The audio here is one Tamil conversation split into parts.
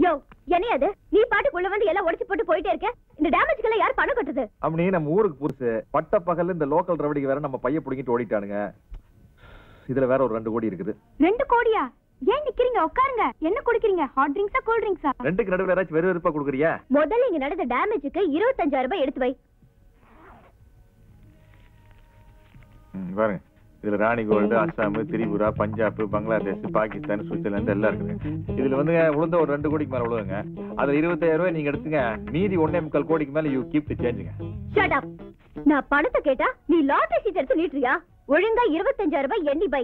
யோ என்னையாது நீ பாட்டுக்குள்ள வந்து எல்லாம் உடைச்சு போட்டு போயிட்டே இருக்க. இந்த டேமேஜ்க்கெல்லாம் யார் பணம் கட்டுது? அப்படி நம்ம ஊருக்கு புதுசு பட்ட பகல்ல இந்த லோக்கல் ரவடிக்கு வேற நம்ம பைய புடிங்கிட்டு ஓடிட்டானுங்க. இதுல வேற ஒரு 2 கோடி இருக்குது. 2 கோடியா? ஏன் நிக்கிறீங்க? உட்காருங்க. என்ன குடிக்கிறீங்க? ஹாட் ட்ரிங்க்ஸா கூல் ட்ரிங்க்ஸா? ரெண்டுக்கு நடுவுல ஏதாச்சும் வெறும் வெறுப்பா குடுக்குறியா? முதல்ல இங்க நடந்த டேமேஜ்க்கு 25000 ரூபாய் எடுத்து வை. பாருங்க இதுல ராணிகோல்டு, அஸ்ஸாம், திரிபுரா, பஞ்சாப், பங்களாதேஷ், பாகிஸ்தான், சுவிட்சர்லாந்து எல்லாம் இருக்குங்க. இதுல வந்து உளுந்த ஒரு 2 கோடிக்கு மேல உழுவுங்க. அதுல 25000 ரூபாய் நீங்க எடுத்துங்க. மீதி 1.25 கோடிக்கு மேல யூ கீப் தி சேஞ்சுங்க. Shut up. நான் பணத்தை கேட்டா நீ லாட்டரி சீட் எடுத்து நீட்றியா? ஒழுங்கா 25000 ரூபாய் எண்ணி பை.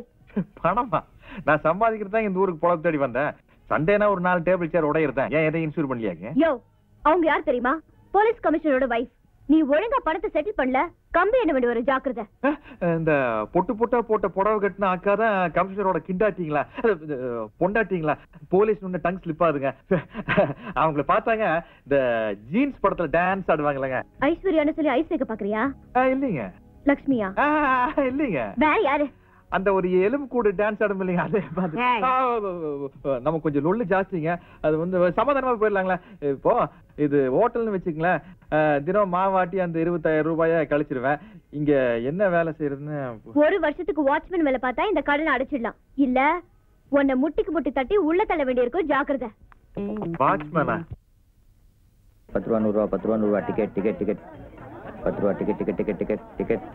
பணமா? நான் சம்பாதிக்கிறது தான் இந்த ஊருக்கு பொழப்பு தேடி வந்தேன். சண்டேனா ஒரு 4 டேபிள் சேர் உடையிருந்தேன். ஏன் எதை இன்சூர் பண்ணலையாங்க? யோ அவங்க யார் தெரியுமா? போலீஸ் கமிஷனரோட வைஃப். நீ ஒழுங்கா பணத்தை செட்டில் பண்ணல கம்பி என்ன வேண்டிய ஒரு ஜாக்கிரதை. இந்த பொட்டு பொட்டா போட்ட புடவை கட்டின அக்கா தான் கமிஷனரோட கிண்டாட்டிங்களா பொண்டாட்டிங்களா? போலீஸ் ஒண்ணு டங் ஸ்லிப் ஆகுதுங்க. அவங்கள பார்த்தாங்க இந்த ஜீன்ஸ் படத்துல டான்ஸ் ஆடுவாங்களங்க. ஐஸ்வர்யான்னு சொல்லி ஐஸ் வைக்க பாக்குறியா? இல்லீங்க. லக்ஷ்மியா? இல்லீங்க. வேற யாரு? அந்த ஒரு எலும்பு கூட டான்ஸ் ஆடும் இல்லைங்க. அதே நம்ம கொஞ்சம் லொல்லு ஜாஸ்திங்க. அது வந்து சமாதானமா போயிடலாங்களா? இப்போ இது ஹோட்டல்னு வச்சுக்கங்களேன். தினம் மாவாட்டி அந்த 25000 ரூபாய கழிச்சிருவேன். இங்க என்ன வேலை செய்யறதுன்னு ஒரு வருஷத்துக்கு வாட்ச்மேன் வேலை பார்த்தா இந்த கடனை அடைச்சிடலாம். இல்ல உன்னை முட்டிக்கு முட்டி தட்டி உள்ள தள்ள வேண்டியிருக்கும். ஜாக்கிரதை. வாட்ச்மேனா? 10 ரூபா 100 ரூபா 10 ரூபா 100 ரூபா டிக்கெட் டிக்கெட் டிக்கெட் 10 ரூபா ticket ticket ticket ticket ticket.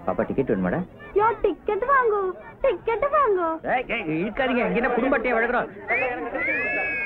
பாப்பா டிக்கெட் வேணுமாடா? யோ டிக்கெட் வாங்கு. டிக்கெட் வாங்கு. இருக்காதீங்க. இங்க என்ன குடும்பத்தையே வழங்குறோம்.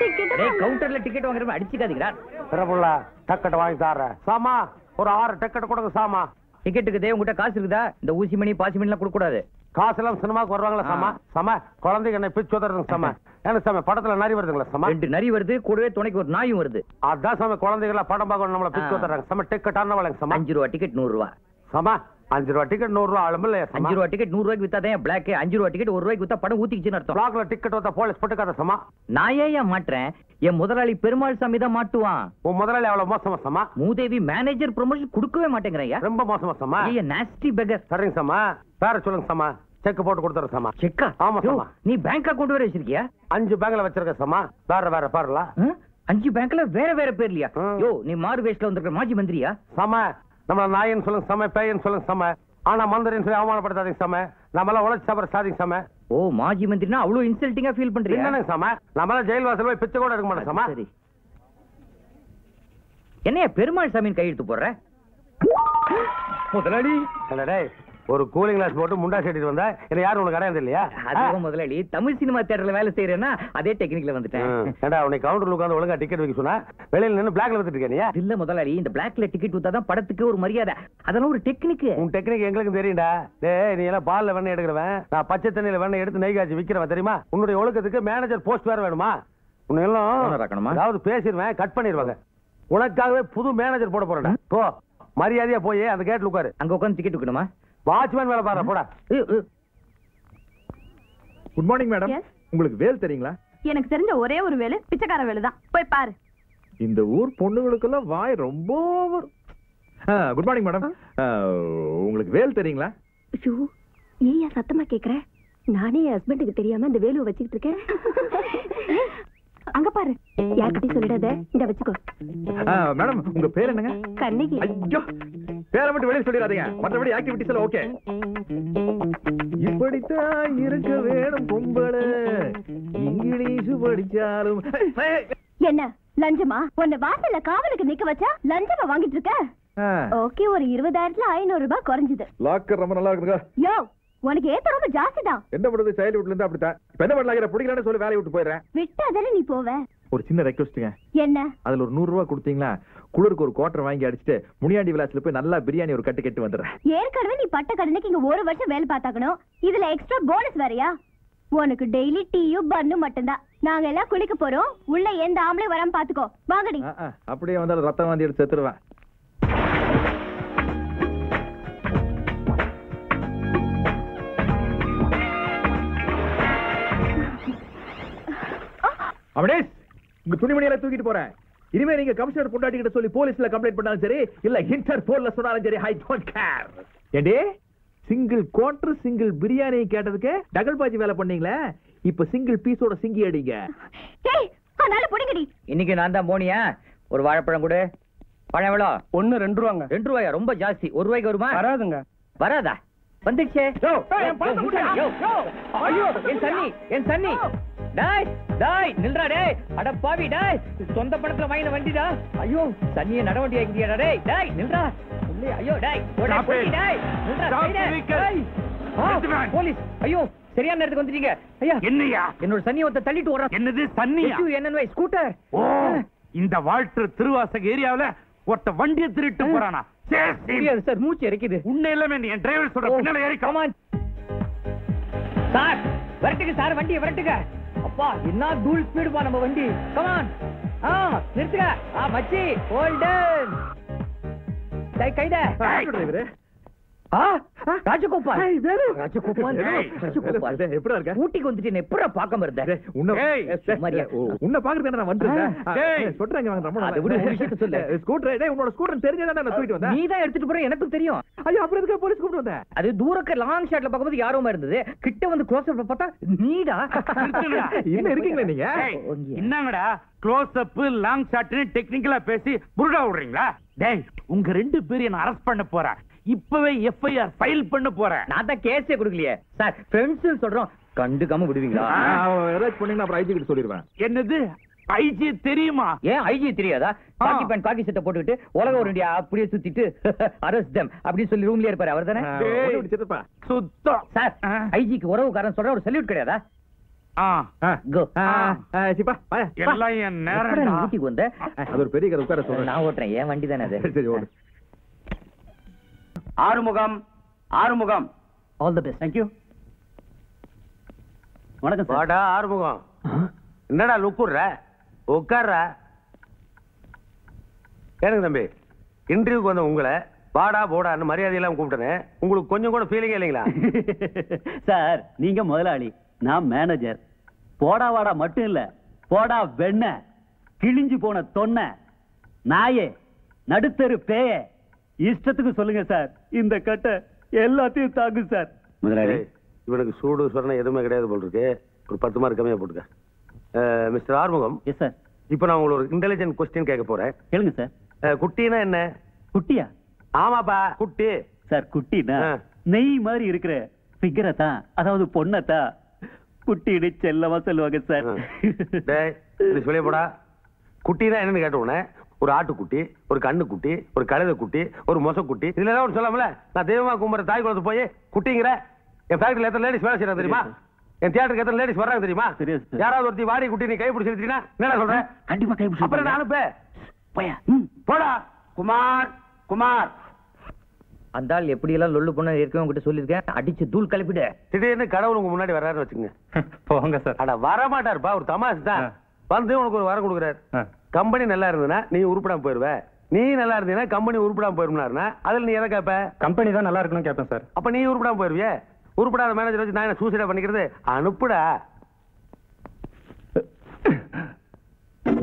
டிக்கெட் டேய் கவுண்டர்ல டிக்கெட் வாங்குறவங்க அடிச்சுக்காதீங்கடா. பிரபுள்ள டிக்கெட் வாங்கி தரேன். சாமா ஒரு 6 டிக்கெட் கொடுங்க சாமா. டிக்கெட்டுக்கு தேவ உங்ககிட்ட காசு இருக்குதா? இந்த ஊசி மணி பாசி மணி எல்லாம் கொடுக்க கூடாது. காசு எல்லாம் சினிமாக்கு வருவாங்களா சாமா? சாமா குழந்தைங்க என்ன பிச்சு உதறதுங்க சாமா. என்ன சாமி படத்துல நரி வருதுங்களா சாமா? 2 நரி வருது, கூடவே துணைக்கு ஒரு நாயும் வருது. அதான் சாமி குழந்தைங்க எல்லாம் படம் பார்க்கணும் நம்மள பிச்சு உதறாங்க சாமா. டிக்கெட் ஆன வளைங்க சாமா. 5 ரூபா டிக்கெட் 100 ரூபா. சாமா 5 ரூபா டிக்கெட் 100 ரூபா ஆளும் இல்லையா? 5 ரூபா டிக்கெட் 100 ரூபாய்க்கு வித்தாதே பிளாக். 5 ரூபா டிக்கெட் 1 ரூபாய்க்கு வித்தா படம் ஊத்திக்கிச்சுன்னு அர்த்தம். பிளாக்ல டிக்கெட் வந்தா போலீஸ் போட்டுக்காத சாமா. நான் ஏன் மாட்டேன்? என் முதலாளி பெருமாள் சாமி தான் மாட்டுவான். உன் முதலாளி அவ்வளவு மோசமா சாமா? மூதேவி மேனேஜர் ப்ரமோஷன் கொடுக்கவே மாட்டேங்கிறயா? ரொம்ப மோசமா சாமா. ஏய் நாஸ்டி பெகர். சரிங்க சாமா. பேர சொல்லுங்க சாமா. செக் போட்டு கொடுத்துறேன் சாமா. செக்கா? ஆமா சாமா. நீ பேங்க் அக்கவுண்ட் வேற வச்சிருக்கியா? 5 பேங்க்ல வச்சிருக்க சாமா. வேற வேற பாருல. 5 பேங்க்ல வேற வேற பேர்லையா? யோ நீ மாறு வேஷ்ல வந்திருக்க மாஜி மந்திரியா? சாமா நம்மள நாயன்னு சொல்லுங்க சாமா. பேயன்னு சொல்லுங்க சாமா. ஆனா மந்திரின்னு சொல்லி அவமானப்படுத்தாதீங்க சாமா. நம்மளாம் உழைச்சு சாப்பிட சாதிங்க சாமா. ஓ மாஜி மந்திரினா அவ்வளவு இன்சல்ட்டிங்கா ஃபீல் பண்றியா? என்னங்க சாமா நம்மளாம் ஜெயில் வாசல் போய் பிச்சை கூட எடுக்க மாட்டோம் சாமா. சரி என்னைய பெருமாள் சாமியின் கையெழுத்து போடுற? முதலாளி டேய் ஒரு கூலிங் கிளாஸ் போட்டு முண்டா செட்டிட்டு வந்தா என்ன யாரும் உனக்கு அடையாது இல்லையா? அதுவும் முதலாளி தமிழ் சினிமா தியேட்டர்ல வேலை செய்யறேன்னா அதே டெக்னிக்ல வந்துட்டேன். ஏண்டா உனக்கு கவுண்டர்ல உட்கார்ந்து ஒழுங்கா டிக்கெட் வைக்க சொன்னா வெளியில நின்னு பிளாக்ல வித்துட்டு இருக்க நீ? இல்ல முதலாளி இந்த பிளாக்ல டிக்கெட் வித்தாதான் படத்துக்கு ஒரு மரியாதை. அதெல்லாம் ஒரு டெக்னிக். உன் டெக்னிக் எங்களுக்கு தெரியும்டா. டேய் நீ எல்லாம் பால்ல வெண்ணெய் எடுக்கிறவன். நான் பச்சை தண்ணியில வெண்ணெய் எடுத்து நெய் காய்ச்சி விக்கிறவன் தெரியுமா? உன்னுடைய ஒழுக்கத்துக்கு மேனேஜர் போஸ்ட் வேற வேணுமா? உன்னை எல்லாம் அதாவது பேசிடுவேன் கட் பண்ணிடுவாங்க. உனக்காகவே புது மேனேஜர் போட போறேன். போ மரியாதையா போய் அந்த கேட்ல உட்காரு. அங்க உட்காந்து டிக்கெட் விக்கணுமா? வாட்ச்மேன் வேலை பாரு போடா. Good morning madam. உங்களுக்கு வேல் தெரியுங்களா? எனக்கு தெரிஞ்ச ஒரே ஒரு வேலை பிச்சைக்கார வேலை தான். போய் பாரு. இந்த ஊர் பொண்ணுங்களுக்கெல்லாம் வாய் ரொம்ப குட் மார்னிங் மேடம். உங்களுக்கு வேல் தெரியுங்களா? ஐயோ ஏயா சத்தமா கேக்குற? நானே என் ஹஸ்பண்டுக்கு தெரியாம இந்த வேலுவை வச்சுக்கிட்டு இருக்கேன். அங்க பாரு. யார்கிட்டயும் சொல்லிடாத. இந்த வச்சுக்கோ. மேடம் உங்க பேர் என்னங்க? கண்ணகி. ஐயோ பேரை மட்டும் வெளியே சொல்லிடாதீங்க. மற்றபடி ஆக்டிவிட்டிஸ் எல்லாம் ஓகே. இப்படித்தான் இருக்க வேணும் பொம்பளை இங்கிலீஷ் படிச்சாலும். என்ன லஞ்சமா? உன்னை வாசல்ல காவலுக்கு நிக்க வச்சா லஞ்சமா வாங்கிட்டு இருக்க? ஓகே ஒரு 20000ல 500 ரூபாய் குறைஞ்சது. லாக்கர் ரொம்ப நல்லா இருக்குங்க. யோ உனக்கு ஏத்த ரொம்ப ஜாஸ்தி தான். என்ன பண்றது சைல்ட்ஹுட்ல இருந்து அப்படித்தான். இப்ப என்ன பண்ணலாங்கிற பிடிக்கலன்னு சொல்லி வேலையை விட்டு போயிடுறேன். விட்டு அதானே நீ போவ. ஒரு சின்ன ரெக்வெஸ்ட்ங்க. என்ன? அதுல ஒரு 100 ரூபாய் கொடுத்தீங்களா குளிருக்கு ஒரு குவார்டர் வாங்கி அடிச்சுட்டு முனியாண்டி விலாஸ்ல போய் நல்லா பிரியாணி ஒரு கட்டு கட்டு வந்துடுறேன். ஏற்கனவே நீ பட்ட கடனுக்கு இங்க 1 வருஷம் வேலை பார்த்தாக்கணும். இதுல எக்ஸ்ட்ரா போனஸ் வேறயா? உனக்கு டெய்லி டீயும் பன்னும் மட்டும்தான். நாங்க எல்லாம் குளிக்க போறோம். உள்ள எந்த ஆம்பளை வராம பாத்துக்கோ. வாங்கடி. அப்படியே வந்தாலும் ரத்தம் வாந்தி எடுத்து செத்துருவேன். அப்படியே உங்க துணிமணியெல்லாம் தூக்கிட்டு போறேன். இனிமே நீங்க கமிஷனர் பொண்டாட்டி கிட்ட சொல்லி போலீஸ்ல கம்ப்ளைண்ட் பண்ணாலும் சரி இல்ல இன்டர்போல்ல சொன்னாலும் சரி ஐ டோன்ட் கேர். ஏண்டே சிங்கிள் குவார்டர் சிங்கிள் பிரியாணி கேட்டதுக்கு டபுள் பாஜி வேலை பண்ணீங்களே. இப்ப சிங்கிள் பீஸோட சிங்கி அடிங்க. ஏய் அதனால புடிங்கடி. இன்னைக்கு நான் தான் போனியா? ஒரு வாழைப்பழம் கொடு. பழம் எவ்வளோ? 1 2 ரூபாங்க. 2 ரூபாயா? ரொம்ப ஜாஸ்தி. 1 ரூபாய்க்கு வருமா? வராதுங்க. வராதா? வந்துடுச்சே. ஐயோ என் சன்னி டாய் டாய் நில்றா டேய். அட பாவி டாய், சொந்த பணத்துல வாங்கின வண்டிடா. ஐயோ சன்னிய நடவண்டி ஆக்கிட்டியாடா டேய். டாய் நில்றா. ஐயோ டாய் ஓடா போடி டாய் நில்றா. போலீஸ். ஐயோ சரியான நேரத்துக்கு வந்துட்டீங்க. ஐயா என்னையா? என்னோட சன்னியை ஒருத்த தள்ளிட்டு ஓடுறான். என்னது சன்னியா? என்னன்னு ஸ்கூட்டர். ஓ, இந்த வாழ்த்து திருவாசக ஏரியாவுல ஒருத்த வண்டியை திருட்டு போறானா? சார் மூச்சு இறக்குது. உன்னை எல்லாமே என் டிரைவர் சொல்ற பின்னால ஏறி கமான். சார் வரட்டுங்க சார், வண்டியை வரட்டுங்க. அப்பா என்ன தூள் ஸ்பீடுப்பா நம்ம வண்டி. கமான். நிறுத்துங்க. மச்சி ஹோல்டன். கைட டிரைவர். ராஜகோபால். ராஜகோபால் எப்படா இருக்க? ஊட்டிக்கு வந்துட்டு எப்படா பார்க்காம இருந்த? உன்னை பாக்குறதுக்கு நான் வந்துட்டேன். சொல்றேன் உன்னோட ஸ்கூட்டர் தெரிஞ்சதானே நான் தூக்கிட்டு வந்தேன். நீ தான் எடுத்துட்டு போற எனக்கும் தெரியும். ஐயோ அப்புறம் எதுக்கு போலீஸ் கூப்பிட்டு வந்தேன்? அது தூரக்க லாங் ஷாட்ல பார்க்கும்போது யாரோமா இருந்தது. கிட்ட வந்து க்ளோஸ் அப்ல பார்த்தா நீடா. என்ன இருக்கீங்களா நீங்க? என்னங்கடா க்ளோஸ் அப் லாங் ஷாட் டெக்னிக்கலா பேசி புருடா விடுறீங்களா? டேய் உங்க 2 பேரையும் நான் அரெஸ்ட் பண்ண போறேன். இப்பவே எஃப்ஐஆர் ஃபைல் பண்ண போறேன். நான் தான் கேஸே கொடுக்கலையே சார். ஃப்ரெண்ட்ஸ் சொல்றோம், கண்டுக்காம விடுவீங்களா? ஏதாச்சும் பண்ணீங்கன்னா அப்புறம் ஐஜி கிட்ட சொல்லிடுவேன். என்னது ஐஜி தெரியுமா? ஏன் ஐஜி தெரியாதா? காக்கி பேண்ட் காக்கி சட்டை போட்டுக்கிட்டு உலக ஒரு இந்தியா அப்படியே சுத்திட்டு அரெஸ்ட் தம் அப்படி சொல்லி ரூம்லயே இருப்பாரு அவர் தானே? சுத்தம் சார். ஐஜிக்கு உறவுக்காரன் சொல்ற ஒரு சல்யூட் கிடையாதா? எல்லாம் என் நேரம். ஊட்டிக்கு வந்த அது ஒரு பெரிய கதை. உட்கார சொல்றேன். நான் ஓட்டுறேன். ஏன் வண்டி தானே அது. சரி ஓடு. Arumugam. All the best. Thank you. வணக்கம் சார். வாடா ஆறுமுகம். என்னடா லுக்குற? உட்கார்ற. கேளுங்க தம்பி, இன்டர்வியூக்கு வந்த உங்களை வாடா போடான்னு மரியாதை எல்லாம் கூப்பிட்டேன். உங்களுக்கு கொஞ்சம் கூட ஃபீலிங்கே இல்லைங்களா? சார் நீங்க முதலாளி, நான் மேனேஜர். போடா வாடா மட்டும் இல்ல, போடா வெண்ண, கிழிஞ்சு போன தொன்ன, நாயே, நடுத்தரு பேய, இஷ்டத்துக்கு சொல்லுங்க சார். இந்த கட்டை எல்லாத்தையும் தாங்கு சார். முதலாளி இவனுக்கு சூடு சொரணை எதுவுமே கிடையாது போல் இருக்கு. ஒரு 10 மார்க் கம்மியா போட்டுக்க. மிஸ்டர் ஆறுமுகம். Yes sir. இப்போ நான் உங்களுக்கு ஒரு இன்டெலிஜென்ட் கொஸ்டின் கேட்க போறேன். கேளுங்க சார். குட்டினா என்ன? குட்டியா? ஆமாப்பா குட்டி. சார் குட்டினா நெய் மாதிரி இருக்கிற ஃபிகரை தான், அதாவது பொண்ணத்தான் குட்டின்னு செல்லமா சொல்லுவாங்க சார். சொல்லிய போடா. குட்டினா என்னன்னு கேட்ட உடனே ஒரு ஆட்டுக்குட்டி, ஒரு கண்ணுக்குட்டி, ஒரு கழுதை குட்டி, ஒரு மொசக்குட்டி, இதுல ஏதாவது ஒன்று சொல்லாமல. நான் தெய்வமா கும்பிட்ற தாய் குளத்து போய் குட்டிங்கிற. என் ஃபேக்டரியில் எத்தனை லேடிஸ் வேலை செய்யறாங்க தெரியுமா? என் தியேட்டருக்கு எத்தனை லேடிஸ் வர்றாங்க தெரியுமா? யாராவது ஒருத்தி வாடி குட்டி நீ கை பிடிச்சிருக்கீங்கன்னா என்ன சொல்றேன்? கண்டிப்பா கை பிடிச்சி. அப்புறம் நான் அனுப்ப போடா. குமார் அந்த ஆள் எப்படி எல்லாம் லொல்லு பொண்ணு ஏற்கனவே உங்ககிட்ட சொல்லியிருக்கேன். அடிச்சு தூள் கிளப்பிடு. திடீர்னு கடவுள் உங்க முன்னாடி வர்றாருன்னு வச்சுங்க. போங்க சார். அட வர மாட்டாருப்பா, ஒரு தமாஷ் தான். வந்து உனக்கு ஒரு வரம் கொடுக்குறாரு. கம்பெனி நல்லா இருந்ததுன்னா நீ உருப்படாம போயிருவ, நீ நல்லா இருந்தீங்கன்னா கம்பெனி உருப்படாம போயிருந்தாருன்னா அதுல நீ எதை கேட்ப? கம்பெனி தான் நல்லா இருக்கணும் கேட்பேன் சார். அப்ப நீ உருப்படாம போயிருவிய. உருப்படாத மேனேஜர் வச்சு நான் என்ன சூசைடா பண்ணிக்கிறது? அனுப்புடா.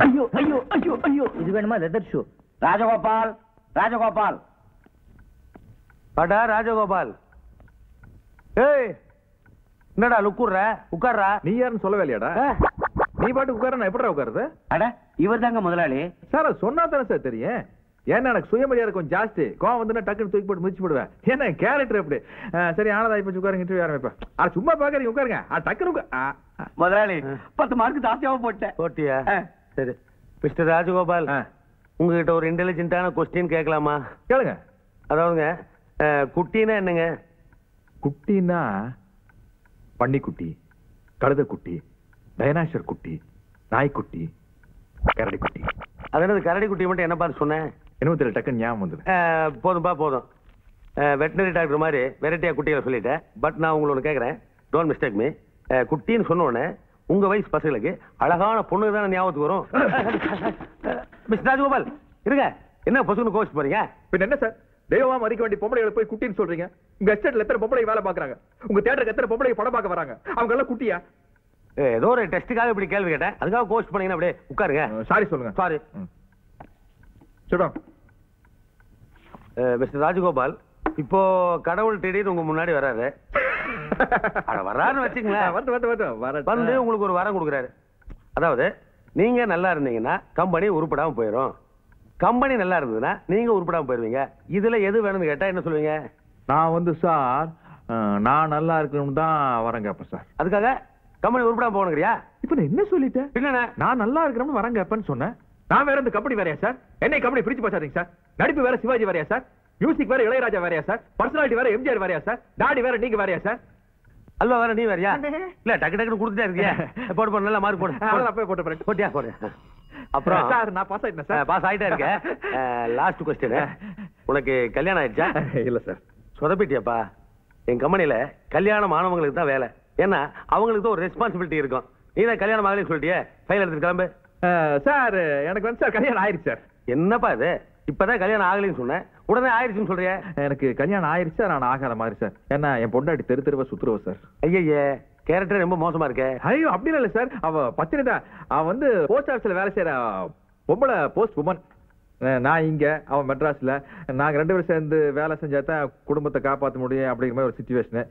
ஐயோ ஐயோ ஐயோ ஐயோ. இது வேணுமா? Leather shoe. ராஜகோபால். அடா ராஜகோபால். ஏய் என்னடா லுக்குற? உட்கார்றா. நீ யாருன்னு சொல்லவே இல்லையாடா? நீ பாட்டு உட்கார, நான் எப்படா உட்காருது? அட இவர் தாங்க முதலாளி. சார் சொன்னா தானே சார் தெரியும். ஏன்னா எனக்கு சுயமரியாதை கொஞ்சம் ஜாஸ்தி. கோவம் வந்து டக்குன்னு தூக்கி போட்டு மிதிச்சு போடுவேன். ஏன்னா கேரக்டர் எப்படி? சரி ஆனதாய் போச்சு, உட்காருங்க. இன்டர்வியூ ஆரம்பிப்பா. சும்மா பாக்குறீங்க, உட்காருங்க. டக்குனு முதலாளி 10 மார்க் ஜாஸ்தியாவும் போட்டேன். போட்டியா? சரி மிஸ்டர் ராஜகோபால், உங்ககிட்ட ஒரு இன்டெலிஜென்ட்டான கொஸ்டின் கேட்கலாமா? கேளுங்க. அதாவதுங்க குட்டினா என்னங்க? குட்டினா பன்னிக்குட்டி, கழுதைக்குட்டி, டைனாசர் குட்டி, நாய்க்குட்டி, கரடி குட்டி. அது என்னது கரடி குட்டி மட்டும் என்ன பார்த்து சொன்னேன்? என்ன தெரியல, டக்குன்னு ஞாபகம் வந்தது. போதும்பா போதும். வெட்டினரி டாக்டர் மாதிரி வெரைட்டியா குட்டிகளை சொல்லிட்டேன். பட் நான் உங்களை கேட்குறேன், டோன்ட் மிஸ்டேக் மீ. குட்டின்னு சொன்ன உடனே உங்க வயசு பசங்களுக்கு அழகான பொண்ணு தானே ஞாபகத்துக்கு வரும். மிஸ்டர் ராஜகோபால் இருங்க, என்ன பசுன்னு கோச்சு போறீங்க? பின்ன என்ன சார், தெய்வமா மதிக்க வேண்டிய பொம்பளைகளை போய் குட்டின்னு சொல்றீங்க? உங்க எஸ்டேட்ல எத்தனை பொம்பளை வேலை பாக்குறாங்க? உங்க தியேட்டருக்கு எத்தனை பொம்பளை படம் பார்க்க வராங்க? அவங்க எல்லாம் குட்டியா? ஏதோ ஒரு டெஸ்ட்டுக்காக இப்படி கேள்வி கேட்டேன், அதுக்காக கோச் பண்ணீங்கன்னா அப்படியே உட்காருங்க. சாரி சொல்லுங்க. சாரி. சொல்லுங்க. மிஸ்டர் ராஜகோபால், இப்போ கடவுள் திடீர்னு உங்க முன்னாடி வர்றாரு. வர்றாருன்னு வச்சுங்களேன். வந்து உங்களுக்கு ஒரு வரம் கொடுக்குறாரு. அதாவது நீங்க நல்லா இருந்தீங்கன்னா கம்பெனி உருப்படாம போயிடும். கம்பெனி நல்லா இருந்ததுன்னா நீங்க உருப்படாம போயிருவீங்க. இதுல எது வேணும்னு கேட்டா என்ன சொல்லுவீங்க? நான் வந்து சார் நான் நல்லா இருக்கணும்னு தான் வரேன் கேப்பேன் சார். அதுக்காக கம்பெனி உருப்படாம போகணுங்கிறியா? இப்ப நான் என்ன சொல்லிட்டேன்? என்ன நான் நல்லா இருக்கணும்னு வரேன் கேப்பேன்னு சொன்னேன். நான் வேற இந்த கம்பெனி வேறையா சார்? என்னை கம்பெனி பிரிச்சு பேசாதீங்க சார். நடிப்பு வேற சிவாஜி வேறையா சார்? மியூசிக் வேற இளையராஜா வேறையா சார்? பர்சனாலிட்டி வேற எம்ஜிஆர் வேறையா சார்? டாடி வேற நீங்க வேறையா சார்? அல்வா வேற நீ வேறியா? இல்ல டக்கு டக்குன்னு கொடுத்துட்டே இருக்கியா? போடு போடு, நல்லா மார்க் போடு. அப்பவே போட்டு போட்டியா போடு. அப்புறம் சார் நான் பாஸ் ஆயிட்டேன் சார். பாஸ் ஆயிட்டே இருக்க. லாஸ்ட் क्वेश्चन, உனக்கு கல்யாணம் ஆயிடுச்சா? இல்ல சார். சொதப்பிட்டியாப்பா? என் கம்பெனில கல்யாணம் ஆனவங்களுக்கு தான் வேலை. ஏன்னா அவங்களுக்கு தான் ஒரு ரெஸ்பான்சிபிலிட்டி இருக்கும். நீ தான் கல்யாணம் ஆகலன்னு சொல்லிட்டியே, ஃபைல் எடுத்து கிளம்பு. சார் எனக்கு வந்து சார் கல்யாணம் ஆயிருச்சு சார். என்னப்பா இது? இப்பதான் கல்யாணம் ஆகலைன்னு சொன்னேன், உடனே ஆயிடுச்சுன்னு சொல்றிய? எனக்கு கல்யாணம் ஆயிருச்சு, நான் ஆகாத மாதிரி சார். ஏன்னா என் பொண்டாட்டி தெரு தெருவா சுத்துருவா சார். ஐயே, கேரக்டர் ரொம்ப மோசமா இருக்கே. ஐயோ அப்படி இல்ல சார், அவ பத்தினி தான். அவ வந்து போஸ்ட் ஆபீஸ்ல வேலை செய்யற பொம்பளை போஸ்ட் உமன். நான் இங்க, அவன் மெட்ராஸ்ல. நாங்க 2 பேரும் சேர்ந்து வேலை செஞ்சா தான் குடும்பத்தை காப்பாற்ற முடியும் அப்படிங்கிற மாதிரி ஒரு சிச்சுவேஷன்.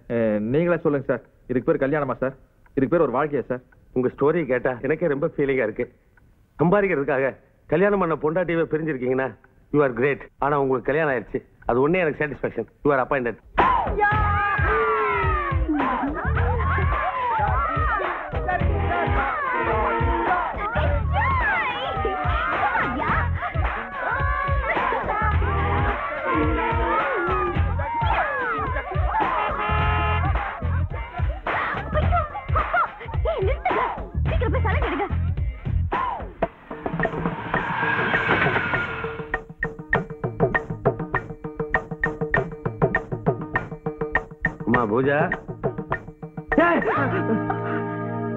நீங்களே சொல்லுங்க சார், இதுக்கு பேர் கல்யாணமா சார்? இதுக்கு பேர் ஒரு வாழ்க்கையா சார்? உங்க ஸ்டோரி கேட்டா எனக்கே ரொம்ப ஃபீலிங்கா இருக்கு. சம்பாதிக்கிறதுக்காக கல்யாணம் பண்ண பொண்டாட்டியவே பிரிஞ்சிருக்கீங்கன்னா யூ ஆர் கிரேட். ஆனா உங்களுக்கு கல்யாணம் ஆயிடுச்சு, அது ஒன்னே எனக்கு satisfaction. You are appointed. Pooja,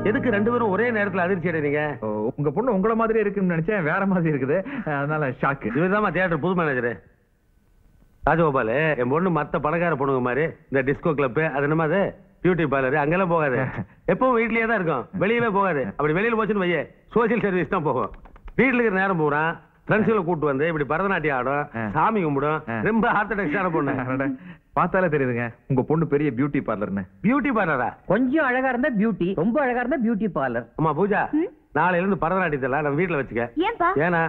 எதுக்கு 2 பேரும் ஒரே நேரத்துல அதிர்ச்சி அடைறீங்க? உங்க பொண்ணு உங்கள மாதிரி இருக்குன்னு நினைச்சேன், வேற மாதிரி இருக்குது, அதனால ஷாக். இவர்தான் தியேட்டர் புது மேனேஜர் ராஜகோபால். என் பொண்ணு மத்த பணக்கார பொண்ணுங்க மாதிரி இந்த டிஸ்கோ கிளப், அது என்னமா அது பியூட்டி பார்லர், அங்கெல்லாம் போகாது. எப்பவும் வீட்லயே தான் இருக்கும், வெளியவே போகாது. அப்படி வெளியில போச்சுன்னு வையே, சோசியல் சர்வீஸ் தான் போகும். வீட்டுல இருக்கிற நேரம் போறான், ஃப்ரெண்ட்ஸ்களை கூட்டு வந்து இப்படி பரதநாட்டியம் ஆடும், சாமி கும்பிடும். ரொம்ப ஆர்த்தடாக்ஸான பொண்ணு. பார்த்தாலே தெரியுதுங்க உங்க பொண்ணு பெரிய பியூட்டி பார்லர்னு. பியூட்டி பார்லரா? கொஞ்சம் அழகா இருந்தா பியூட்டி, ரொம்ப அழகா இருந்தா பியூட்டி பார்லர். அம்மா பூஜா, நாளையில இருந்து பரதநாட்டியத்தெல்லாம் நம்ம வீட்டுல வச்சுக்க. ஏன்பா? ஏன்னா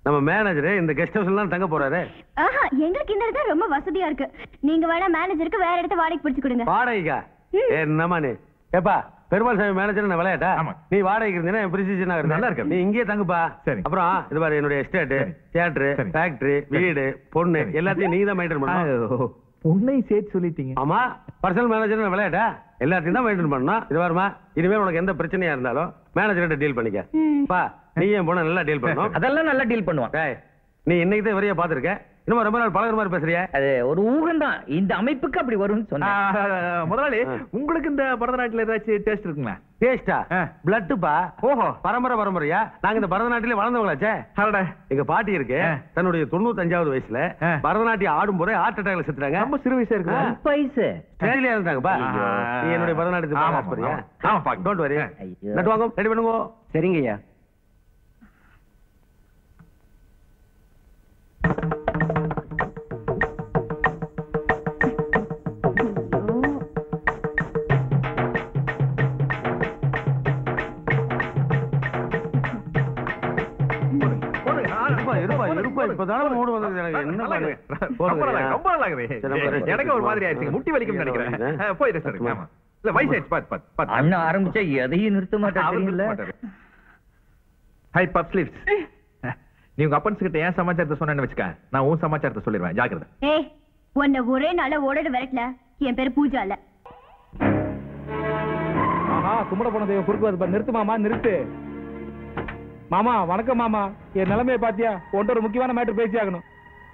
நம்ம மேனேஜர் இந்த கெஸ்ட் ஹவுஸ்ல தான் தங்க போறாரு. எங்களுக்கு இந்த இடத்துல ரொம்ப வசதியா இருக்கு. நீங்க வேணா மேனேஜருக்கு வேற இடத்த வாடகை பிடிச்சு கொடுங்க. வாடகைக்கா? என்னமா நீ? ஏப்பா பெருமாள் சாமி மேனேஜர் நான் விளையாட்டா? நீ வாடகைக்கு இருந்தீங்கன்னா என் பிரிசிஷனா நல்லா இருக்கு. நீ இங்கே தங்குப்பா. சரி. அப்புறம் இது பாரு, என்னுடைய எஸ்டேட், தியேட்டர், ஃபேக்டரி, வீடு, பொண்ணு எல்லாத்தையும் நீ தான் மெயின்டைன் பண்ணணும். பொண்ணை சேர்த்து சொல்லிட்டீங்க. ஆமா, பர்சனல் மேனேஜர் விளையாட்டா? எல்லாத்தையும் தான் மெயின்டைன் பண்ணணும். இது வருமா, இனிமேல் உனக்கு எந்த பிரச்சனையா இருந்தாலும் மேனேஜர்கிட்ட டீல் பண்ணிக்க. பா, நீ என் பொண்ணை நல்லா டீல் பண்ணணும். அதெல்லாம் நல்லா டீல் பண்ணுவான். நீ இன்னைக்கு தான் வரையா பாத்துருக்க, இன்னும் ரொம்ப நாள் பழகுற மாதிரி பேசுறியா? அது ஒரு ஊகம் தான், இந்த அமைப்புக்கு அப்படி வரும்னு சொன்னேன். முதலாளி, உங்களுக்கு இந்த பரதநாட்டில ஏதாச்சும் டேஸ்ட் இருக்குங்களா? டேஸ்டா? பிளட்டுப்பா. ஓஹோ, பரம்பரையா? நாங்க இந்த பரதநாட்டிலே வளர்ந்தவங்களாச்சே. எங்க பாட்டி இருக்கு, தன்னுடைய 95வது வயசுல பரதநாட்டியம் ஆடும் போதே ஹார்ட் அட்டாக்ல செத்துறாங்க. ரொம்ப சிறு வயசா இருக்கு. வயசு ஸ்டேஜ்ல இருந்தாங்கப்பா. நீ என்னுடைய பரதநாட்டியத்தை பாக்கறியா? ஆமா பாக்க. Don't worry. நட்டு வாங்க, ரெடி பண்ணுங்க. சரிங்கய்யா. எனக்கு ஒரு மாதிரி ஆயிடுச்சு, முட்டி வலிக்கும் நினைக்கிறேன். போய் ரெஸ்ட் எடுங்க. ஆமா, இல்ல வயசு ஆயிடுச்சு. பாத்து அண்ணன் ஆரம்பிச்சா எதையும் நிறுத்த மாட்டாரு. ஹை பப் ஸ்லீவ்ஸ், நீ உங்க அப்பன்ஸ் கிட்ட ஏன் சமாச்சாரத்தை சொன்னேன்னு வச்சுக்க, நான் உன் சமாச்சாரத்தை சொல்லிடுவேன். ஜாக்கிரதை. ஏய், உன்னை ஒரே நாள ஓடடு விரட்டல. என் பேரு பூஜா இல்ல. ஆஹா, கும்பிட போனதை குறுக்குவது நிறுத்து மாமா, நிறுத்து மாமா. வணக்கம் மாமா. என் நிலைமையை பாத்தியா? ஒன்ற ஒரு முக்கியமான மேட்டர் பேசி ஆகணும்.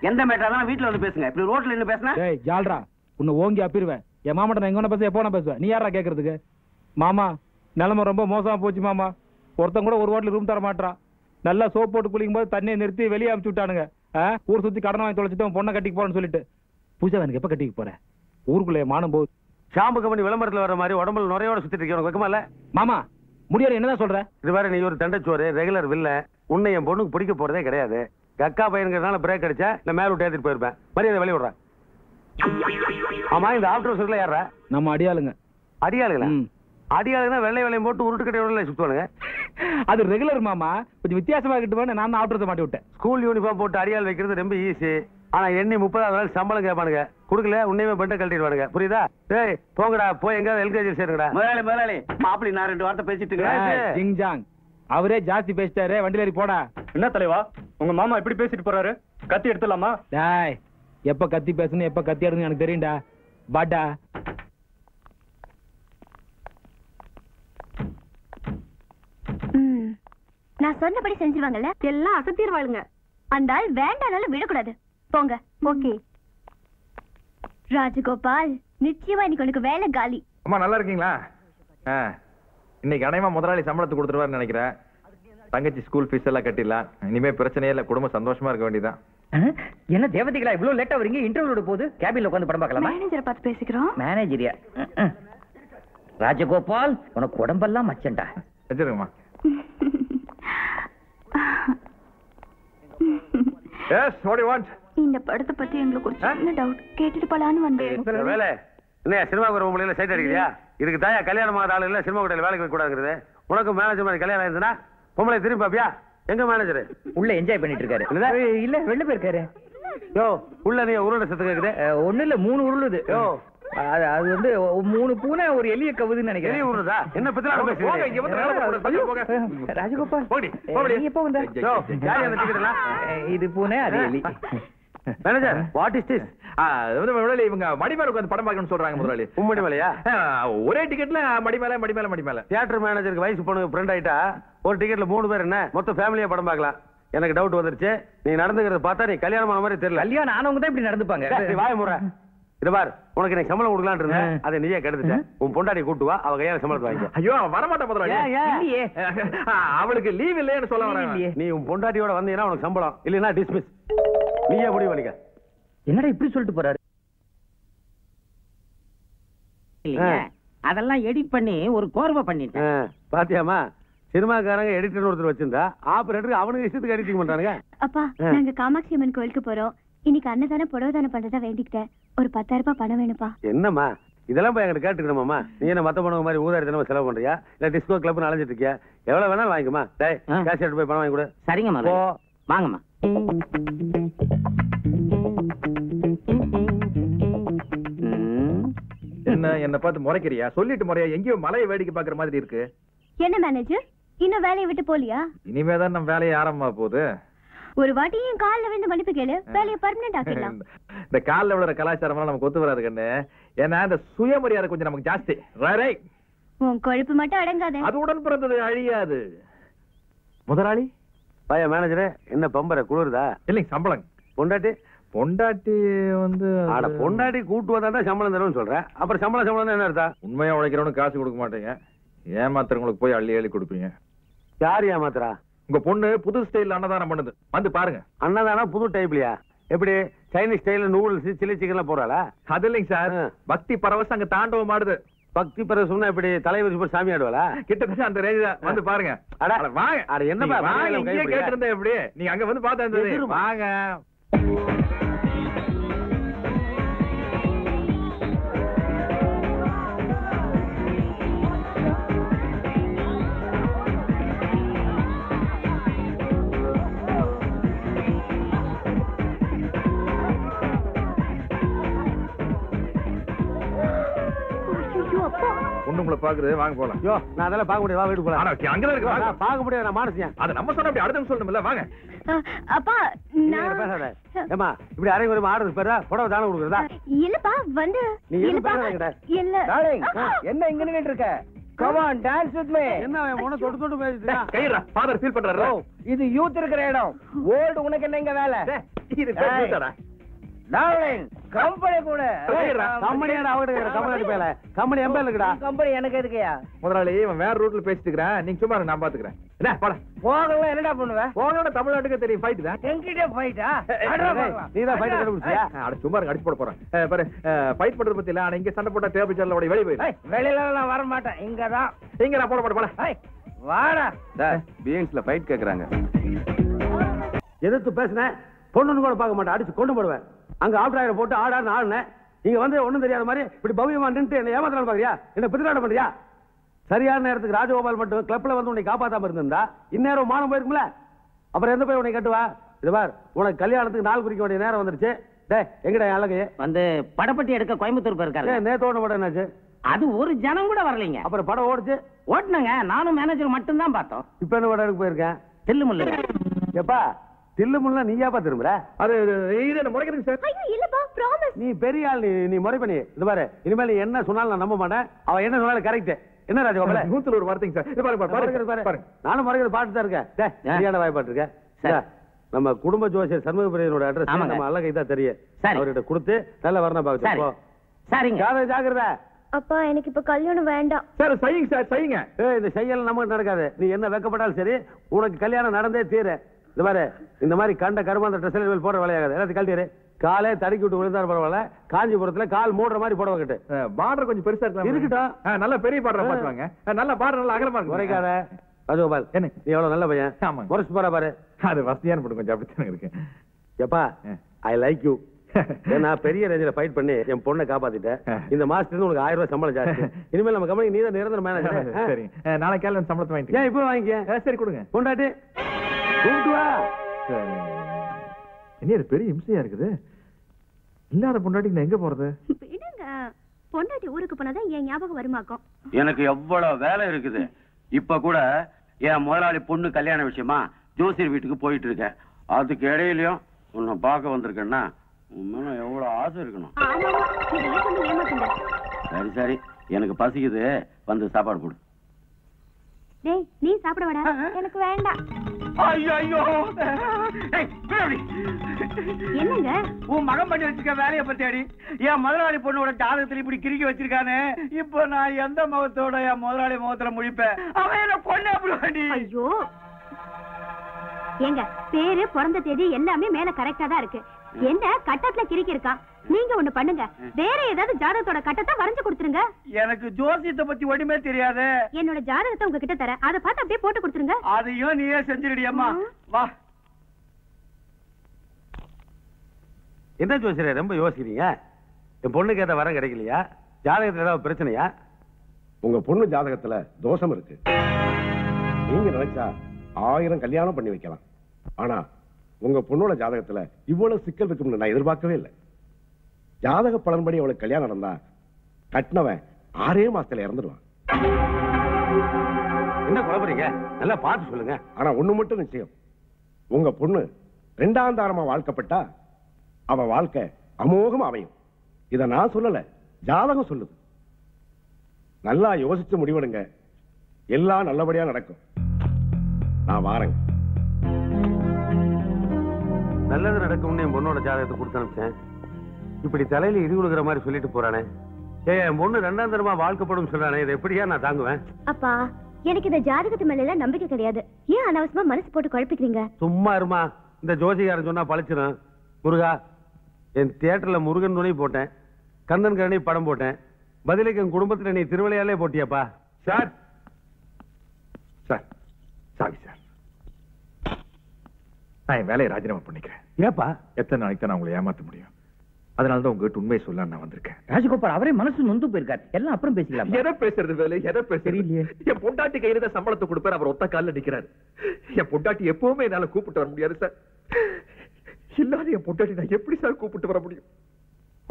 எந்த மேட்டர் தான் வீட்டுல வந்து பேசுங்க, இப்படி ரோட்ல நின்னு பேசுனா? ஏய் ஜால்ரா, உன்னை ஓங்கி அப்பிடுவேன். என் மாமாட்ட நான் எங்க பேச, எப்போ நான் பேசுவேன்? நீ யாரா கேக்குறதுக்கு? மாமா, நிலைமை ரொம்ப மோசமா போச்சு மாமா. ஒருத்தன் கூட ஒரு ஹோட்டல் ரூம் தர மாட்டான். நல்லா சோப் போட்டு குளிக்கும் போது தண்ணியை நிறுத்தி வெளியே அனுப்பிச்சு விட்டானுங்க. ஊர் சுத்தி கடன் வாங்கி தொலைச்சிட்டு பொண்ணை கட்டிக்கு போறேன்னு சொல்லிட்டு. பூஜா, எனக்கு எப்ப கட்டிக்கு போறேன்? ஊருக்குள்ளே மானம் போகுது. ஷாம்பு கம்பெனி விளம்பரத்துல வர மாதிரி உடம்புல நுரையோட சுத்திட்டு இருக்கேன். உனக்கு வெக்கமா இல்ல? மாமா, முடியாது. என்னதான் சொல்ற? இது வேற, நீ ஒரு தண்டச்சோறு, ரெகுலர் வில்ல. உன்னை என் பொண்ணுக்கு பிடிக்க போறதே கிடையாது. கக்கா பையனுங்கிறதுனால பிரேக் அடிச்சா இல்ல மேல விட்டு ஏத்திட்டு போயிருப்பேன். மரியாதை வெளிய விடுறேன். ஆமா, இந்த ஆஃப்டர் ஹவுஸ்ல யாரா? நம்ம அடியாளுங்க. அடியாளுங்களா? அடியாளுங்கன்னா வெள்ளை வெள்ளையும் போட்டு உருட்டுக்கட்டை சுத்துவானுங்க. அது ரெகுலர் மாமா, கொஞ்சம் வித்தியாசமா கிட்டுவான்னு நான் ஆவுட்டத்தை மாட்டி விட்டேன். ஸ்கூல் யூனிஃபார்ம் போட்டு அடியாள் வைக்கிறது ரொம்ப ஈஸி. ஆனா எண்ணி 30வது நாள் சம்பளம் கேட்பானுங்க. கொடுக்கல உன்னையுமே பெட்டை கழட்டிடுவானுங்க. புரியுதா? டேய் போங்கடா, போய் எங்க எல்கேஜி சேருங்கடா. முதலாளி மாப்பிள்ளை நான் 2 வார்த்தை பேசிட்டு ஜிங்ஜாங் அவரே ஜாஸ்தி பேசிட்டாரு, வண்டியில ஏறி போடா. என்ன தலைவா உங்க மாமா இப்படி பேசிட்டு போறாரு? கத்தி எடுத்துலாமா? டாய், எப்ப கத்தி பேசணும் எப்ப கத்தி எடுன்னு எனக்கு தெரியும்டா. பாட்டா நான் சொன்னபடி செஞ்சிருவாங்கல்ல, எல்லாம் அசத்திடுவாளுங்க. அந்த ஆள் வேண்டானாலும் விடக்கூடாது. போங்க. ஓகே ராஜகோபால், நிச்சயமா இன்னைக்கு உனக்கு வேலை காலி. அம்மா நல்லா இருக்கீங்களா? இன்னைக்கு அனைமா முதலாளி சம்பளத்தை கொடுத்துருவாருன்னு நினைக்கிறேன். தங்கச்சி ஸ்கூல் ஃபீஸ் எல்லாம் கட்டிடலாம். இனிமே பிரச்சனையே இல்லை, குடும்பம் சந்தோஷமா இருக்க வேண்டியதான். என்ன தேவதைகளா இவ்வளவு லேட்டா வரீங்க? இன்டர்வியூல போகுது, கேபின்ல உட்காந்து படம் பார்க்கலாமா? மேனேஜரை பார்த்து பேசிக்கிறோம். மேனேஜரியா? ராஜகோபால், உனக்கு உடம்பெல்லாம் மச்சண்டா. வச்சிருங்கம்மா. Yes, what do you want? இந்த படத்தை பத்தி எங்களுக்கு ஒரு சின்ன டவுட், கேட்டுட்டு போலான்னு வந்தேன். வேலை என்ன சினிமாக்கு வர உங்களை சைட் அடிக்கிறியா? இதுக்கு தாயா கல்யாணம் ஆகிற ஆளு இல்ல சினிமா கடையில் வேலைக்கு கூடாதுங்கிறது. உனக்கு மேனேஜர் மாதிரி கல்யாணம் ஆயிருந்தா பொம்பளை திரும்பி பாப்பியா? எங்க மேனேஜர் உள்ள என்ஜாய் பண்ணிட்டு இருக்காரு. இல்ல வெளில போயிருக்காரு. யோ உள்ள நீ உருளை சத்து கேக்குது. ஒண்ணு இல்ல 3 உருளுது. யோ அது வந்து 3 பூனை ஒரு எலிய கவுதுன்னு நினைக்கிறேன். எலி உருளுதா? என்ன பத்தி ராஜகோபால் எப்ப வந்த? இது பூனை அது எலி. Manager what is this? இவங்க மடிமேல உட்காந்து படம் பார்க்கணும்னு சொல்றாங்க முதலாளி. உம்மடி மேலையா? ஒரே டிக்கெட்ல மடிமேல. தியேட்டர் மேனேஜருக்கு வயசு பொண்ணுங்க ஃப்ரெண்ட் ஆயிட்டா ஒரு டிக்கெட்ல 3 பேர் என்ன மொத்தம் ஃபேமிலியா படம் பார்க்கலாம். எனக்கு டவுட் வந்துருச்சு. நீ நடந்துக்கிறத பார்த்தா நீ கல்யாணம் ஆன மாதிரி தெரியல. கல்யாணம் ஆனவங்க தான் இப்படி நடந்துப்பாங்க. வாய முறை. இத பார், உனக்கு எனக்கு சம்பளம் கொடுக்கலாம்னு இருந்தேன், அதை நீயே கெடுத்துட்ட. உன் பொண்டாட்டி கூட்டு வா, அவ கையால சம்பளத்தை வாங்கிக்க. ஐயோ வரமாட்டா முதலாளி. இல்லையே, அவளுக்கு லீவ் இல்லைன்னு சொல்ல வரேன். நீ உன் பொண்டாட்டியோட வந்தீங்கன்னா உனக்கு சம்பளம், இல்லைன்னா டிஸ்மிஸ். நீயே முடிவு பண்ணிக்க. என்னடா இப்படி சொல்லிட்டு போறாரு? அதெல்லாம் எடிட் பண்ணி ஒரு கோர்வை பண்ணிட்டேன். பாத்தியாமா, சினிமாக்காரங்க எடிட்டர் ஒருத்தர் வச்சிருந்தா ஆபரேட்டருக்கு அவனுக்கு இஷ்டத்துக்கு எடிட்டிங் பண்றானுங்க. அப்பா, நாங்க காமாட்சி அம்மன் கோயிலுக்கு போறோம். இன்னைக்கு அன்னதானம் புடவைதானம் பண்றதா வேண்டிக்கிட்டேன். ஒரு 10,000 ரூபாய் பணம் வேணுப்பா. என்னம்மா இதெல்லாம் போய் என்கிட்ட கேட்டுக்கணுமாம்மா? நீ என்ன மத்த பொண்ணுங்க மாதிரி ஊதாரி தினமும் செலவு பண்றியா? இல்ல டிஸ்கோ கிளப்னு அலைஞ்சிட்டு இருக்கியா? எவ்வளவு வேணாலும் வாங்கிக்கமா. டேய் கேஷ் எடுத்து போய் பணம் வாங்கி கொடு. சரிங்கம்மா, வாங்கம்மா. என்ன பார்த்து முறைக்கிறியா? சொல்லிட்டு முறையா? எங்கேயோ மலையை வேடிக்கை பாக்குற மாதிரி இருக்கு. என்ன மேனேஜர், இன்னும் வேலையை விட்டு போலியா? இனிமேதான் நம்ம வேலையை ஆரம்பமா போகுது. ஒரு வாட்டி என் காலில் விழுந்து மன்னிப்பு கேளு, வேலையை பர்மனன்ட் ஆக்கிடலாம். இந்த காலில் விழுற கலாச்சாரம் நமக்கு ஒத்து வராது கண்ணு. ஏன்னா இந்த சுயமரியாதை கொஞ்சம் நமக்கு ஜாஸ்தி. உன் கொழுப்பு மட்டும் அடங்காது, அது உடன் பிறந்தது அழியாது. முதலாளி பையன் மேனேஜரே, என்ன பம்பர குளிருதா? இல்லைங்க, சம்பளம். பொண்டாட்டி வந்து பொண்டாட்டி கூட்டு வந்தா சம்பளம் தரும்னு சொல்றேன். அப்புறம் சம்பளம் என்ன அர்த்தம்? உண்மையா உழைக்கிறவனுக்கு காசு கொடுக்க மாட்டீங்க, ஏமாத்துறவங்களுக்கு போய் அள்ளி அள்ளி கொடுப்பீங்க. யார் ஏமாத்துறா? உங்க பொண்ணு புது ஸ்டைல் அன்னதானம் பண்ணுது, வந்து பாருங்க. அன்னதானம் புது டைப்லயா? எப்படி சைனீஸ் ஸ்டைல நூடுல்ஸ் சில்லி சிக்கன் எல்லாம் போறாளா? அது இல்லைங்க சார், பக்தி பரவசம் அங்க தாண்டவம் ஆடுது. பக்தி பரவசம்னா இப்படி தலைவர் சாமி ஆடுவாளா? கிட்டத்தட்ட அந்த ரேஞ்ச் தான். வந்து பாருங்க. வாங்க. என்ன கேட்டு இருந்தா எப்படி? நீங்க அங்க வந்து பார்த்தா வாங்க. உங்களை பாக்குறது, வாங்க போலாம். யோ நான் அதெல்லாம் பார்க்க முடியாது, வா வீட்டுக்கு போலாம். அங்கதான் இருக்கு, வாங்க. பார்க்க முடியாது, நான் மானசியா. அது நம்ம சொன்ன அப்படி அடுத்து சொல்லணும்ல, வாங்க. அப்பா பேசாத. ஏமா இப்படி அரை குறைமா ஆடுறது பேரா புடவை தானம் கொடுக்குறதா? இல்லப்பா வந்து நீ இல்ல என்ன இங்க நின்னுட்டு இருக்க? Come on, dance with me. என்ன உன தொட்டு தொட்டு பேசிட்டா? கையறா, ஃாதர் ஃபீல் பண்றாரு. இது யூத் இருக்கிற இடம். ஓல்ட் உனக்கு என்ன இங்க வேலை? இது பேசுடா. டார்லிங், கம்பெனி கூட. கம்பெனியோட அவகிட்ட கம்பெனி பேல. கம்பெனி எம்பே இருக்குடா. கம்பெனி எனக்கு எதுக்குயா? முதலாளி இவன் வேற ரூட்ல பேசிட்டு இருக்கறான், நீங்க சும்மா நான் பாத்துக்கறேன். என்ன போடா. போகல என்னடா பண்ணுவ? போகலனா தமிழ்நாட்டுக்கு தெரியும் ஃபைட் தான். என்கிட்ட ஃபைட்டா? நீ தான் ஃபைட் கண்டுபிடிச்சியா? அட சும்மா இருங்க, அடிச்சு போட போறேன். பாரு ஃபைட் பண்றது பத்தி இல்ல, ஆனா இங்க சண்டை போட்டா டேபிள் சேர்ல ஓடி வெளிய போய். வெளியில நான் வர மாட்டேன், இங்க தான். இங்க நான் போட மாட்டேன், போடா. வாடா. டேய் பிஎன்ஸ்ல ஃபைட் கேக்குறாங்க. எதிர்த்து பேசுனே பொண்ணுன்னு கூட பார்க்க மாட்டேன், அடிச்சு கொண்டு போடுவேன். அங்க ஆப்டாயிரம் போட்டு ஆடான்னு ஆடுனேன். இங்க வந்து ஒண்ணும் தெரியாத மாதிரி இப்படி பவ்யமா நின்று என்ன ஏமாத்தலாம் பாக்குறியா? என்ன பிதிராட பண்றியா? சரியான நேரத்துக்கு ராஜகோபால் மட்டும் கிளப்ல வந்து உன்னை காப்பாத்தாம இருந்திருந்தா இந்நேரம் மானம் போயிருக்கும்ல. அப்புறம் எந்த போய் உன்னை கட்டுவா? இது பார், உனக்கு கல்யாணத்துக்கு நாள் குறிக்க வேண்டிய நேரம் வந்துருச்சு. டே எங்கடா அழகு வந்து படப்பட்டி எடுக்க கோயம்புத்தூர் போயிருக்காரு. நேத்தோட படம் என்னாச்சு? அது ஒரு ஜனம் கூட வரலைங்க. அப்புறம் படம் ஓடிச்சு? ஓட்டுனங்க, நானும் மேனேஜர் மட்டும் தான் பார்த்தோம். இப்ப என்ன படம் எடுக்க போயிருக்கேன்? தில்லுமுல்லு. எப்பா தில்லுமுல்ல நீயாப்பா திரும்புற? அது இது முறைக்கிறீங்க சார். ஐயோ இல்லப்பா, ப்ராமிஸ். நீ பெரிய ஆள், நீ முறை பண்ணி இது பாரு. இனிமேல் நீ என்ன சொன்னாலும் நான் நம்ப மாட்டேன். அவ என்ன சொன்னாலும் கரெக்ட். என்ன ராஜகோபால? 100 ஒரு வார்த்தைங்க சார். இது பாருங்க. நானும் முறைக்கிறது பாட்டு தான் இருக்கேன். சரியான வாய்ப்பாட்டு இருக்கேன். நம்ம குடும்ப ஜோசியர் சண்முகபிரியனோட அட்ரஸ் நம்ம அல்ல கைதா தெரியும். அவர்கிட்ட கொடுத்து நல்ல வரணும் பாக்க. சரிங்க. ஜாகிரதா. அப்பா எனக்கு இப்ப கல்யாணம் வேண்டாம். சார் செய்யுங்க சார், செய்யுங்க. இந்த செய்யல் நமக்கு நடக்காது. நீ என்ன வெக்கப்பட்டாலும் சரி, உனக்கு கல்யாணம் நடந்தே தீர. இது பாரு, இந்த மாதிரி கண்ட கருமாந்த ட்ரெஸ் போட வேலையாகாது. எல்லாத்தையும் கழட்டிடு. காலே தடுக்கி விட்டு விழுந்தாரு பரவாயில்ல. காஞ்சிபுரத்துல கால் மூடுற மாதிரி போட வைக்கட்டு. பார்டர் கொஞ்சம் பெருசா இருக்கட்டும். நல்ல பெரிய பார்டர் பாத்துவாங்க. நல்ல பார்டர் நல்ல அகலமா இருக்கு. குறைக்காத ராஜகோபால். என்ன நீ எவ்வளவு நல்ல பையன். முறைச்சு போற பாரு. அது வசதியான போட்டு கொஞ்சம் அப்படித்தான் இருக்கு. எப்பா ஐ லைக் யூ. நான் பெரிய ரேஞ்சில ஃபைட் பண்ணி என் பொண்ணை காப்பாத்திட்டேன். இந்த மாசத்துல உனக்கு 1000 ரூபாய் சம்பளம் ஜாஸ்தி. இனிமேல் நம்ம கம்பெனி நீ தான் நிரந்தர மேனேஜர். சரி, நாளைக்கு காலையில சம்பளத்தை வாங்கிட்டு. ஏன் இப்போ வாங்கிக்க? சரி கொடுங்க. கொண்டாட்டி கூப்பிட்டு வா. என்ன பெரிய இம்சையா இருக்குது. இல்லாத பொண்டாட்டிக்கு நான் எங்க போறது? விடுங்க, பொண்டாட்டி ஊருக்கு போனாதான் என் ஞாபகம் வருமாக்கும். எனக்கு எவ்வளவு வேலை இருக்குது. இப்ப கூட என் முதலாளி பொண்ணு கல்யாண விஷயமா ஜோசியர் வீட்டுக்கு போயிட்டு இருக்கேன். அதுக்கு இடையிலயும் உன்னை பார்க்க வந்திருக்கேன்னா உண்மையில எவ்வளவு ஆசை இருக்கணும். சரி சரி, எனக்கு பசிக்குது, வந்து சாப்பாடு போடு. டேய் நீ சாப்பிட வாடா. எனக்கு வேண்டாம். ஐயோ என்னங்க உன் மகன் பண்ணி வச்சிருக்க வேலையை பத்தி அடி. என் முதலாளி பொண்ணோட ஜாதகத்துல இப்படி கிறுக்கி வச்சிருக்கானே. இப்போ நான் எந்த முகத்தோட என் முதலாளி முகத்துல முழிப்பேன்? அவன் என்ன கொண்டு அப்படி. ஐயோ ஏங்க, பேரு பிறந்த தேதி எல்லாமே மேல கரெக்டா தான் இருக்கு. என்ன கட்டத்துல கிறுக்கி இருக்கான்? நீங்க ஒண்ணு பண்ணுங்க, வேற ஏதாவது ஜாதகத்தோட கட்டத்தை வரைஞ்சு கொடுத்துருங்க. எனக்கு ஜோசியத்தை பத்தி ஒண்ணுமே தெரியாது. என்னோட ஜாதகத்தை உங்ககிட்ட தரேன், அதை பார்த்து அப்படியே போட்டு கொடுத்துருங்க. அதையும் நீயே செஞ்சிருடி அம்மா. வா. என்ன ஜோசியரே ரொம்ப யோசிக்கிறீங்க? என் பொண்ணுக்கு ஏதாவது வரம் கிடைக்கலையா? ஜாதகத்துல ஏதாவது பிரச்சனையா? உங்க பொண்ணு ஜாதகத்துல தோஷம் இருக்கு. நீங்க நினைச்சா 1000 கல்யாணம் பண்ணி வைக்கலாம். ஆனா உங்க பொண்ணோட ஜாதகத்துல இவ்வளவு சிக்கல் இருக்கும்னு நான் எதிர்பார்க்கவே இல்லை. ஜாதக பலன்படி அவளுக்கு கல்யாணம் நடந்தா கட்டினவன் 6 மாசத்துல இறந்துடுவான். என்ன குழப்பறீங்க? நல்லா பார்த்து சொல்லுங்க. ஆனா ஒண்ணு மட்டும் நிச்சயம், உங்க பொண்ணு 2ஆம் தாரமா வாழ்க்கப்பட்டா அவ வாழ்க்கை அமோகமா அமையும். இத நான் சொல்லல, ஜாதகம் சொல்லுது. நல்லா யோசிச்சு முடிவெடுங்க, எல்லாம் நல்லபடியா நடக்கும். நான் வாரேங்க. நல்லது நடக்கும்னு என் பொண்ணோட ஜாதகத்தை கொடுத்து அனுப்பிச்சேன். இப்படி தலையில இடி கொடுக்குற மாதிரி சொல்லிட்டு போறானே. என் பொண்ணு 2ஆம் தரமா வாழ்க்கப்படும் சொல்றானே, இதை எப்படியா நான் தாங்குவேன்? அப்பா எனக்கு இந்த ஜாதகத்து மேல எல்லாம் நம்பிக்கை கிடையாது. ஏன் அனாவசியமா மனசு போட்டு குழப்பிக்கிறீங்க? சும்மா இருமா. இந்த ஜோசிகாரன் சொன்னா பழிச்சிடும். முருகா, என் தியேட்டர்ல முருகன் துணை போட்டேன், கந்தன் கரணி படம் போட்டேன். பதிலுக்கு என் குடும்பத்துல நீ திருவிளையாலே போட்டியாப்பா. சார் சார் சாரி சார், நான் என் வேலையை ராஜினாமா பண்ணிக்கிறேன். ஏப்பா? எத்தனை நாளைக்கு தான் நான் உங்களை ஏமாத்த முடியும்? அதனாலதான் உங்ககிட்ட உண்மையை சொல்ல நான் வந்திருக்கேன். ராஜகோபால் அவரே மனசு நொந்து போயிருக்காரு. எல்லாம் அப்புறம் பேசிக்கலாம். எதை பேசுறது வேலை, எதை பேசுறது? என் பொண்டாட்டி கையில தான் சம்பளத்தை கொடுப்பாரு, அவர் ஒத்த காலில் நிக்கிறாரு. என் பொண்டாட்டி எப்பவுமே என்னால கூப்பிட்டு வர முடியாது சார். இல்லாத என் பொண்டாட்டி நான் எப்படி சார் கூப்பிட்டு வர முடியும்?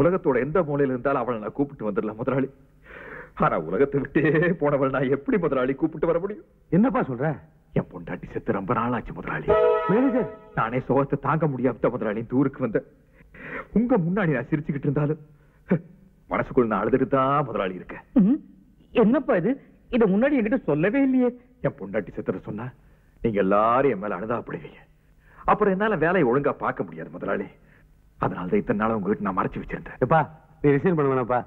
உலகத்தோட எந்த மூலையில இருந்தாலும் அவளை நான் கூப்பிட்டு வந்துடலாம் முதலாளி. ஆனா உலகத்தை விட்டே போனவள் நான் எப்படி முதலாளி கூப்பிட்டு வர முடியும்? என்னப்பா சொல்ற? என் பொண்டாட்டி செத்து ரொம்ப நாளாச்சு முதலாளி. நானே சோகத்தை தாங்க முடியாம முதலாளி தூருக்கு வந்த. உங்க முன்னாடி நான் சிரிச்சுக்கிட்டு இருந்தாலும் மனசுக்குள்ள நான் அழுதுட்டு தான் முதலாளி இருக்கேன். என்னப்பா இது? இத முன்னாடி என்கிட்ட சொல்லவே இல்லையே. என் பொண்டாட்டி செத்துற சொன்னா நீங்க எல்லாரும் என் மேல அழுதாப்படுவீங்க. அப்புறம் என்னால வேலையை ஒழுங்கா பார்க்க முடியாது முதலாளி. அதனாலதான் இத்தனை நாள் உங்ககிட்ட நான் மறைச்சு வச்சிருந்தேன். எப்பா நீ ரிசைன் பண்ண வேணாப்பா.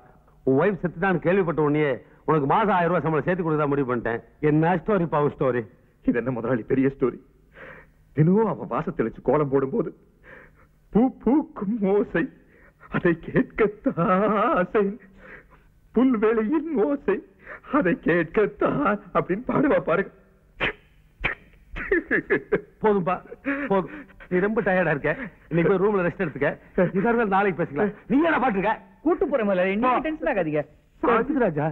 உன் ஒய்ஃப் செத்துட்டான்னு கேள்விப்பட்ட உடனே உனக்கு மாசம் 1000 ரூபாய் சம்பளம் சேர்த்து கொடுத்தா முடிவு பண்ணிட்டேன். என்ன ஸ்டோரி பாவு ஸ்டோரி? இது என்ன முதலாளி பெரிய ஸ்டோரி? தினமும் அவன் வாச தெளிச்சு கோலம் போடும்போது பூ பூக்கும் ஓசை அதை கேட்கத்தான், புல்வெளியின் ஓசை அதை கேட்கத்தான் அப்படின்னு பாடுவா பாருங்க. போதும்பா போதும். நீ ரொம்ப டயர்டா இருக்க. இன்னைக்கு போய் ரூம்ல ரெஸ்ட் எடுத்துக்க. இதெல்லாம் நாளைக்கு பேசிக்கலாம். நீ என்ன பாட்டு இருக்க? கூட்டு போற முதல்ல. இன்னும் டென்ஷன் ஆகாதீங்க ராஜா.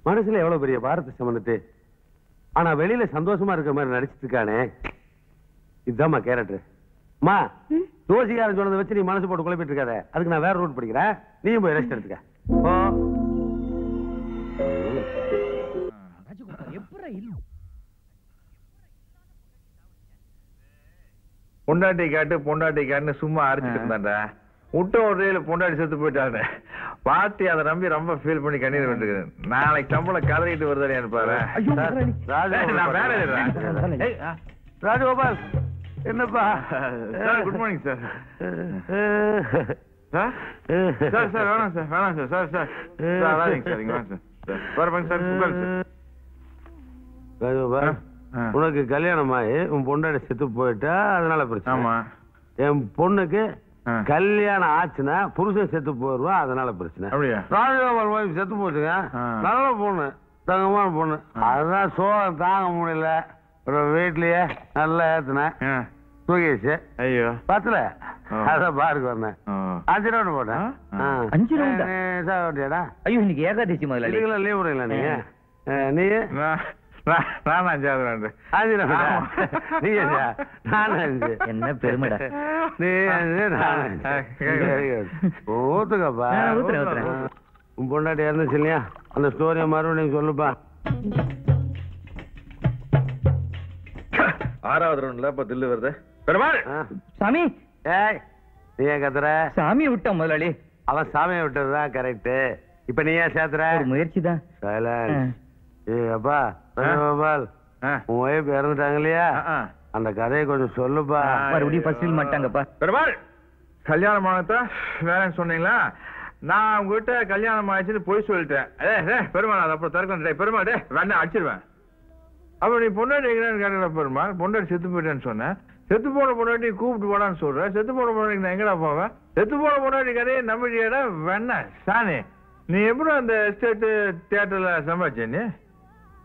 மனசுல எவ்வளவு பெரிய பாரத்தை சுமந்துட்டு ஆனா வெளியில சந்தோஷமா இருக்க மாதிரி நடிச்சிட்டு இருக்கானே, இதுதான்மா கேரக்டர். அம்மா, ஜோசிகாரன் சொன்னதை வச்சு நீ மனசு போட்டு குழப்பிட்டு இருக்காத. அதுக்கு நான் வேற ரூட் படிக்கிறேன், நீயும் போய் ரெஸ்ட் எடுத்துக்க. பொண்டாட்டி காட்டுன்னு சும்மா அரைச்சிட்டு இருந்தாண்டா. விட்ட ஒரேல பொண்டாட்டி செத்து போயிட்டாரு. பாட்டி அதை நம்பி ரொம்ப ஃபீல் பண்ணி கண்ணீர் விட்டுருக்கு. நாளைக்கு சம்பளம் கதறிட்டு வருதானு பாரு. ராஜகோபால், என்னப்பா? Good morning sir. Sir sir வேணாம் சார், வேணாம் சார். சார் சார் வராதீங்க சார், இங்க வாங்க சார். வரப்பாங்க சார். ராஜகோபால், உனக்கு கல்யாணம் ஆகி உன் பொண்டாட்டி செத்து போயிட்டா அதனால பிரச்சனை. ஆமா. என் பொண்ணுக்கு கல்யாணம் ஆச்சுன்னா புருஷன் செத்து போயிருவா, அதனால பிரச்சனை. அப்படியா? ராஜகோபால் ஒய்ஃப் செத்து போச்சுங்க. நல்ல பொண்ணு, தங்கமான பொண்ணு. அதுதான் சோகம் தாங்க முடியல. ஒரு வீட்லயே நல்லா ஏத்துனேன், தூக்கிடுச்சு. ஐயோ பத்துல அதான் பாருக்கு வந்தேன். 5 ரவுண்ட் போட்டேன். 5 ரவுண்டா? சாப்பிட்டியாடா? ஐயோ, இன்னைக்கு ஏகாதசி முதல்ல. லீவ் விடுங்களா நீங்க? நீ? நான் 5வது ரவுண்டு. 5 ரவுண்ட். நீ நான் 5. என்ன பெருமைடா. நீ 5 நான் 5. ஊத்துக்கப்பா. உன் பொண்டாட்டி இருந்துச்சு இல்லையா, அந்த ஸ்டோரியை மறுபடியும் சொல்லுப்பா. 6வது ரவுண்ட்ல இப்ப தில்லு வருது. பெருமாள் சாமி. ஏய், நீ ஏன் கத்துற? சாமியை விட்டான் முதலாளி. அவன் சாமியை விட்டதுதான் கரெக்ட். இப்ப நீ ஏன் சேர்த்துற? முயற்சி தான். ஏய் அப்பா, கோபால், உன் ஒய்ஃப் இறந்துட்டாங்க இல்லையா, அந்த கதையை கொஞ்சம் சொல்லுப்பா. மறுபடியும் பசில் மாட்டாங்கப்பா. பெருமாள், கல்யாணம் ஆனத வேறன்னு சொன்னீங்களா? நான் உங்ககிட்ட கல்யாணம் ஆயிடுச்சுன்னு போய் சொல்லிட்டேன். பெருமாள், அது அப்புறம் திறக்க பெருமாள் வேணா அடிச்சிருவேன். அப்ப நீ பொண்டாட்டி கேட்கல பெருமாள். பொண்டாட்டி செத்து போயிட்டேன்னு சொன்னேன். செத்து போன பொண்டாட்டி கூப்பிட்டு போடான்னு சொல்றேன். செத்து போன பொண்டாட்டி நான் எங்கடா போவேன்? செத்து போன பொண்டாட்டி கதையை நம்பிக்கையடா வேணா சாணி. நீ எப்படி அந்த எஸ்டேட் தியேட்டர்ல சம்பாதிச்ச? நீ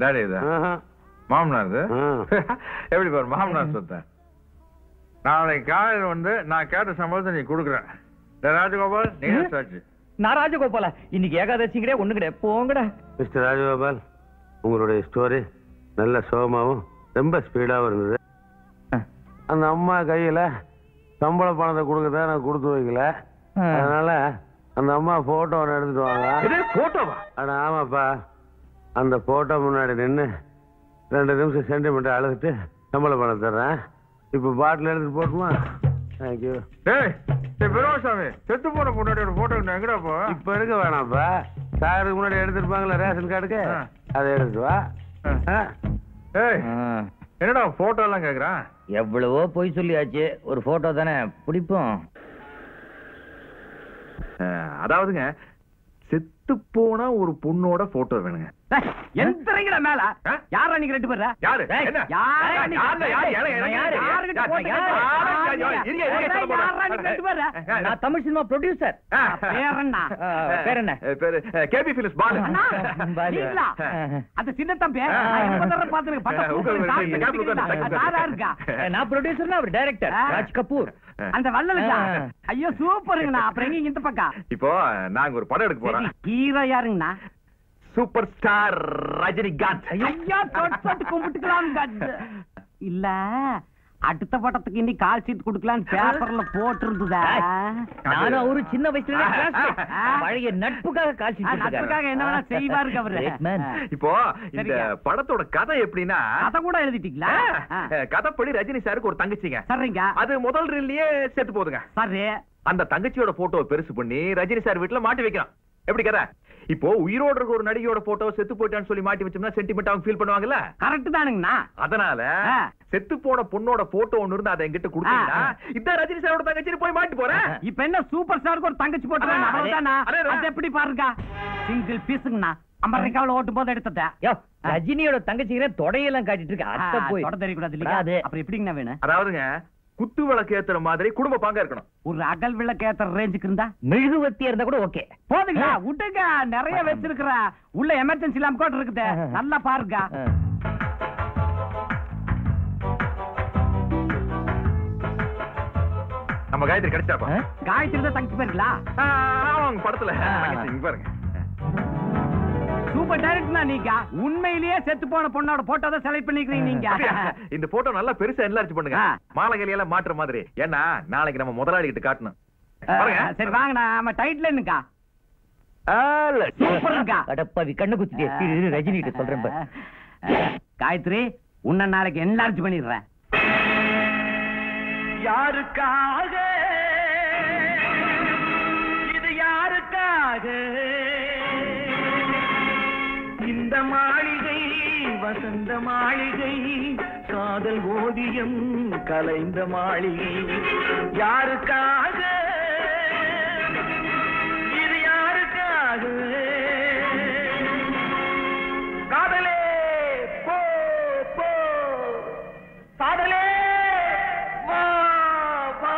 டாடி தான் மாமனார். எப்படி பாரு, மாமனார் சொத்தேன். நாளைக்கு காலையில் வந்து நான் கேட்ட சம்பளத்தை நீ கொடுக்குறேன். ராஜகோபால், நீங்க சாட்சி. நான் ராஜகோபாலா? இன்னைக்கு ஏகாதசி கிடையாது, ஒண்ணு கிடையாது. போங்கடா. மிஸ்டர் ராஜகோபால், உங்களுடைய ஸ்டோரி நல்ல சோகமாவும் ரொம்ப ஸ்பீடாவும் இருந்தது. அந்த அம்மா கையில சம்பள பணத்தை கொடுக்கறத நான் கொடுத்து வைக்கல. அதனால அந்த அம்மா போட்டோ எடுத்துட்டு வாங்க. போட்டோவா? ஆனா ஆமாப்பா, அந்த போட்டோ முன்னாடி நின்று 2 நிமிஷம் சென்டிமெண்ட் அழுதுட்டு சம்பள பணம் தர்றேன். இப்ப பாட்டில் எடுத்துட்டு போட்டுமா? தேங்க்யூ. பெருமாசாமி, செத்து போன பொண்ணோட போட்டோ எங்கடா போ? இப்ப எடுக்க வேணாம்ப்பா, சாருக்கு முன்னாடி எடுத்துருப்பாங்களா ரேஷன் கார்டுக்கு, அதை எடுத்துட்டு வா. என்னடா போட்டோ எல்லாம் கேக்குறான்? எவ்வளவோ பொய் சொல்லியாச்சு, ஒரு போட்டோ தானே பிடிப்போம். அதாவதுங்க, செத்து போனா ஒரு பொண்ணோட போட்டோ வேணுங்க. எந்திரங்கடா மேல. யாரா நீங்க 2 பேரா? யாரு? என்ன? நான் தமிழ் சினிமா ப்ரொடியூசர். பேர் என்ன? KP films Balu. அந்த சின்ன தம்பி நான் ப்ரொடியூசர்னா அவர் டைரக்டர் ராஜ் கபூர். அந்த வள்ளலுக்கா? ஐயோ சூப்பருங்கண்ணா. அப்புறம் எங்க இந்த பக்கம்? இப்போ நாங்க ஒரு படம் எடுக்க போறோம். ஹீரோ யாருங்கண்ணா? Super star Rajinikanth. ஐயா, தொட்டு கும்பிட்டுக்கலாம். இல்ல, அடுத்த படத்துக்கு இன்னைக்கு கால் சீட் குடுக்கலான்னு பேப்பர்ல போட்டிருந்ததா? நானும் அவரு சின்ன வயசுல பழைய நட்புக்காக கால் சீட். நட்புக்காக என்ன வேணா செய்வாருங்க அவரு. இப்போ இந்த படத்தோட கதை எப்படின்னா, கதை கூட எழுதிட்டீங்களா? கதைப்படி ரஜினி சாருக்கு ஒரு தங்கச்சிங்க. சரிங்க. அது முதல் ரீல்லயே செத்து போகுதுங்க. சரி. அந்த தங்கச்சியோட போட்டோ பெருசு பண்ணி ரஜினி சார் வீட்டுல மாட்டி வைக்கலாம். எப்படி கதை? இப்போ உயிரோட இருக்க ஒரு நடிகையோட போட்டோ செத்து போயிட்டான்னு சொல்லி மாட்டி வச்சோம்னா சென்டிமெண்ட் அவங்க ஃபீல் பண்ணுவாங்கல்ல? கரெக்ட் தானுங்கண்ணா. அதனால செத்து போன பொண்ணோட போட்டோ ஒன்னு இருந்தா அதை என்கிட்ட கொடுத்தீங்கன்னா இதான் ரஜினி சாரோட தங்கச்சி போய் மாட்டி போறேன். இப்ப என்ன சூப்பர் ஸ்டாருக்கு ஒரு தங்கச்சி போட்டு அது எப்படி பாருங்க? சிங்கிள் பீஸுங்கண்ணா. அமெரிக்காவில் ஓட்டும் போது எடுத்தத. ரஜினியோட தங்கச்சிங்க தொடையெல்லாம் காட்டிட்டு இருக்கு. அத்தை போய் தொட தெரியக்கூடாது இல்லையா? அப்புறம் எப்படிங்கண்ணா வேணும்? அதாவதுங்க, குத்து விளக்கு ஏத்துற மாதிரி குடும்ப பாங்க இருக்கணும். ஒரு அகல் விளக்கு ஏத்துற ரேஞ்சுக்கு இருந்தா, மெழுகுவத்தியா இருந்தா கூட ஓகே. போதுங்களா? விட்டுங்க, நிறைய வச்சிருக்கிற. உள்ள எமர்ஜென்சி லாம் கூட இருக்குது, நல்லா பாருங்க. நம்ம காயத்ரி கிடைச்சாப்பா? காயத்ரி தான் தங்கச்சி பாருங்களா? அவங்க படத்துல பாருங்க. சூப்பர் டைரக்டர் நீங்க உண்மையிலேயே செத்து போன பொண்ணோட போட்டோ தான் செலக்ட் பண்ணிக்கிறீங்க நீங்க. இந்த போட்டோ நல்லா பெருசா என்லார்ஜ் பண்ணுங்க, மாலைகள் எல்லாம் மாற்ற மாதிரி. ஏன்னா நாளைக்கு நம்ம முதலாளி கிட்ட காட்டணும். சரி வாங்க, நம்ம டைட்டில் என்னக்கா? அடப்பாவி கண்ணு குத்திட்டே ரஜினி கிட்ட சொல்றேன். காயத்ரி உன்ன நாளைக்கு என்லார்ஜ் பண்ணிடுறேன். யாருக்காக இது யாருக்காக இந்த மாளிகை வசந்த மாளிகை காதல் ஓவியம் கலைந்த மாளிகை யாருக்காக இது யாருக்காக காதலே போ போ காதலே வா வா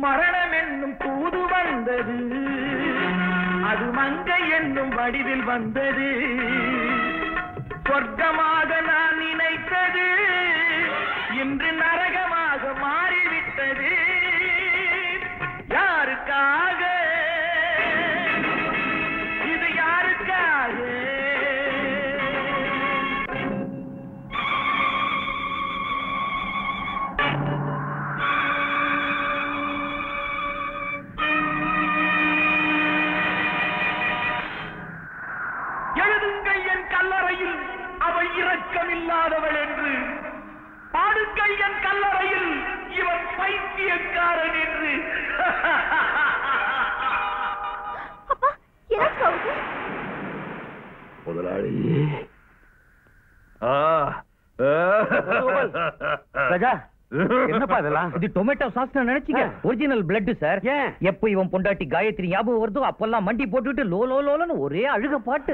மரணம் என்னும் தூது வந்தது, அது மங்கை என்னும் வடிவில் வந்தது. சொர்க்கமாக நான் நினைத்தது இன்று நரகமாக மாறிவிட்டது. யாருக்காக இது யாருக்காக எழுதுங்கள் என் கல்லறையில் அவள் இரக்கமில்லாதவள் என்று, பாடுங்கள் என் கல்லறையில் இவன் பைத்தியக்காரன் என்று. முதலாளி என்னப்பா இதெல்லாம்? இது டொமேட்டோ சாஸ் நினைச்சீங்க? Original blood sir. எப்ப இவன் பொண்டாட்டி காயத்ரி ஞாபகம் வருதோ அப்பெல்லாம் மண்டி போட்டுட்டு லோ லோ லோன்னு ஒரே அழுக பாட்டு.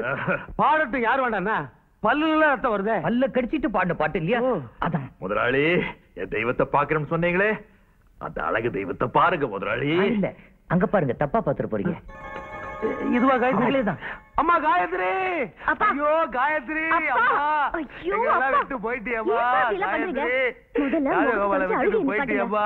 பாடட்டு யார் வேண்டாண்ணா, பல்லுல ரத்தம் வருதே. பல்ல கடிச்சிட்டு பாடின பாட்டு இல்லையா? அதான் முதலாளி, என் தெய்வத்தை பாக்கணும்னு சொன்னீங்களே, அந்த அழகு தெய்வத்தை பாருங்க முதலாளி. இல்ல அங்க பாருங்க, தப்பா பாத்துட்டு போறீங்க. இதுவா காயத்ரி தான்? அம்மா காயத்ரி, அப்பா. ஐயோ காயத்ரி, அப்பா. அம்மா ஐயோ, எங்கெல்லாம் அப்பா. விட்டு போயிட்டியம்மா ஏப்பா இப்படிலாம் பண்றீங்க? காயத்ரி, முதல்ல ராஜகோபாலை முகத்தை விட்டு அழுகி போயிட்டியம்மா.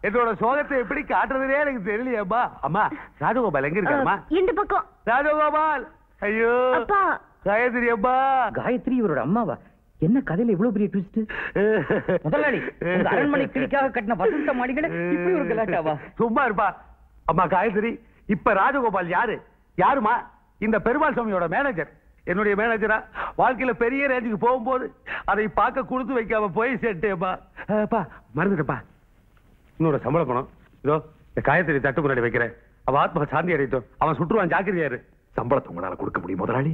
என்னோட சோகத்தை எப்படி காட்டுறதுனே எனக்கு தெரியலையம்மா. அம்மா ராஜகோபால் எங்க இருக்காருமா? இந்த பக்கம். ராஜகோபால், ஐயோ அப்பா. காயத்ரி அம்மா. காயத்ரி இவரோட அம்மாவா? என்ன கதையில இவ்வளவு பெரிய ட்விஸ்ட்? முதலாளி, உங்க அரண்மனை கிளிக்காக கட்டின வசந்த மாளிகையில இப்படி ஒரு கலாட்டாவா? சும்மா இருப்பா. அம்மா காயத்ரி, இப்ப ராஜகோபால் யாரு? யாருமா? இந்த பெருமாள் சுவாமியோட மேனேஜர். என்னுடைய மேனேஜரா வாழ்க்கையில பெரிய ரேஞ்சுக்கு போகும்போது அதை பார்க்க கொடுத்து வைக்காம போய் சேர்ட்டேப்பா. மறந்துட்டப்பா. இன்னொரு சம்பளம் பணம் இதோ இந்த காயத்ரி தட்டு முன்னாடி வைக்கிறேன். அவ ஆத்மா சாந்தி அடையட்டும். அவன் சுற்றுவான், ஜாக்கிரதையாரு. சம்பளத்தை உங்களால கொடுக்க முடியும் முதலாளி,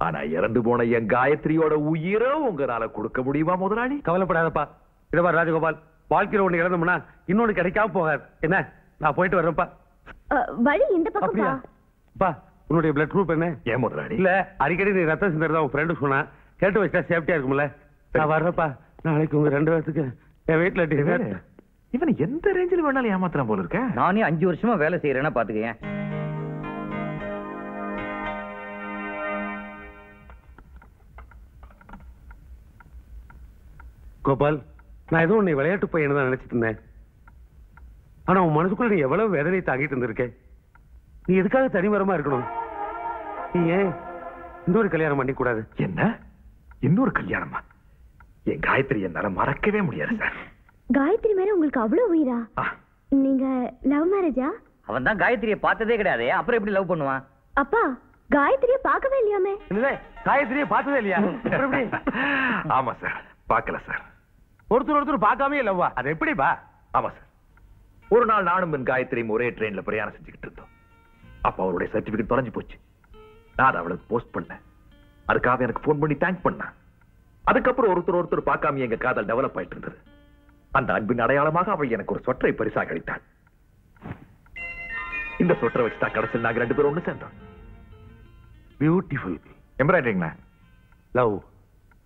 ஆனா இறந்து போன என் காயத்ரியோட உயிரை உங்களால கொடுக்க முடியுமா முதலாளி? கவலைப்படாதப்பா. இதப்பா ராஜகோபால், வாழ்க்கையில ஒண்ணு இழந்தோம்னா இன்னொன்னு கிடைக்காம போகாது. என்ன, நான் போயிட்டு வர்றேன்ப்பா. வழி இந்த பக்கம். அப்படியா? பா, உன்னுடைய பிளட் குரூப் என்ன? ஏன் முதலாளி? இல்ல அடிக்கடி நீ ரத்தம் சிந்தறதா உன் ஃப்ரெண்டு சொன்னா, கேட்டு வச்சா சேஃப்டியா இருக்கும்ல. நான் வர்றப்பா. நாளைக்கு உங்க 2 பேருக்கு என் வீட்டுல இவன் எந்த ரேஞ்சில் வேணாலும் ஏமாத்துறான் போல இருக்க. நானே 5 வருஷமா வேலை செய்யறேன்னா பாத்துக்கேன். கோபால், நான் ஏதோ உன்னை விளையாட்டு பையன் தான் நினைச்சிட்டு இருந்தேன். ஆனா உன் மனசுக்குள்ள நீ எவ்வளவு வேதனை தாங்கிட்டு இருந்திருக்க. நீ எதுக்காக தனிமரமா இருக்கணும்? நீ ஏன் இன்னொரு கல்யாணம் பண்ணி கூடாது? என்ன இன்னொரு கல்யாணமா? என் காயத்ரி என்னால மறக்கவே முடியாது சார். காயத்ரி மேல உங்களுக்கு அவ்வளவு உயிரா? நீங்க லவ் மேரேஜா? அவன் தான் காயத்ரியை பார்த்ததே கிடையாது, அப்புறம் எப்படி லவ் பண்ணுவான்? அப்பா, காயத்ரியை பார்க்கவே இல்லையாமே? இல்ல, காயத்ரியை பார்த்ததே இல்லையா? எப்படி? ஆமா சார், பார்க்கல சார். ஒருத்தர் பார்க்காமே லவ்வா? அது எப்படிப்பா? ஆமா சார், ஒரு நாள் நானும் என் காயத்ரியும் ஒரே ட்ரெயின்ல பிரயாணம் செஞ்சுக்கிட்டு இருந்தோம். அப்ப அவருடைய சர்டிபிகேட் தொலைஞ்சு போச்சு. நான் அதை அவளுக்கு போஸ்ட் பண்ணேன். அதுக்காக எனக்கு போன் பண்ணி தேங்க் பண்ணேன். அதுக்கப்புறம் ஒருத்தர் பார்க்காம எங்க காதல் டெவலப் ஆயிட்டு இருந்தது. அந்த அன்பின் அடையாளமாக அவள் எனக்கு ஒரு சொற்றை பரிசாக அளித்தாள். இந்த சொற்றை வச்சுதான் கடைசியில் நாங்க 2 பேரும் ஒண்ணு சேர்ந்தோம். பியூட்டிஃபுல் எம்ப்ராய்டரிங்களா? லவ்.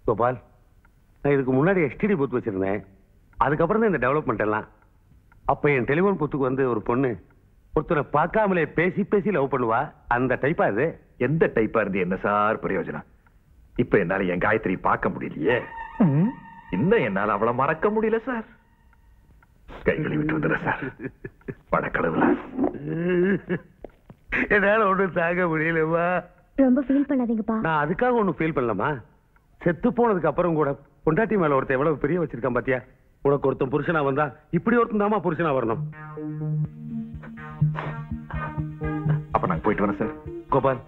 கோபால், நான் இதுக்கு முன்னாடி எஸ்டிடி பூத் வச்சிருந்தேன். அதுக்கப்புறம் தான் இந்த டெவலப்மெண்ட் எல்லாம். அப்ப என் டெலிபோன் பூத்துக்கு வந்து ஒரு பொண்ணு ஒருத்தரை பார்க்காமலே பேசி பேசி லவ் பண்ணுவா. அந்த டைப்பா இது? எந்த டைப்பா இருந்து என்ன சார் பிரயோஜனம்? இப்ப என்னால என் காயத்ரி பார்க்க முடியலையே. இன்னும் என்னால அவளை மறக்க முடியல சார். கை கழுவிட்டு வந்துடுறேன் சார். படக்கடவுள என்னால ஒண்ணும் தாங்க முடியலமா. ரொம்ப ஃபீல் பண்ணாதீங்கப்பா. நான் அதுக்காக ஒண்ணும் ஃபீல் பண்ணலமா. செத்து போனதுக்கு அப்புறம் கூட பொண்டாட்டி மேல ஒருத்தன் எவ்வளவு பெரிய வச்சிருக்கான் பாத்தியா? உனக்கு ஒருத்தன் புருஷனா வந்தா இப்படி ஒருத்தன் தாமா புருஷனா வரணும். அப்ப நான் போயிட்டு வரேன் சார். கோபால்,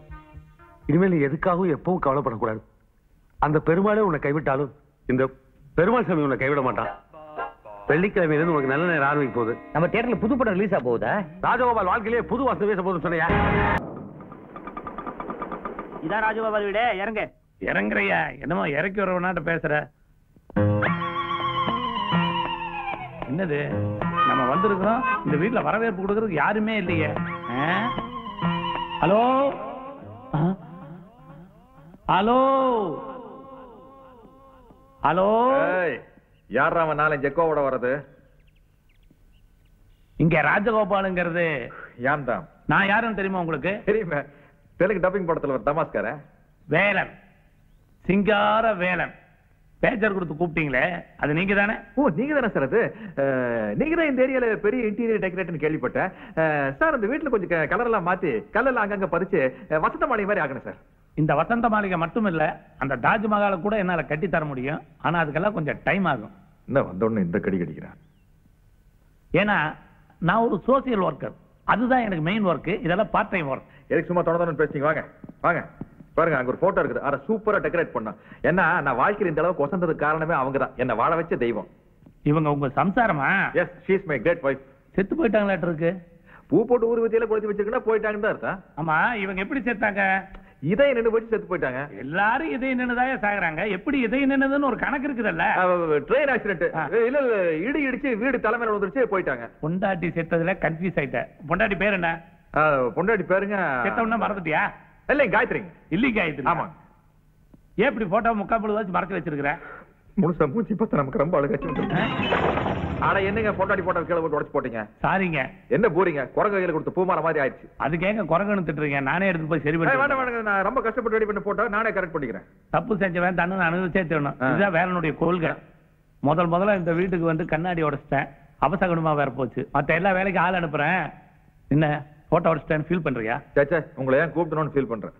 இனிமேல் நீ எதுக்காகவும் எப்பவும் கவலைப்படக்கூடாது. அந்த பெருமாளே உன்னை கைவிட்டாலும் இந்த பெருமாள் சாமி உன்னை கைவிட மாட்டான். வெள்ளிக்கிழமையிலிருந்து உனக்கு நல்ல நேரம் ஆரம்பிக்க போகுது. நம்ம தியேட்டர்ல புது படம் ரிலீஸ் ஆக போகுதா? ராஜகோபால் வாழ்க்கையிலேயே புது வாசம் பேச போகுதுன்னு சொன்னையா? இதான் ராஜகோபால் வீடு, இறங்க. இறங்குறையா? என்னமோ இறக்கி வரவனாட்ட பேசுற. என்னது நம்ம வந்திருக்கிறோம், இந்த வீட்டுல வரவேற்பு கொடுக்கறதுக்கு யாருமே இல்லையே. ஹலோ ஹலோ ஹலோ, யார் அவன் 4 எக்கோவோட வர்றது? இங்க ராஜகோபாலுங்கிறது யான் தான். நான் யாருன்னு தெரியுமா உங்களுக்கு? தெரியுமே, தெலுங்கு டப்பிங் படத்துல ஒரு தமாஸ்கார வேலன், சிங்கார வேலன். பேச்சர் கொடுத்து கூப்பிட்டீங்களே, அது நீங்க தானே? ஓ, நீங்க தானே சார். அது நீங்க தான் இந்த ஏரியால பெரிய இன்டீரியர் டெக்கரேட்டர் கேள்விப்பட்டேன் சார். அந்த வீட்டுல கொஞ்சம் கலர் எல்லாம் மாத்தி கல்லெல்லாம் அங்கங்க பறிச்சு வசந்த மாளிகை மாதிரி ஆகணும் சார். இந்த வசந்த மாளிகை மட்டும் இல்ல, அந்த தாஜ்மஹாலை கூட என்னால கட்டி தர முடியும். ஆனா அதுக்கெல்லாம் கொஞ்சம் டைம் ஆகும். என்ன வந்தோடனே இந்த கடி கடிக்கிறேன்? ஏன்னா நான் ஒரு சோசியல் ஒர்க்கர், அதுதான் எனக்கு மெயின் ஒர்க். இதெல்லாம் பார்ட் டைம் ஒர்க். எதுக்கு சும்மா தொடர்ந்து பேசிங்க? வாங்க வாங்க பாருங்க, அங்க ஒரு போட்டோ இருக்குது. அதை சூப்பரா டெக்கரேட் பண்ணா. ஏன்னா நான் வாழ்க்கையில் இந்த அளவுக்கு வசந்ததுக்கு காரணமே அவங்க தான். என்ன வாழ வச்ச தெய்வம். இவங்க உங்க சம்சாரமா? Yes, she is my great wife. செத்து போயிட்டாங்களாட்டு இருக்கு. பூ போட்டு ஊர் வித்தியில கொளுத்தி வச்சிருக்கா போயிட்டாங்கன்னு தான் அர்த்தம். ஆமா, இவங்க எப்படி செத்தாங்க? இதயம் நின்று போச்சு செத்து போயிட்டாங்க. எல்லாரும் இதயம் நின்னுதாயே சாகுறாங்க. எப்படி இதயம் நின்னதுன்னு ஒரு கணக்கு இருக்குதல்ல? Train accident. இல்ல இல்ல, இடி இடிச்சு வீடு தலைமையில வந்துருச்சு போயிட்டாங்க. பொண்டாட்டி செத்ததுல கன்ஃபியூஸ் ஆயிட்டேன். பொண்டாட்டி பேர் என்ன? பொண்டாட்டி பேருங்க செத்தவன மறந்துட்டியா? இல்ல, காயத்ரி. இல்ல காயத்ரி. ஆமா. ஏன் இப்படி போட்டோ முக்காப்பொழுது வச்சு மறைச்சு வச்சிருக்கிற? முழுசா மூஞ்சி பார்த்தா நமக்கு ரொம்ப அழகாச்சு. ஆனா என்னங்க பொண்டாட்டி போட்டோ கீழே போட்டு உடச்சு போட்டீங்க? சாரிங்க. என்ன போறீங்க? குரங்கு கையில கொடுத்து பூமார மாதிரி ஆயிடுச்சு. அது கேட்க குரங்குன்னு திட்டுறீங்க. நானே எடுத்து போய் சரி பண்ணி. வேண்டாம் வேண்டாம், நான் ரொம்ப கஷ்டப்பட்டு ரெடி பண்ணி போட்டோ நானே கரெக்ட் பண்ணிக்கிறேன். தப்பு செஞ்சவன் தன்னு அனுபவிச்சே தரணும். இதுதான் வேலனுடைய கொள்கை. முதல்ல இந்த வீட்டுக்கு வந்து கண்ணாடி உடைச்சிட்டேன். அவசகுணமா வேற போச்சு. மத்த எல்லா வேலைக்கும் ஆள் அனுப்புறேன். என்ன போட்டோ உடைச்சிட்டேன்னு ஃபீல் பண்றியா? சேச்சே, உங்களை ஏன் கூப்பிடணும்னு ஃபீல் பண்றேன்.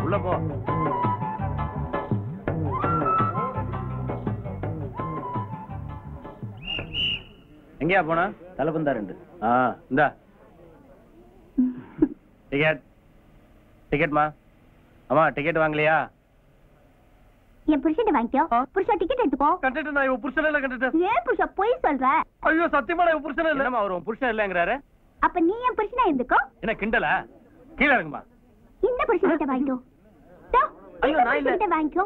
உள்ள போ. எங்கயா போனா? தலைப்பந்தா 2. இந்தா டிக்கெட். டிக்கெட்மா. அம்மா டிக்கெட் வாங்கலையா? என் புருஷன் வாங்கிக்கோ. புருஷா டிக்கெட் எடுத்துக்கோ. கண்டிட்டு நான் இவன் புருஷன் இல்ல. கண்டிட்டு ஏன் புருஷா போய் சொல்ற? ஐயோ சத்தியமா இவன் புருஷன் இல்ல. என்னமா அவர் புருஷன் இல்லங்கறாரு? அப்ப நீ என் புருஷனா இருந்துக்கோ. என்ன கிண்டலா? கீழ இறங்குமா. இந்த புருஷன் கிட்ட வாங்கிக்கோ. ஐயோ நான் இல்ல. கிட்ட வாங்கிக்கோ.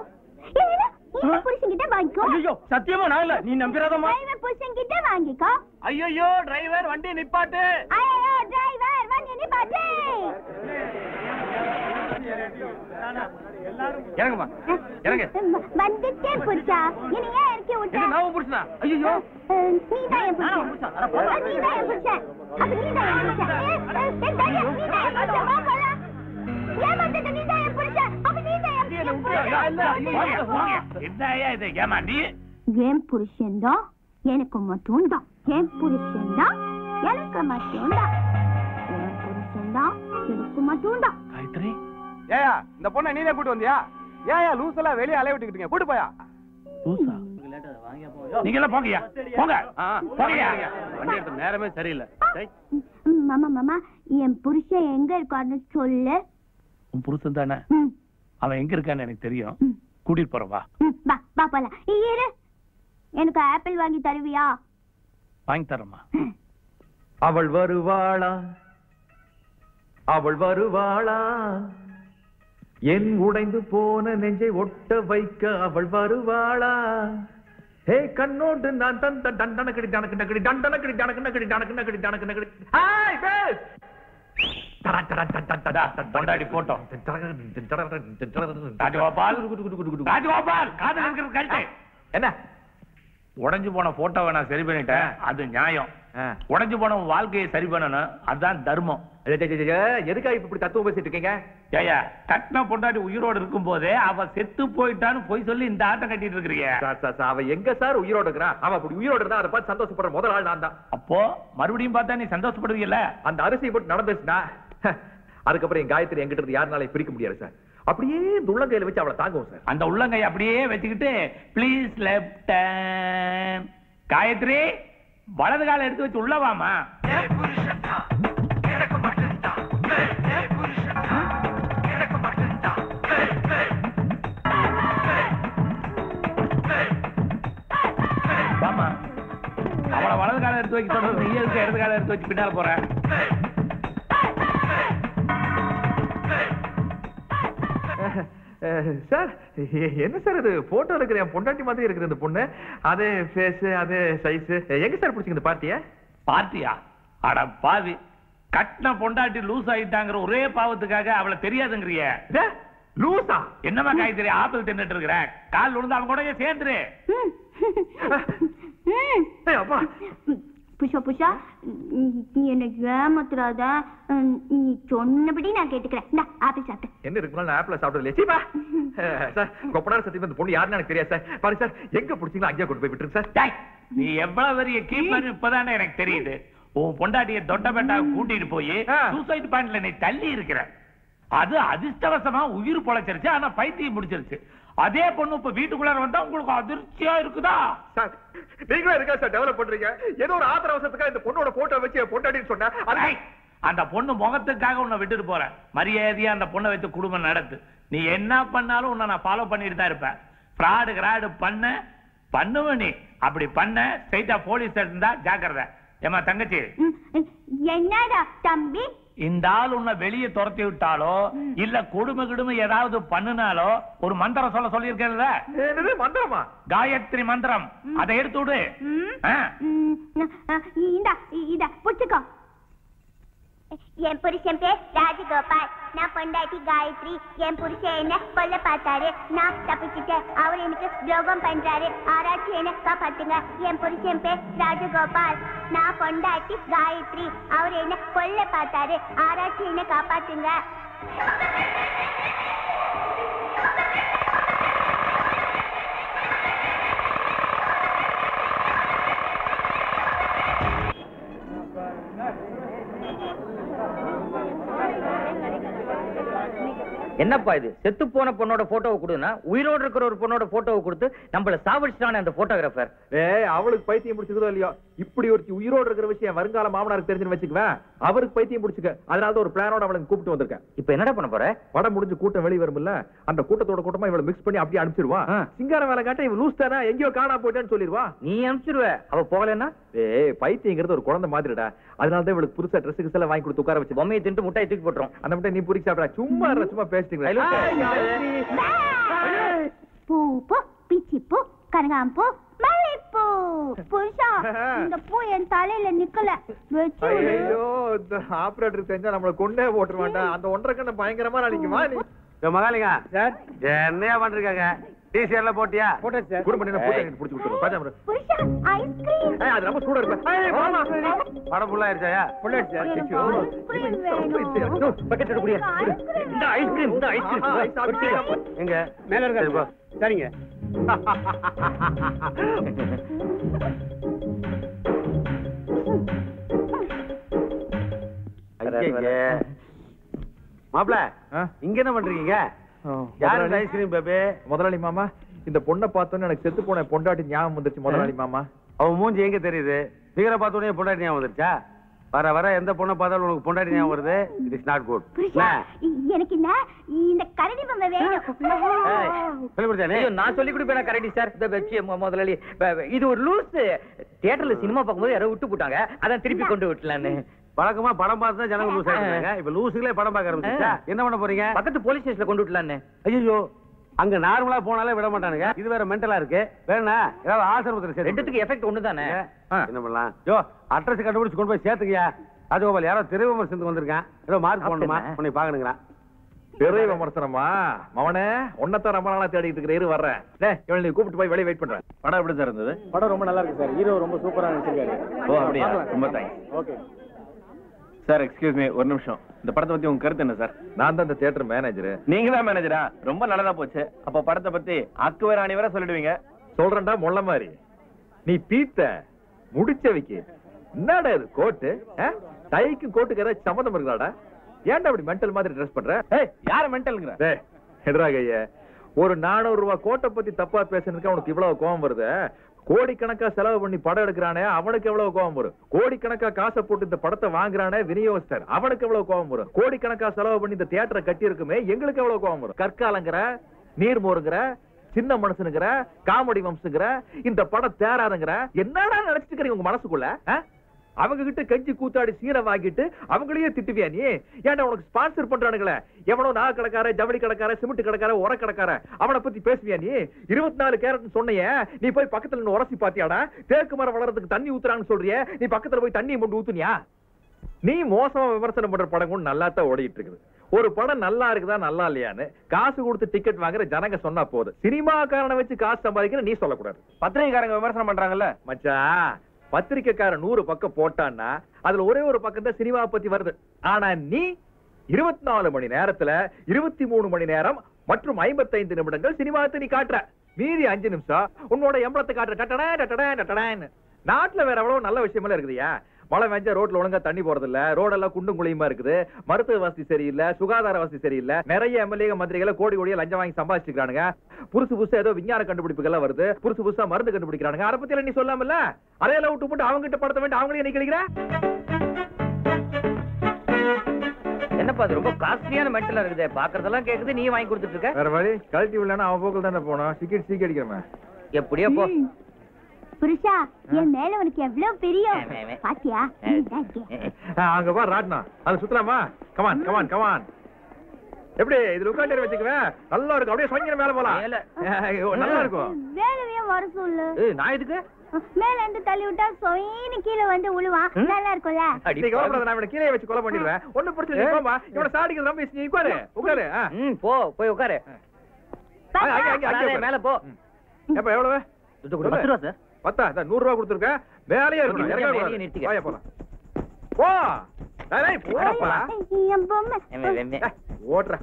இந்த புருஷன் கிட்ட வாங்கிக்கோ. ஐயோ சத்தியமா நான் இல்ல. நீ நம்பிராதமா. டிரைவர் புருஷன் கிட்ட வாங்கிக்கோ. ஐயோ டிரைவர் வண்டி நிப்பாட்டு. ஐயோ டிரைவர் வண்டி நிப்பாட்டு. இறங்குமா. இறங்கு. வந்துட்டே புருஷா. இனி ஏன் இறக்கி விட்ட? இது நான் புருஷனா? ஐயோ நீ தான் என் புருஷன். நீ தான் என் புருஷன். அப்ப நீ தான் என் புருஷன். நீ தான் என் புருஷன். வா போலாம். ஏன் வந்துட்ட? நீ தான் என் புருஷன். அப்ப நீ தான் என் புருஷன். என்னையா இது? ஏமா நீ? என் புருஷன் தான் எனக்கு மட்டும் தான். என் புருஷன் தான் எனக்கு மட்டும் தான். என் புருஷன் தான் எனக்கு மட்டும் தான். காயத்ரி, ஏயா இந்த பொண்ணை நீனே கூட்டு வந்தியா? ஏயா லூஸ் எல்லாம் வெளியே அலைய விட்டுக்கிட்டீங்க? கூட்டு போயா. லூசா? நீங்க எல்லாம் போங்கயா. போங்க. போங்கயா. வண்டி எடுத்த நேரமே சரியில்லை. மாமா மாமா, என் புருஷன் எங்க இருக்கான்னு சொல்லு. உன் புருஷன் தானே? அவன் எங்க இருக்கான்னு எனக்கு தெரியும். கூட்டிட்டு போறோம் வா. வா வா போலாம். இரு, எனக்கு ஆப்பிள் வாங்கி தருவியா? வாங்கி தரமா. அவள் வருவாளா? அவள் வருவாளா? என் உடைந்து போன நெஞ்சை ஒட்ட வைக்க அவள் வருவாளா? ஹே கண்ணோடு நான் தந்த டண்டனக்கடி டனக்கடி டண்டனக்கடி டனக்கடி டனக்கடி டனக்கடி. ஹாய் பேஸ். பொண்டாடி போட்டோ. ராஜகோபால், ராஜகோபால் காதல் இருக்கிறது கழட்டு. என்ன உடைஞ்சு போன போட்டோவை நான் சரி பண்ணிட்டேன், அது நியாயம். உடைஞ்சு போன வாழ்க்கையை சரி பண்ணணும், அதுதான் தர்மம். எதுக்காக இப்படி தத்துவம் பேசிட்டு இருக்கீங்க? ஏயா, கட்டின பொண்டாட்டி உயிரோடு இருக்கும் போதே அவ செத்து போயிட்டான்னு போய் சொல்லி இந்த ஆட்டம் கட்டிட்டு இருக்கிறீங்க. அவ எங்க சார் உயிரோடு இருக்கிறா? அவ அப்படி உயிரோடு இருந்தா அதை பார்த்து சந்தோஷப்படுற முதல் ஆள் நான் தான். அப்போ மறுபடியும் பார்த்தா நீ சந்தோஷப்படுவீங்கல்ல? அந்த அரிசியை போட்டு நடந்துச்சுன்னா அதுக்கப்புறம் என் காயத்ரி எங்கிட்ட இருந்து யாருனாலே பிரிக்க முடியாது சார். அப்படியே இந்த உள்ளங்கையில வச்சு அவளை தாங்குவோம் சார். அந்த உள்ளங்கை அப்படியே வச்சுக்கிட்டு ப்ளீஸ் லெஃப்ட் காயத்ரி வலது கால எடுத்து வச்சு உள்ளவாமா. வாமா, அவளை வலது கால எடுத்து வைக்க சொல்றது, நீ எதுக்கு இடது கால எடுத்து வச்சு பின்னால போற? சார் என்ன சார் இது போட்டோ இருக்கிற என் பொண்டாட்டி மாதிரி இருக்கிற இந்த பொண்ணு, அதே ஃபேஸ் அதே சைஸ், எங்க சார் பிடிச்சிங்க இந்த பார்ட்டியா? பார்ட்டியா? அட பாவி, கட்டின பொண்டாட்டி லூஸ் ஆயிட்டாங்கிற ஒரே பாவத்துக்காக அவளை தெரியாதுங்கிறிய. லூசா? என்னமா காய்கறி ஆப்பிள் தின்னுட்டு இருக்கிற? கால் விழுந்து அவன் கூட சேர்ந்துரு. புஷா புஷா, நீ என்ன ஏமாத்துறாத, நீ சொன்னபடி நான் கேட்டுக்கிறேன். ஆப்பிள் சாப்பிட்டு என்ன இருக்கு? நான் ஆப்பிள் சாப்பிட்டது இல்லையா சார்? கொப்பனார் சத்தியம் இந்த பொண்ணு யாருன்னு எனக்கு தெரியாது சார். பாருங்க சார், எங்க பிடிச்சிங்களோ அங்கேயே கொண்டு போய் விட்டுருங்க சார். நீ எவ்வளவு பெரிய கீப்பர் இப்பதானே எனக்கு தெரியுது. உன் பொண்டாட்டிய தொட்டபெட்டா கூட்டிட்டு போய் சூசைட் பாயிண்ட்ல நீ தள்ளி இருக்கிற. அது அதிர்ஷ்டவசமா உயிர் பொழைச்சிருச்சு, ஆனா பைத்தியம் முடிச்சிருச்சு. அதே பொண்ணு இப்ப வீட்டுக்குள்ளார வந்தா உங்களுக்கு அதிர்ச்சியா இருக்குதா? சார் நீங்களும் இருக்கா சார் டெவலப் பண்றீங்க? ஏதோ ஒரு ஆத்திர அவசரத்துக்காக இந்த பொண்ணோட போட்டோ வச்சு பொண்டாட்டின்னு சொன்னா அந்த பொண்ணு முகத்துக்காக உன்னை விட்டுட்டு போறேன். மரியாதையா அந்த பொண்ணை வைத்து குடும்பம் நடத்து. நீ என்ன பண்ணாலும் உன்னை நான் ஃபாலோ பண்ணிட்டு தான் இருப்பேன். ஃப்ராடு கிராடு பண்ணுவ நீ. அப்படி பண்ண ஸ்ட்ரைட்டா போலீஸ் இருந்தா ஜாக்கிரதை. ஏமா தங்கச்சி, என்னடா தம்பி, இந்த ஆள் உன்னை வெளியே துரத்தி விட்டாலோ இல்ல கொடுமை ஏதாவது பண்ணுனாலோ ஒரு மந்திரம் சொல்லி இருக்கல. மந்திரமா? காயத்ரி மந்திரம், அதை எடுத்து விடு. இத புடிச்சுக்கோ. என் புருஷன் பேர் ராஜகோபால், நான் பொண்டாட்டி காயத்ரி. என் புருஷன் என்ன கொல்ல பார்த்தாரு, நான் தப்பிச்சுட்டேன். அவர் எனக்கு துரோகம் பண்றாரு, ஆராய்ச்சி என்ன காப்பாத்துங்க. என் புருஷன் பேர் ராஜகோபால், நான் பொண்டாட்டி காயத்ரி. அவர் என்ன கொல்ல பார்த்தாரு, ஆராய்ச்சி என்ன காப்பாத்துங்க. என்னப்பா இது? செத்து போன பொண்ணோட போட்டோவை கொடுனா உயிரோடு இருக்கிற ஒரு பொண்ணோட போட்டோவை கொடுத்து நம்மள சாவடிச்சிட்டானே அந்த போட்டோகிராஃபர். அவளுக்கு பைத்தியம் பிடிச்சதோ இல்லையோ, இப்படி ஒரு உயிரோடு இருக்கிற விஷயம் வருங்கால மாமனாருக்கு தெரிஞ்சுன்னு வச்சுக்குவேன். அவருக்கு பைத்தியம் பிடிச்சுக்க, அதனால ஒரு பிளானோட அவளுக்கு கூப்பிட்டு வந்திருக்கேன். இப்ப என்னடா பண்ண போற? படம் முடிஞ்சு கூட்டம் வெளியே வரும்ல, அந்த கூட்டத்தோட கூட்டமா இவளை மிக்ஸ் பண்ணி அப்படியே அனுப்பிச்சிருவான். சிங்கார வேலை காட்ட இவன் லூஸ் தானே, எங்கேயோ காணா போயிட்டான்னு சொல்லிடுவா. நீ அனுப்பிச்சிருவ, அவ போகலன்னா? பைத்தியங்கிறது ஒரு குழந்தை மாதிரிடா, அதனாலதான் இவளுக்கு புதுசா ட்ரெஸ்ஸுக்கு எல்லாம் வாங்கி கொடுத்து உட்கார வச்சு பொம்மையை தின்ட்டு முட்டாய் தூக்கி போட்டுரும். அந்த முட்டை நீ புரிச்சு சாப்பிடா. சும்மா பேசிட்டீங்களா? பூ பூ பிச்சி பூ கனகாம்பூ மல்லிப்பூ. புருஷா, இந்த பூ என் தலையில நிக்கல. ஐயோ, இந்த ஆபரேட்டர் தெரிஞ்சா நம்மள கொண்டே போட்டுருவான்டா. அந்த ஒன்றரை கண்ண பயங்கரமா நினைக்குமா நீ? மகாலிங்க சார், என்னையா பண்றீங்க? டீ-ஷர்ட்ல போட்டியா? போட்டேன் சார். குடு பண்ணி போட்டு எனக்கு புடிச்சு கொடுத்துரு. பாஜா புருஷா, ஐஸ்கிரீம். அது ரொம்ப சூடா இருக்கு. மாமா, படம் ஃபுல்லா ஆயிடுச்சா? ஃபுல்லா ஆயிடுச்சா? பக்கெட் எடுக்குறியா? இந்த ஐஸ்கிரீம், இந்த ஐஸ்கிரீம் எங்க மேல இருக்கு? சரிங்க. மாப்ள, இங்க என்ன பண்றீங்க? யாரு ஐஸ்கிரீம் பேபி? முதலாளி மாமா, இந்த பொண்ணை பார்த்தோன்னு எனக்கு செத்து போன பொண்டாட்டி ஞாபகம் வந்துருச்சு முதலாளி மாமா. அவன் மூஞ்சி எங்க தெரியுது? ஃபிகரை பார்த்தோன்னே பொண்டாட்டி ஞாபகம் வந்துருச்சா? வர வர எந்த பொண்ணை பார்த்தாலும் உனக்கு பொண்டாட்டி ஞாபகம் வருது. It is not good. எனக்கு இந்த கரடி பொம்மை வேணும். நான் சொல்லி கொடுப்பேன் கரடி சார். முதலாளி, இது ஒரு லூஸ். தியேட்டர்ல சினிமா பார்க்கும்போது யாரோ விட்டு போட்டாங்க, அதான் திருப்பி கொண்டு விட்டலான்னு. வழக்கமா படம் பார்த்து தான் ஜனங்க லூஸ் ஆயிட்டாங்க. இப்ப லூசுகளே படம் பார்க்க ஆரம்பிச்சா என்ன பண்ண போறீங்க? பக்கத்து போலீஸ் ஸ்டேஷன்ல கொண்டு விட்டலான்னு. ஐயோ, அங்க நார்மலா போனாலே விட மாட்டானுங்க. இது வேற மென்டலா இருக்கு. வேணா ஏதாவது ஆசிரமத்துல சரி. ரெண்டுத்துக்கு எஃபெக்ட் ஒண்ணு தானே. என்ன பண்ணலாம்? யோ, அட்ரஸ் கண்டுபிடிச்சு கொண்டு போய் சேர்த்துக்கியா? ராஜகோபால் யாரோ திருவிமர்சனத்துக்கு வந்திருக்கான். ஏதோ மார்க் போடணுமா? உன்னை பாக்கணுங்களா? பெரிய விமர்சனமா மவனே உன்னத்தான் ரொம்ப நாளா தேடிட்டு இருக்கிற இரு வர்றேன் இவன் நீ கூப்பிட்டு போய் வெளியே வெயிட் பண்றேன். படம் எப்படி சார் இருந்தது? படம் ரொம்ப நல்லா இருக்கு சார். ஹீரோ ரொம்ப சூப்பரா நடிச்சிருக்காரு. ஓ அப்படியா, ரொம்ப thanks. Okay sir excuse me ஒரு நிமிஷம். இந்த படத்தை பத்தி உங்க கருத்து என்ன சார்? நான் தான் இந்த தியேட்டர் மேனேஜர். நீங்க தான் மேனேஜரா? ரொம்ப நல்லதா போச்சு. அப்ப படத்தை பத்தி அக்கு வேற அணி வேற சொல்லிடுவீங்க. சொல்றேன்டா முள்ள மாதிரி நீ பீத்த முடிச்சவைக்கு என்னடா இது கோட்டு டைக்கு கோட்டுக்கு ஏதாச்சும் சம்மந்தம் இருக்குதாடா? ஏன்டா அப்படி மென்டல் மாதிரி ட்ரெஸ் பண்ற? யார மென்டல்ங்கற? எதிராக ஒரு 400 ரூபாய் கோட்டை பத்தி தப்பா பேசுறதுக்கு அவனுக்கு இவ்வளவு கோபம் வருது. கோடிக்கணக்கா செலவு பண்ணி படம் எடுக்கிறானே அவனுக்கு எவ்வளவு கோபம் வரும். கோடிக்கணக்கா காசை போட்டு இந்த படத்தை வாங்குறானே விநியோகஸ்தர் அவனுக்கு எவ்வளவு கோபம் வரும். கோடிக்கணக்கா செலவு பண்ணி இந்த தியேட்டரை கட்டி இருக்குமே எங்களுக்கு எவ்வளவு கோபம் வரும். கற்காலங்கிற நீர்மோருங்கிற சின்ன மனுஷனுங்கிற காமெடி வம்சுங்கிற இந்த படம் தேராதுங்கிற என்னடா நினைச்சிட்டு இருக்கீங்க உங்க மனசுக்குள்ள? அவங்க கிட்ட கஞ்சி கூத்தாடி சீரை வாங்கிட்டு அவங்களையே திட்டுவியா நீ? ஏன்டா உனக்கு ஸ்பான்சர் பண்றானுங்களே எவனோ நாக கடைக்கார ஜவுளி கடைக்கார சிமெண்ட் கடைக்கார உர கடைக்கார அவனை பத்தி பேசுவியா நீ? 24 கேரட் சொன்னையே நீ போய் பக்கத்துல நின்னு உரசி பாத்தியாடா? தேக்கு மரம் வளர்றதுக்கு தண்ணி ஊத்துறான்னு சொல்றியே நீ பக்கத்துல போய் தண்ணி கொண்டு ஊத்துனியா? நீ மோசமா விமர்சனம் பண்ற படம் கூட நல்லா தான் ஓடிட்டு இருக்குது. ஒரு படம் நல்லா இருக்குதா நல்லா இல்லையான்னு காசு கொடுத்து டிக்கெட் வாங்குற ஜனங்க சொன்னா போதும். சினிமாக்காரனை வச்சு காசு சம்பாதிக்கிற நீ சொல்லக்கூடாது. பத்திரிகைக்காரங்க விமர்சனம் பண்றாங்கல்ல மச்சா, பத்திரிக்கைக்காரன் 100 பக்கம் போட்டான்னா அதுல ஒரே ஒரு பக்கம் தான் சினிமா பத்தி வருது. ஆனா நீ 24 மணி நேரத்துல 23 மணி நேரம் மற்றும் 55 நிமிடங்கள் சினிமாத்தை நீ காட்டுற. மீதி 5 நிமிஷம் உன்னோட எம்பளத்தை காட்டுற. நாட்டுல வேற எவ்வளவு நல்ல விஷயமெல்லாம் இருக்குதுயா. மழை வெஞ்சா ரோட்ல ஒழுங்கா தண்ணி போறது இல்ல, ரோடெல்லாம் குண்டும் குழியுமா இருக்குது, மருத்துவ வசதி சரியில்லை, சுகாதார வசதி சரியில்லை, நிறைய எம்எல்ஏ மந்திரிகளை கோடி கோடியா லஞ்சம் வாங்கி சம்பாதிச்சிருக்கானுங்க. புதுசா ஏதோ விஞ்ஞான கண்டுபிடிப்புகள் வருது, புதுசா மருந்து கண்டுபிடிக்கிறானுங்க. அதை பத்தி நீ சொல்லாமல்ல அதையெல்லாம் விட்டு போட்டு அவங்க கிட்ட படத்த வேண்டிய அவங்களையும் நீ கிடைக்கிற. என்னப்பா அது ரொம்ப காஸ்ட்லியான மெட்டலா இருக்குது. பாக்குறதெல்லாம் கேக்குது, நீ வாங்கி கொடுத்துட்டு இருக்க. வேற வழி கழட்டி விடலன்னா அவன் போக்குல தானே போனோம். டிக்கெட் சீக்கிரம் அடிக்கிறமே எப்படியோ போ. புருஷா என் மேல உனக்கு எவ்வளவு பிரியம் பாத்தியா? அங்க வா ராட்னா அது சுத்தலாமா? Come on come on come on. எப்படி இதுல உட்காந்து வச்சுக்குவேன் நல்லா இருக்கும். அப்படியே சொங்கிற மேல போலாம் நல்லா இருக்கும். வேலையே வர சொல்லு. நான் இதுக்கு மேல இருந்து தள்ளி விட்டா சொயின்னு கீழே வந்து உழுவான். நல்லா இருக்கும்ல? நான் இவனை கீழே வச்சு கொலை பண்ணிடுவேன். ஒண்ணு பிரச்சனை இல்லை. போமா இவனை சாடிக்கிறது ரொம்ப நீ உட்காரு உட்காரு. போ போய் உட்காரு. மேல போ. எப்ப எவ்வளவு? 10 ரூபா சார். 10 100 ரூபா கொடுத்துருக்கேன். வேலையா இருக்கணும். போ டேய் போடா. என் பொம்மை ஓட்ற.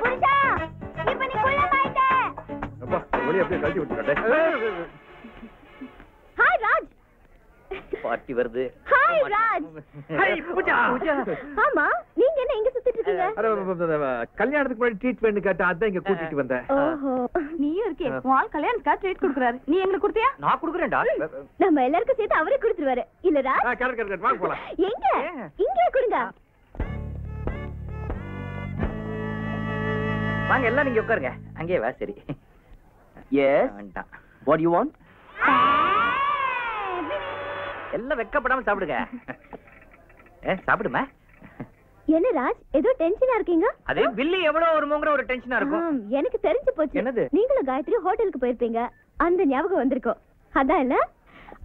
புருஷா இப்ப நீ குள்ளமாயிட்ட. அப்பா வெளிய அப்படியே கழட்டி விட்டுடா. ஹாய் ராஜ். பார்ட்டி வருது. ஹாய் ராஜ். ஹாய் பூஜா. ஆமா நீங்க என்ன இங்க சுத்திட்டு இருக்கீங்க? கல்யாணத்துக்கு முன்னாடி ட்ரீட்மெண்ட் கேட்டா அதான் இங்க கூட்டிட்டு வந்தேன். ஓஹோ நீயும் இருக்கே. உன் கல்யாணத்துக்கு ட்ரீட் கொடுக்கறாரு. நீ எங்களுக்கு கொடுத்தியா? நான் கொடுக்கறேன்டா. நம்ம எல்லாருக்கும் சேர்த்து அவரே கொடுத்துருவாரு. இல்ல ராஜ்? கரெக்ட் வாங்க போலாம். எங்க? இங்கே கொடுங்க. வாங்க எல்லாம் நீங்க உட்காருங்க. அங்கேயே வா. சரி. எஸ் வேண்டாம். What you want? எல்லாம் வெக்கப்படாம சாப்பிடுங்க. சாப்பிடுமா. என்ன ராஜ் ஏதோ டென்ஷனா இருக்கீங்க? அதே பில்லு எவ்வளவு வருமோங்கற ஒரு டென்ஷனா இருக்கும். எனக்கு தெரிஞ்சு போச்சு. என்னது? நீங்களும் காயத்ரி ஹோட்டலுக்கு போயிருப்பீங்க. அந்த ஞாபகம் வந்திருக்கும். அதான் இல்ல?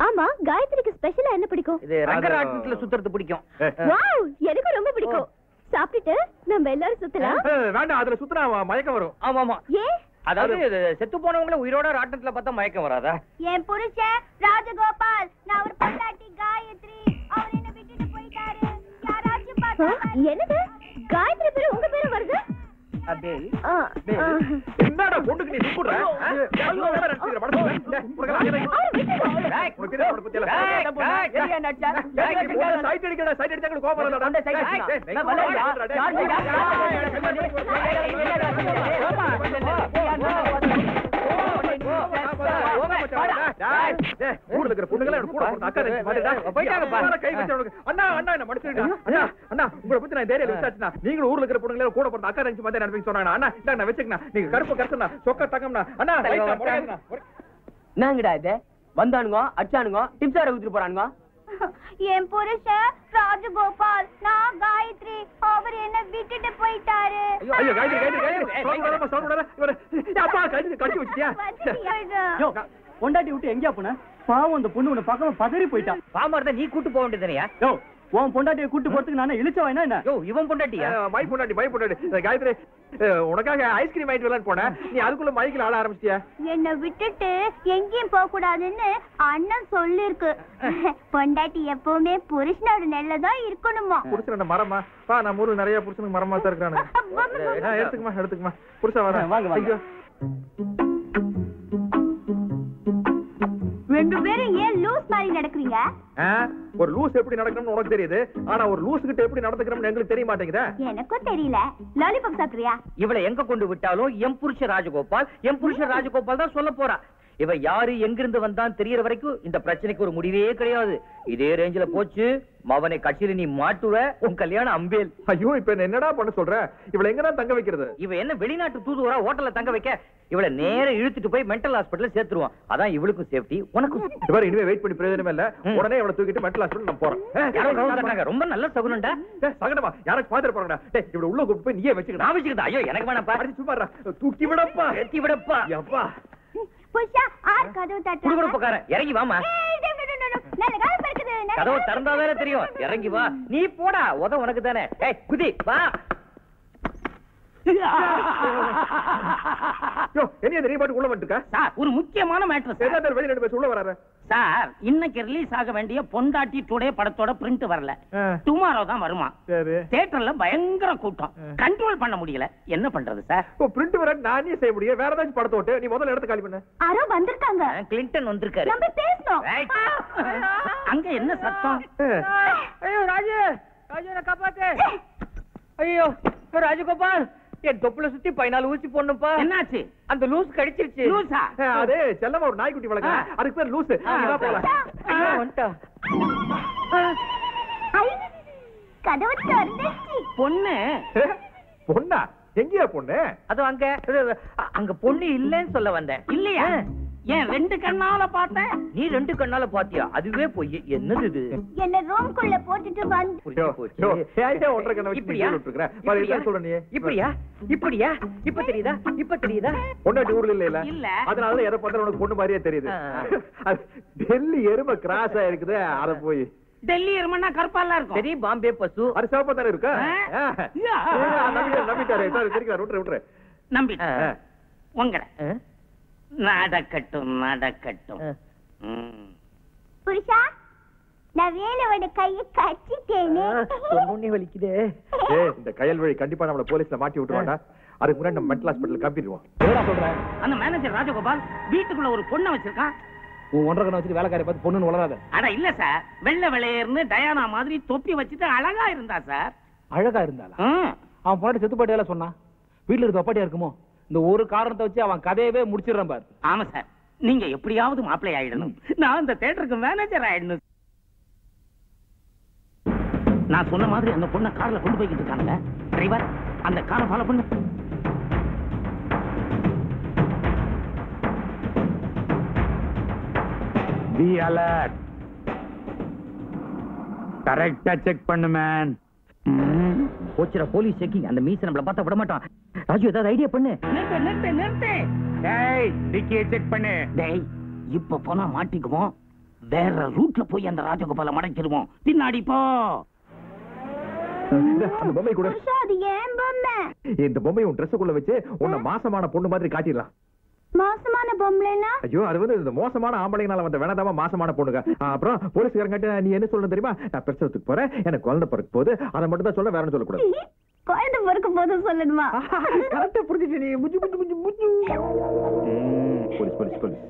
ஆமா காயத்ரிக்கு ஸ்பெஷலா என்ன பிடிக்கும்? இது ரங்கராட்னத்துல சுத்துறது பிடிக்கும். வாவ் எனக்கு ரொம்ப பிடிக்கும். சாப்பிட்டுட்டு நம்ம எல்லாரும் சுத்தலாம். வேண்டாம் அதுல சுத்துனா மயக்கம் வரும். ஆமா ஆமா. ஏன்? அதாவது செத்து போனவங்கள உயிரோட ராட்டத்துல பார்த்தா மயக்கம் வராதா? என் புருஷன் ராஜகோபால் நான் ஒரு பொண்டாட்டி காயத்ரி அவர் என்ன விட்டுட்டு போயிட்டாரு. யாராச்சும் பாத்தா என்னது காயத்ரி பேரு உங்க பேரு வருது? அபே என்னடா பொண்ணுக்கு நீ சுப்புற? ஐயோ வேற அடிச்சிர மடக்கு. உனக்கு சைட் அடிக்கடா சைட் அடிச்சாங்க கோபம் வரலடா. அந்த சைட் நான் ஊர்ல இருக்கிற பொண்ணுங்கள கூட அக்கா போயிட்டாங்க. கை வச்சு அண்ணா அண்ணா என்ன மனுஷன்டா. அண்ணா அண்ணா உங்களை பத்தி நான் தைரியல விசாரிச்சனா நீங்களும் ஊர்ல இருக்கிற பொண்ணுங்கள கூட போற அக்கா நினைச்சு மாதிரி நினைப்பீங்க சொன்னாங்க. அண்ணா இந்தா நான் வச்சுக்கணும். நீங்க கருப்பு கருத்துனா சொக்க தங்கம்னா அண்ணா என்னங்கடா இது? வந்தானுங்க அச்சானுங்க டிப்ஸார ஊத்திட்டு போறானுங்க. என் புருஷன் ராஜகோபால் நான் காயத்ரி அவர் என்ன விட்டுட்டு போயிட்டாரு. ஐயோ காயத்ரி காயத்ரி சொல்லுடா சொல்லுடா இவர அப்பா காயத்ரி கடிச்சு வச்சியா? யோ பொண்டாட்டி விட்டு எங்கயா போன? பாவம் அந்த பொண்ணு உன்னை பார்க்காம பதறி போயிட்டான். பாமா இருந்தா நீ கூட்டு போக வேண்டியதுனையா? யோ உன் பொண்டாட்டியை கூட்டு போறதுக்கு நானே இழுச்சவா என்ன? யோ இவன் பொண்டாட்டியா? மை பொண்டாட்டி காயத்ரி, உனக்காக ஐஸ்கிரீம் வாங்கிட்டு வரலான்னு போனேன். நீ அதுக்குள்ள மைக்கில் ஆட ஆரம்பிச்சிட்டியா? என்ன விட்டுட்டு எங்கேயும் போக கூடாதுன்னு அண்ணன் சொல்லிருக்கு. பொண்டாட்டி எப்பவுமே புருஷனோட நெல்லதான் இருக்கணுமா? புருஷன் மரமா? நான் ஊர்ல நிறைய புருஷனுக்கு மரமா தான் இருக்கிறானுங்க. எடுத்துக்குமா புருஷன் வரேன். வாங்க. ரெண்டு பேரும் ஏன் லூஸ் மாதிரி நடக்கிறீங்க? ஒரு லூஸ் எப்படி நடக்கணும்னு உனக்கு தெரியுது, ஆனா ஒரு லூஸ் கிட்ட எப்படி நடந்துக்கணும்னு எங்களுக்கு தெரிய மாட்டேங்குதா? எனக்கும் தெரியல. லாலிபாப் சாப்பிடுறியா? இவளை எங்க கொண்டு விட்டாலும் எம் புருஷ ராஜகோபால் தான் சொல்ல போறா. இவ யாரு எங்கிருந்து வந்தான் தெரியற வரைக்கும் இந்த பிரச்சனைக்கு ஒரு முடிவே கிடையாது. இதே ரேஞ்சில போச்சு மவனை கட்சியில நீ மாட்டுவ, உன் கல்யாணம் அம்பேல். ஐயோ இப்ப என்னடா பண்ண சொல்ற? இவளை எங்கதான் தங்க வைக்கிறது? இவ என்ன வெளிநாட்டு தூதுவரா ஹோட்டல்ல தங்க வைக்க? இவளை நேர இழுத்துட்டு போய் மென்டல் ஹாஸ்பிடல்ல சேர்த்துருவான். அதான் இவளுக்கும் சேஃப்டி, உனக்கும். இவர இனிமே வெயிட் பண்ணி பிரயோஜனமே இல்ல. உடனே இவளை தூக்கிட்டு மென்டல் ஹாஸ்பிடல் நான் போறேன். ரொம்ப நல்ல சகுனண்டா. சகனமா யாராச்சும் பாத்துட்டு போறா? இவளை உள்ள கூப்பிட்டு போய் நீயே வச்சுக்க. நான் வச்சுக்கிட்டா? ஐயோ எனக்கு வேணாப்பா. சும்மா தூக்கி விடப்பா, ஏத்தி விடப்பா. அப்பா புஷா ஆர் கதவு தட்டா? குடுகுடுப்புக்காரன் இறங்கி வாமா. கதவு திறந்தா வேற தெரியும். இறங்கி வா. நீ போடா, உனக்கு தானே. ஏய் குதி வா. உள்ள வந்துட்டா சார்? ஒரு முக்கியமான மேட்டர். வெளியே ரெண்டு பேர் உள்ள வராரு சார். இன்னைக்கு ரிலீஸ் ஆக வேண்டிய பொண்டாட்டி டுடே படத்தோட பிரிண்ட் வரல. டுமாரோ தான் வருமா. தியேட்டர்ல பயங்கர கூட்டம், கண்ட்ரோல் பண்ண முடியல. என்ன பண்றது சார்? பிரிண்ட் வர நானே செய்ய முடியும். வேற ஏதாச்சும் படத்தை விட்டு நீ முதல்ல எடுத்து காலி பண்ணு. யாரோ வந்திருக்காங்க. கிளின்டன் வந்திருக்காரு. நம்ம பேசணும். அங்க என்ன சத்தம்? ஐயோ ராஜு, ராஜு காப்பாத்து. ஐயோ ராஜகோபால், என் தொப்புல சுத்தி 14 ஊசி போடணும்பா. என்னாச்சு? அந்த லூஸ் கடிச்சிருச்சு. லூசா? அது செல்லமா ஒரு நாய்க்குட்டி வளர்க்க, அதுக்கு பேர் லூஸ். கதவு திறந்துச்சு. பொண்ணு பொண்ணா? எங்கயா பொண்ணு? அது அங்க பொண்ணு இல்லன்னு சொல்ல வந்தேன். இல்லையா? ஏன் ரெண்டு கண்ணால பார்த்தேன். நீ ரெண்டு கண்ணால பாத்தியா? அதுவே பொய். என்னது இது? என்ன ரூம்க்குள்ள போட்டுட்டு வந்து இப்படியா? இப்படியா? இப்ப தெரியுதா? இப்ப தெரியுதா? பொண்டாட்டி ஊர்ல இல்ல இல்ல, அதனால எதை பார்த்தா உனக்கு பொண்ணு மாதிரியே தெரியுது. டெல்லி எருமை கிராஸ் ஆயிருக்குது. அத போய் டெல்லி எருமைன்னா கருப்பாலாம் இருக்கும். சரி, பாம்பே பசு அது சிவப்பா தானே இருக்கா? நம்பிட்டாரு. விட்டுரு நம்பிட்டேன். உங்களை நடக்கட்டும். புருஷா, நான் வேலோட கையை கட்டிட்டேனே. வலிக்குதே. இந்த கயல் வழி கண்டிப்பா நம்மள போலீஸ்ல மாட்டி விட்டுருவாண்டா. அதுக்கு முன்னாடி நம்ம மென்டல் ஹாஸ்பிடல் காப்பிடுவோம். சொல்றேன். அந்த மேனேஜர் ராஜகோபால் வீட்டுக்குள்ள ஒரு பொண்ணை வச்சிருக்கான். உன் ஒன்றரை கண்ணை வச்சுட்டு வேலைக்காரி பார்த்து பொண்ணுன்னு வளராத. அட இல்ல சார், வெள்ளை வெளையர்னு டயானா மாதிரி தொப்பி வச்சுட்டு அழகா இருந்தா சார். அழகா இருந்தாளா? அவன் பொண்ணாட்டி செத்து பாட்டியால சொன்னான். வீட்டுல இருக்க அப்பாட்டியா இருக்குமோ? இந்த ஒரு காரணத்தை வச்சு அவன் கதையவே முடிச்சிடறான் பாரு. ஆமா சார், நீங்க எப்படியாவது மாப்பிள்ளை ஆயிடணும். நான் அந்த தியேட்டருக்கு மேனேஜர் ஆயிடணும். நான் சொன்ன மாதிரி அந்த பொண்ணை கார்ல கொண்டு போய்கிட்டு இருக்காங்க. டிரைவர், அந்த காரை ஃபாலோ பண்ணு. Be alert. கரெக்டா செக் பண்ணு மேன். போச்சுடா போலீஸ் செக்கிங். அந்த மீச நம்மள பார்த்தா விட மாட்டான். ராஜு ஏதாவது ஐடியா பண்ணு. நிறுத்து. டேய், டிக்கியை செக் பண்ணு. டேய், இப்ப போனா மாட்டிக்குவோம். வேற ரூட்ல போய் அந்த ராஜகோபால மடக்கிடுவோம். பின்னாடி போ. அந்த பொம்மை கூட. அது ஏன் பொம்மை? இந்த பொம்மையை உன் ட்ரெஸ்ஸுக்குள்ள வச்சு உன்னை மாசமான பொண்ணு மாதிரி காட்டிடலாம். மாசமான பொம்பளைனா? ஐயோ, அது வந்து இந்த மோசமான ஆம்பளைங்கனால வந்த வேணாதாம மாசமான பொண்ணுங்க. அப்புறம் போலீஸ்காரங்க நீ என்ன சொல்லணும் தெரியுமா? நான் பிரசவத்துக்கு போறேன், எனக்கு குழந்தை பிறக்க போகுது, அதை மட்டும் தான் சொல்ல, வேற சொல்லக்கூடாது. குழந்தை பிறக்க போது சொல்லணுமா? கரெக்டா புரிஞ்சுட்டு நீ போலீஸ்.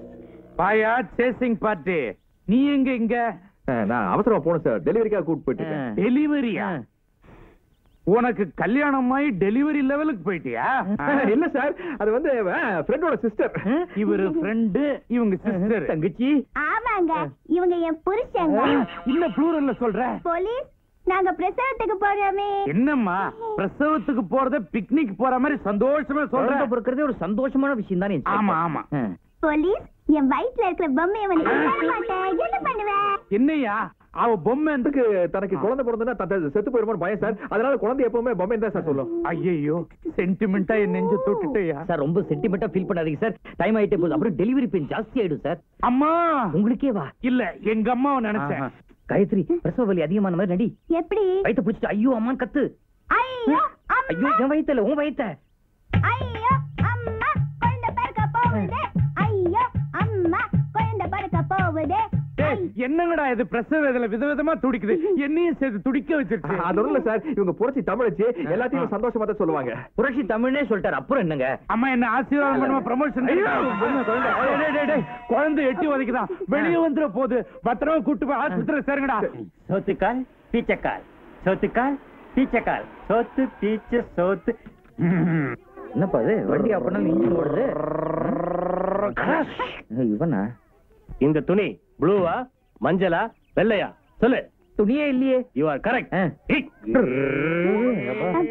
பாயா சேசிங் பார்ட்டி. நீ இங்க? நான் அவசரமா போனேன் சார், டெலிவரிக்காக கூப்பிட்டு போயிட்டு. டெலிவரியா? உனக்கு கல்யாணமாயி டெலிவரி லெவலுக்கு போயிட்டியா? இல்ல சார், அது வந்து ஃப்ரெண்டோட சிஸ்டர். இவரு ஃப்ரெண்டு, இவங்க சிஸ்டர். தங்கச்சி? ஆமாங்க, இவங்க என் புருஷங்க. இல்ல ப்ளூரல்ல சொல்ற. போலீஸ், நாங்க பிரசவத்துக்கு போறோமே. என்னம்மா பிரசவத்துக்கு போறத பிக்னிக் போற மாதிரி சந்தோஷமா சொல்ற? பொறுக்கிறதே ஒரு சந்தோஷமான விஷயம் தானே. ஆமா. போலீஸ், என் வயிற்றுல இருக்கிற பொம்மையை வந்து மாட்டேன். என்ன பண்ணுவேன்? என்னையா அவ பொம்மைக்கு தனக்கு குழந்தை பிறந்தா செத்து போயிருமோன்னு பயம் சார். அதனால குழந்தை எப்பவுமே பொம்மை தான் சார் சொல்லும். ஐயோ சென்டிமெண்டா என் நெஞ்சு தொட்டுட்டேயா சார். ரொம்ப சென்டிமெண்டா ஃபீல் பண்ணாதீங்க சார். டைம் ஆயிட்டே போகுது. அப்புறம் டெலிவரி பெயின் ஜாஸ்தி ஆயிடும் சார். அம்மா உங்களுக்கே வா. இல்ல எங்க அம்மாவை நினைச்சேன். காயத்ரி பிரசவ வலி அதிகமான மாதிரி நடி. எப்படி? வயித்தை பிடிச்சிட்டு ஐயோ அம்மான்னு கத்து. ஐயோ ஐயோ என் வயித்துல உன் வயித்த. ஐயோ அம்மா குழந்தை பிறக்க போகுது. ஐயோ அம்மா குழந்தை பிறக்க போகுது. என்னங்கடா இது பிரசவ வேதனை விதவிதமா துடிக்குது. என்னையும் சேர்த்து துடிக்க வச்சிருச்சு. அது ஒண்ணும் இல்ல சார். இவங்க புரட்சி தமிழ் வச்சு எல்லாத்தையும் சந்தோஷமா தான் சொல்லுவாங்க. புரட்சி தமிழ்னே சொல்லிட்டாரு. அப்புறம் என்னங்க? அம்மா என்ன ஆசீர்வாதம் பண்ணுமா? ப்ரமோஷன் குழந்தை எட்டி வதைக்குதான். வெளியே வந்துட போகுது. பத்திரமா கூட்டு போய் ஆஸ்பத்திரி சேருங்கடா. சோத்துக்கால் பீச்சக்கால் சோத்துக்கால் பீச்சக்கால் சோத்து பீச்ச சோத்து. என்னப்பா இது வண்டி அப்படின்னா இன்ஜின் ஓடுது. இவனா? இந்த துணி ப்ளூவா மஞ்சளா வெள்ளையா சொல்லு. துணியே இல்லையே. You are correct.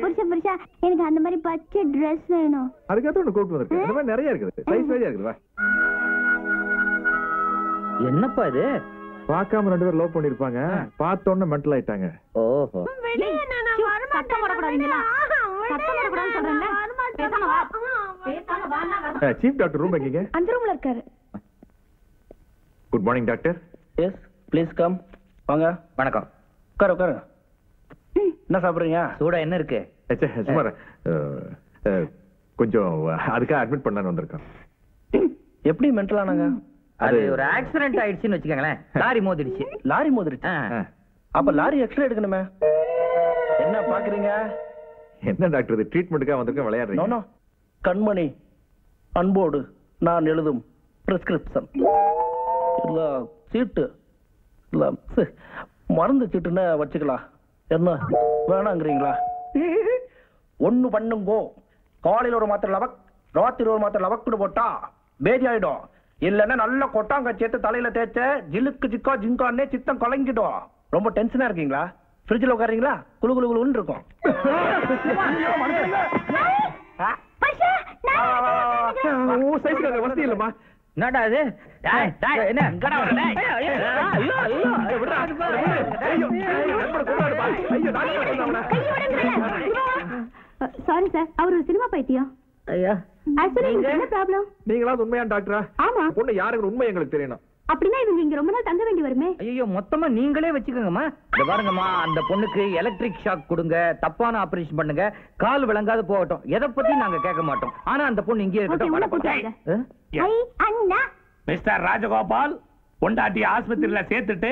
புருஷா எனக்கு அந்த மாதிரி பச்சை ட்ரெஸ் வேணும். அதுக்காக ஒண்ணு கூப்பிட்டு வந்திருக்கேன். இந்த மாதிரி நிறைய இருக்குது. சைஸ் நிறைய இருக்குது. என்னப்பா இது? பார்க்காம 2 பேரும் லவ் பண்ணிருப்பாங்க. பார்த்த உடனே மென்டல் ஆயிட்டாங்க. ஓஹோ. சத்தம் போடக்கூடாதுங்களா? சத்தம் போடக்கூடாதுன்னு சொல்றேன்ல. பேசாம வா. பேசாம வா. சீஃப் டாக்டர் ரூம் எங்கீங்க? அந்த ரூம்ல இருக்காரு. Good morning doctor. Yes please come. வாங்க. வணக்கம். உட்காரு உட்காரு. என்ன சாப்பிடுறீங்க? சூடா என்ன இருக்கு? சுமார் கொஞ்சம் அதுக்காக அட்மிட் பண்ணலான்னு வந்திருக்கோம். எப்படி மென்டல் ஆனாங்க? அது ஒரு ஆக்சிடென்ட் ஆயிடுச்சுன்னு வச்சுக்கோங்களேன். லாரி மோதிடுச்சு. லாரி மோதிடுச்சு? அப்ப லாரி எக்ஸ்ரே எடுக்கணுமே. என்ன பாக்குறீங்க? என்ன டாக்டர் இது ட்ரீட்மெண்ட்டுக்காக வந்திருக்கேன் விளையாடுறீங்க? நோ கண்மணி அன்போடு நான் எழுதும் பிரிஸ்கிரிப்ஷன் இல்ல சீட்டு இல்ல மருந்து சீட்டுன்னு வச்சுக்கலாம். என்ன வேணாங்கிறீங்களா? ஒண்ணு பண்ணுங்கோ. காலையில ஒரு மாத்திரை லவக், ராத்திரி ஒரு மாத்திரை லவக்குன்னு போட்டா பேதி ஆயிடும். இல்லன்னா நல்ல கொட்டாங்க சேர்த்து தலையில தேய்ச்ச ஜிலுக்கு ஜிக்கா ஜிங்கான்னே சித்தம் கலங்கிடும். ரொம்ப டென்ஷனா இருக்கீங்களா? ஃப்ரிட்ஜில் உட்காரீங்களா? குளு குளு குளுன்னு இருக்கும். வசதி இல்லம்மா. என்னடா இது? என்ன சாரி சார், அவர் ஒரு சினிமா பைத்தியம். ஐயா ஆக்சுவலி என்ன ப்ராப்ளம்? நீங்களாவது உண்மையான டாக்டரா? ஆமா. பொண்ணு யாருக்கு உண்மை எங்களுக்கு தெரியணும். அப்படின்னா இவங்க இங்க ரொம்ப நாள் தங்க வேண்டி வருமே. ஐயோ மொத்தமா நீங்களே வச்சுக்கோங்கம்மா. இந்த பாருங்கம்மா, அந்த பொண்ணுக்கு எலக்ட்ரிக் ஷாக் கொடுங்க, தப்பான ஆபரேஷன் பண்ணுங்க, கால் விளங்காது போகட்டும், எதை பத்தி நாங்க கேட்க மாட்டோம். ஆனா அந்த பொண்ணு இங்கே இருக்கட்டும். மிஸ்டர் ராஜகோபால், பொண்டாட்டி ஆஸ்பத்திரியில சேர்த்துட்டு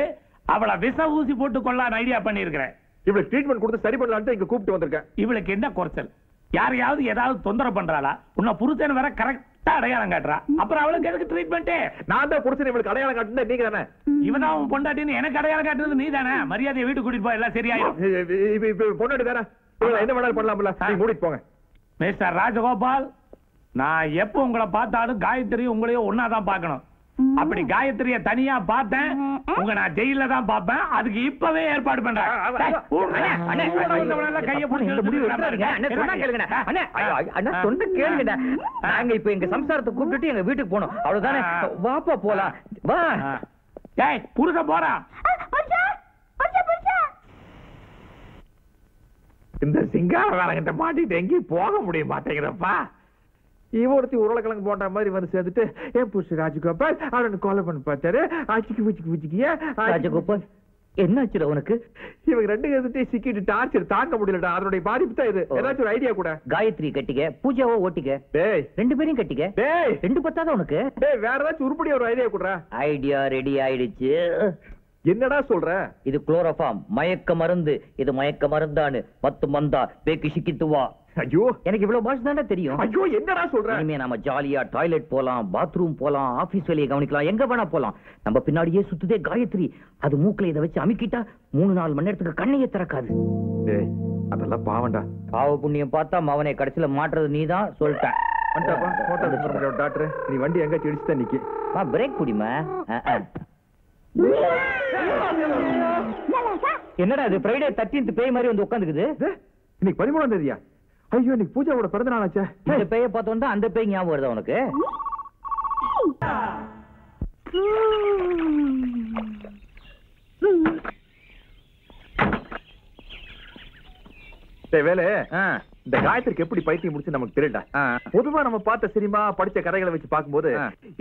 அவளை விஷ ஊசி போட்டு கொள்ளலாம் ஐடியா பண்ணி இருக்கிறேன். இவளுக்கு ட்ரீட்மெண்ட் கொடுத்து சரி பண்ணலான்ட்டு இங்க கூப்பிட்டு வந்திருக்கேன். இவளுக்கு என்ன குறைச்சல்? யாரையாவது ஏதாவது தொந்தரவு பண்றாளா? உன்ன புருஷன் வேற கரெக்டா அடையாளம் காட்டுறா. அப்புறம் அவளுக்கு எதுக்கு ட்ரீட்மெண்ட்? நான் தான் புருஷன் இவளுக்கு அடையாளம் காட்டுனது நீங்க தானே. இவதான் உன் பொண்டாட்டின்னு எனக்கு அடையாளம் காட்டுறது நீ தானே. மரியாதையை வீட்டுக்கு கூட்டிட்டு போய் எல்லாம் சரியாயிடும். பொண்டாட்டி தானே, என்ன வேணாலும் பண்ணலாம்ல. நீங்க கூட்டிட்டு போங்க. மிஸ்டர் ராஜகோபால், நான் எப்ப உங்களை பார்த்தாலும் காயத்ரி உங்களையும் ஒன்னாதான் பார்க்கணும். அப்படி காயத்ரிய தனியா பார்த்தேன், உங்க நான் ஜெயில தான் பார்ப்பேன். அதுக்கு இப்பவே ஏற்பாடு பண்றேன். கைய நாங்க இப்ப எங்க சம்சாரத்தை கூப்பிட்டு எங்க வீட்டுக்கு போனோம். அவ்வளவுதானே. வாப்பா போலாம். வா. புருஷ போறா. இந்த சிங்காரங்கிட்ட மாட்டிட்டு எங்கேயும் போக முடிய மாட்டேங்கிறப்பா. இவொருத்தி உருளைக்கிழங்கு போன்ற மாதிரி வந்து சேர்த்துட்டு என் புருஷ ராஜகோபால் அவனை கொலை பண்ணி பார்த்தாரு. ராஜகோபால் என்னாச்சு உனக்கு? இவங்க 2 பேர்த்தையும் சிக்கிட்டு டார்ச்சர் தாங்க முடியலடா. அதனுடைய பாதிப்பு தான் இது. ஏதாச்சும் ஒரு ஐடியா கூட. காயத்ரி கட்டிக்க, பூஜாவோ ஓட்டிக்க. டேய் 2 பேரையும் கட்டிக்க. டேய் 2 பத்தாத உனக்கு? டேய் வேற ஏதாச்சும் உருப்படியா ஒரு ஐடியா கூட. ஐடியா ரெடி ஆயிடுச்சு. என்னடா சொல்ற? இது குளோரோஃபார்ம் மயக்க மருந்து. இது மயக்க மருந்தானு மத்து மந்தா பேக்கி சிக்கித்துவா. ஐயோ எனக்கு இவ்வளவு பாஷை தானே தெரியும். ஐயோ என்னடா சொல்ற? இனிமே நாம ஜாலியா டாய்லெட் போலாம், பாத்ரூம் போலாம், ஆபீஸ் வேலையை கவனிக்கலாம், எங்க வேணா போலாம். நம்ம பின்னாடியே சுத்துதே காயத்ரி. அது மூக்குல இதை வச்சு அமுக்கிட்டா 3-4 மணி நேரத்துக்கு கண்ணையே திறக்காது. டேய் அதெல்லாம் பாவண்டா. பாவ புண்ணியம் பார்த்தா மவனை கடைசியில மாட்டுறது நீதான் சொல்லிட்டேன். டாக்டர் நீ வண்டி எங்க இடிச்சுதான் நிக்கி. பிரேக் குடிமா. என்னடா இது ஃப்ரைடே 13th பேய் மாதிரி வந்து உட்காந்துக்குது. இன்னைக்கு 13ஆம் தேதியா? ஐயோ இன்னைக்கு பூஜாவோட பிறந்த நாள் ஆச்சே. இந்த பேயை பார்த்தோம் தான் அந்த பேய் ஞாபகம் வருதா உனக்கு? வேலை இந்த காயத்திற்கு எப்படி பைத்தியம் முடிச்சு நமக்கு தெரியல. பொதுவா நம்ம பார்த்த சினிமா படிச்ச கதைகளை வச்சு பார்க்கும்போது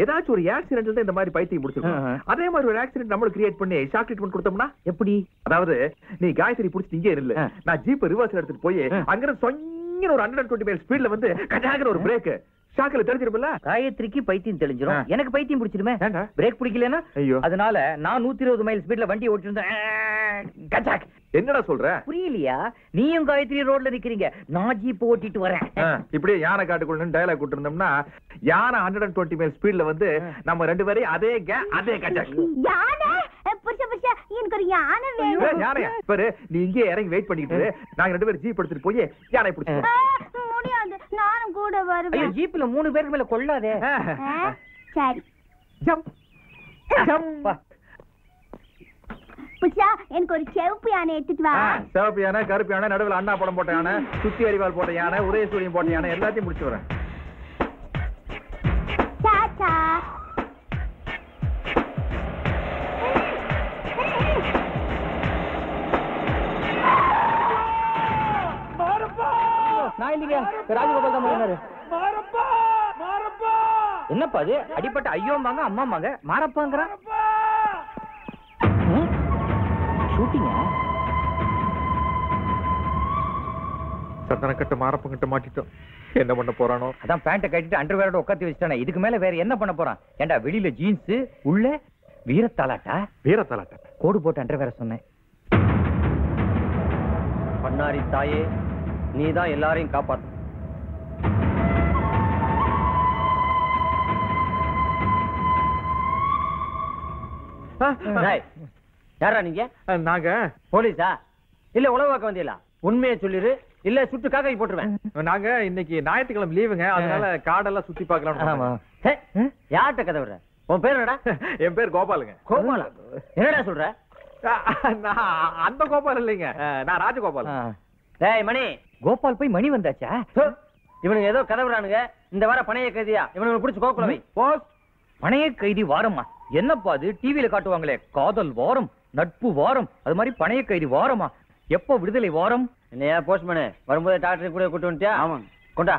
ஏதாச்சும் ஒரு ஆக்சிடென்ட்ல இந்த மாதிரி பைத்தியம் முடிச்சிருக்கோம். அதே மாதிரி ஒரு ஆக்சிடென்ட் நம்மளுக்கு கிரியேட் பண்ணி ஷாக் ட்ரீட்மெண்ட் கொடுத்தோம்னா எப்படி? அதாவது நீ காயத்ரி புடிச்சு இங்கே இல்ல, நான் ஜீப் ரிவர்ஸ் எடுத்துட்டு போய் அங்க சொங்கிற ஒரு 120 மைல் ஸ்பீட்ல வந்து கஜாகிற ஒரு பிரேக் ஷாக்ல தெரிஞ்சிருப்பல. காயத்ரிக்கு பைத்தியம் தெளிஞ்சிரும், எனக்கு பைத்தியம் பிடிச்சிருமே. பிரேக் பிடிக்கலனா ஐயோ, அதனால நான் 120 மைல் ஸ்பீட்ல வண்டி ஓட்டிட்டு இருந்தேன். என்னடா சொல்ற? புரியலையா? நீயும் காயத்ரி ரோட்ல நிக்கிறீங்க, நான் ஜீப் ஓட்டிட்டு வரேன். இப்படியே யானை காட்டுக்குள்ள டயலாக் விட்டு இருந்தோம்னா யானை 120 மைல் ஸ்பீட்ல வந்து நம்ம ரெண்டு பேரும் அதே கஜாக். யானை புருஷ புருஷ எனக்கு ஒரு யானை வேணும். யானையா? பாரு, நீ இங்கே இறங்கி வெயிட் பண்ணிட்டு நாங்க ரெண்டு பேரும் ஜீப் எடுத்துட்டு போய் யானை பிடிச்சோம். முடியாது, நானும் கூட வருவேன். ஜீப்ல 3 பேருக்கு மேல கொள்ளாதே. சரி, ஜம்ப் ஜம்ப். புஷா, எனக்கு ஒரு செவப்பு யானை எடுத்துட்டு வா. சிவப்பு யானை, கருப்பு யானை, நடுவில் அண்ணா படம் போட்ட யானை, சுத்தி அறிவால் போட்ட யானை, உதயசூரியம் போட்ட யானை எல்லாத்தையும் முடிச்சு வரேன். டாடா. நான் இல்லைங்க, ராஜகோபால் தான் பண்ணாரு. என்னப்பா அது? அடிப்பட்ட ஐயோம்பாங்க, அம்மாம்பாங்க, மாரப்பாங்கிறான். ஷூட்டிங்க சத்தனக்கட்ட மாரப்பங்கிட்ட மாட்டிட்டோம். என்ன பண்ண போறானோ? அதான் பேண்ட்டை கட்டிட்டு அண்டர்வேரோட உட்காந்து வச்சுட்டானே. இதுக்கு மேல வேற என்ன பண்ண போறான்? ஏண்டா வெளியில ஜீன்ஸ், உள்ள வீரத்தாலாட்டா. வீரத்தாலாட்டா கோடு போட்டு அண்டர்வேர சொன்னேன். பண்ணாரி தாயே, நீதான் எல்லாரையும் காப்பாத்து. யாரா நீங்க? நாங்க போலீஸா? இல்ல உளவு பார்க்க வந்தீங்களா? உண்மையை சொல்லிரு, இல்ல சுட்டு காக்கை போட்டுருவேன். நாங்க இன்னைக்கு ஞாயிற்றுக்கிழமை லீவுங்க, அதனால காடெல்லாம் சுத்தி பார்க்கலாம். யார்கிட்ட கதை விடுற? உன் பேர் என்னடா? என் பேர் கோபாலுங்க. கோபாலா? என்னடா சொல்ற? அந்த கோபால் இல்லைங்க, நான் ராஜகோபால். டேய் மணி, கோபால் போய் மணி வந்தாச்சா? இவனுங்க ஏதோ கதை விடுறானுங்க. இந்த வார பணைய கைதியா இவனுங்க பிடிச்சு கோக்குல வை. பணைய கைதி வாரமா? என்னப்பா அது? டிவியில காட்டுவாங்களே, காதல் வாரம், நட்பு வாரம், அது மாதிரி பணைய கைதி வாரமா? எப்போ விடுதலை வாரம்? என்னையா போஸ்ட்மேனு வரும்போது டாக்டர் கூட கூட்டு வந்துட்டியா? ஆமாம், கொண்டா.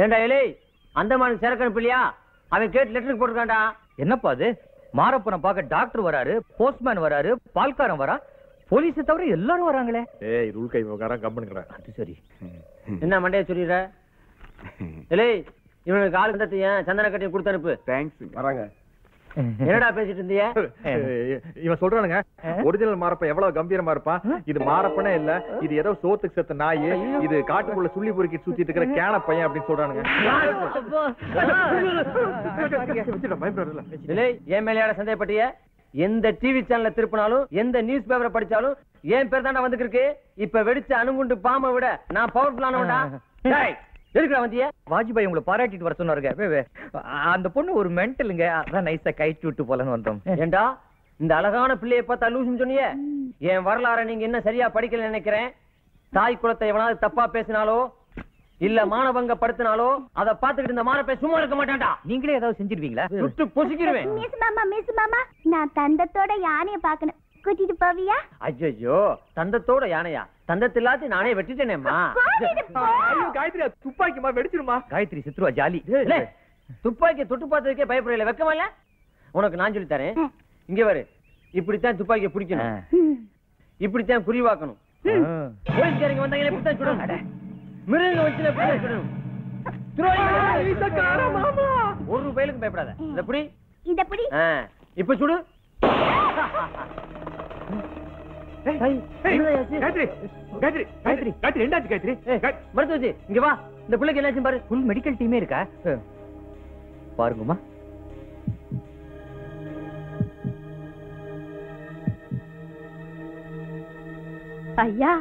ஏண்டா இலை, அந்த மாதிரி சரக்கு அனுப்பலையா? அவன் கேட்டு லெட்டருக்கு போட்டுருக்கான்டா. என்னப்பா அது? மாரப்பனை பார்க்க டாக்டர் வராரு, போஸ்ட்மேன் வராரு, பால்காரன் வரா, போலீஸை தவிர எல்லாரும் வராங்களே. ஏய், ரூல் கை விவகாரம் கம்பெனிக்கிறேன். அது சரி. என்ன மண்டைய சொல்லிடுற? இலை, இவனுக்கு ஆளு தந்தையன் சந்தன கட்டி கொடுத்து அனுப்பு. தேங்க்ஸ். வராங்க. என்னடா பேசிட்டு இருந்திய? இவன் சொல்றானுங்க, ஒரிஜினல் மாரப்ப எவ்வளவு கம்பீரமா இருப்பான், இது மாரப்பனே இல்ல, இது ஏதோ சோத்துக்கு செத்த நாய், இது காட்டுக்குள்ள சுள்ளி பொறுக்கி சுத்திட்டு இருக்கிற கேன பையன் அப்படின்னு சொல்றானுங்க. என் மேலையாட சந்தேகப்பட்டிய? எந்த டிவி சேனல்ல திருப்பினாலும், எந்த நியூஸ் பேப்பரை படிச்சாலும் என் பேர் தாண்டா வந்துருக்கு. இப்ப வெடிச்ச அணுகுண்டு பாம்பை விட நான் பவர்ஃபுல்லானவன்டா. எதுக்குடா வந்திய? வாஜ்பாய் உங்களை பாராட்டிட்டு வர சொன்னாருங்க. அந்த பொண்ணு ஒரு மென்டலுங்க, அதான் நைஸா கைட்டு விட்டு போலன்னு வந்தோம். ஏண்டா இந்த அழகான பிள்ளைய பார்த்தா லூசுன்னு சொன்னியே? என் வரலாற நீங்க என்ன சரியா படிக்கல நினைக்கிறேன். தாய் குலத்தை எவனாவது தப்பா பேசினாலோ இல்ல மானபங்க படுத்தினாலோ அதை பார்த்துக்கிட்டு இந்த மானப்பை சும்மா இருக்க மாட்டான்டா. நீங்களே ஏதாவது செஞ்சிருவீங்களா? சுட்டு பொசுக்கிடுவேன். மிஸ் மாமா, நான் தந்தத்தோட யானைய பாக்கணும், கூட்டிட்டு போவியா? ஐயோ, தந்தத்தோட யானையா? தந்தத்தில்லாத நானே வெட்டிட்டேனேம்மா. காயத்ரி, துப்பாக்கிமா வெடிச்சிருமா? காயத்ரி சித்ருவா ஜாலி. துப்பாக்கி தொட்டு பார்த்ததுக்கே பயப்படல, வெக்கமா இல்ல? உனக்கு நான் சொல்லி தரேன். இங்க வரு. இப்படித்தான் துப்பாக்கியை பிடிக்கணும், இப்படித்தான் குறிவாக்கணும். போலீஸ்காரங்க வந்தாங்க இப்படித்தான் சுடணும். மிருக வச்சு சுடணும். ஒரு ரூபாய்க்கு பயப்படாத. இந்த புடி, இந்த புடி. இப்ப சுடு. மருத்துவச்சி இங்க வா. இந்த பிள்ளைக்கு என்னாச்சும் பாரு. ஃபுல் மெடிக்கல் டீமே இருக்கா பாருங்கம்மா. ஐயா,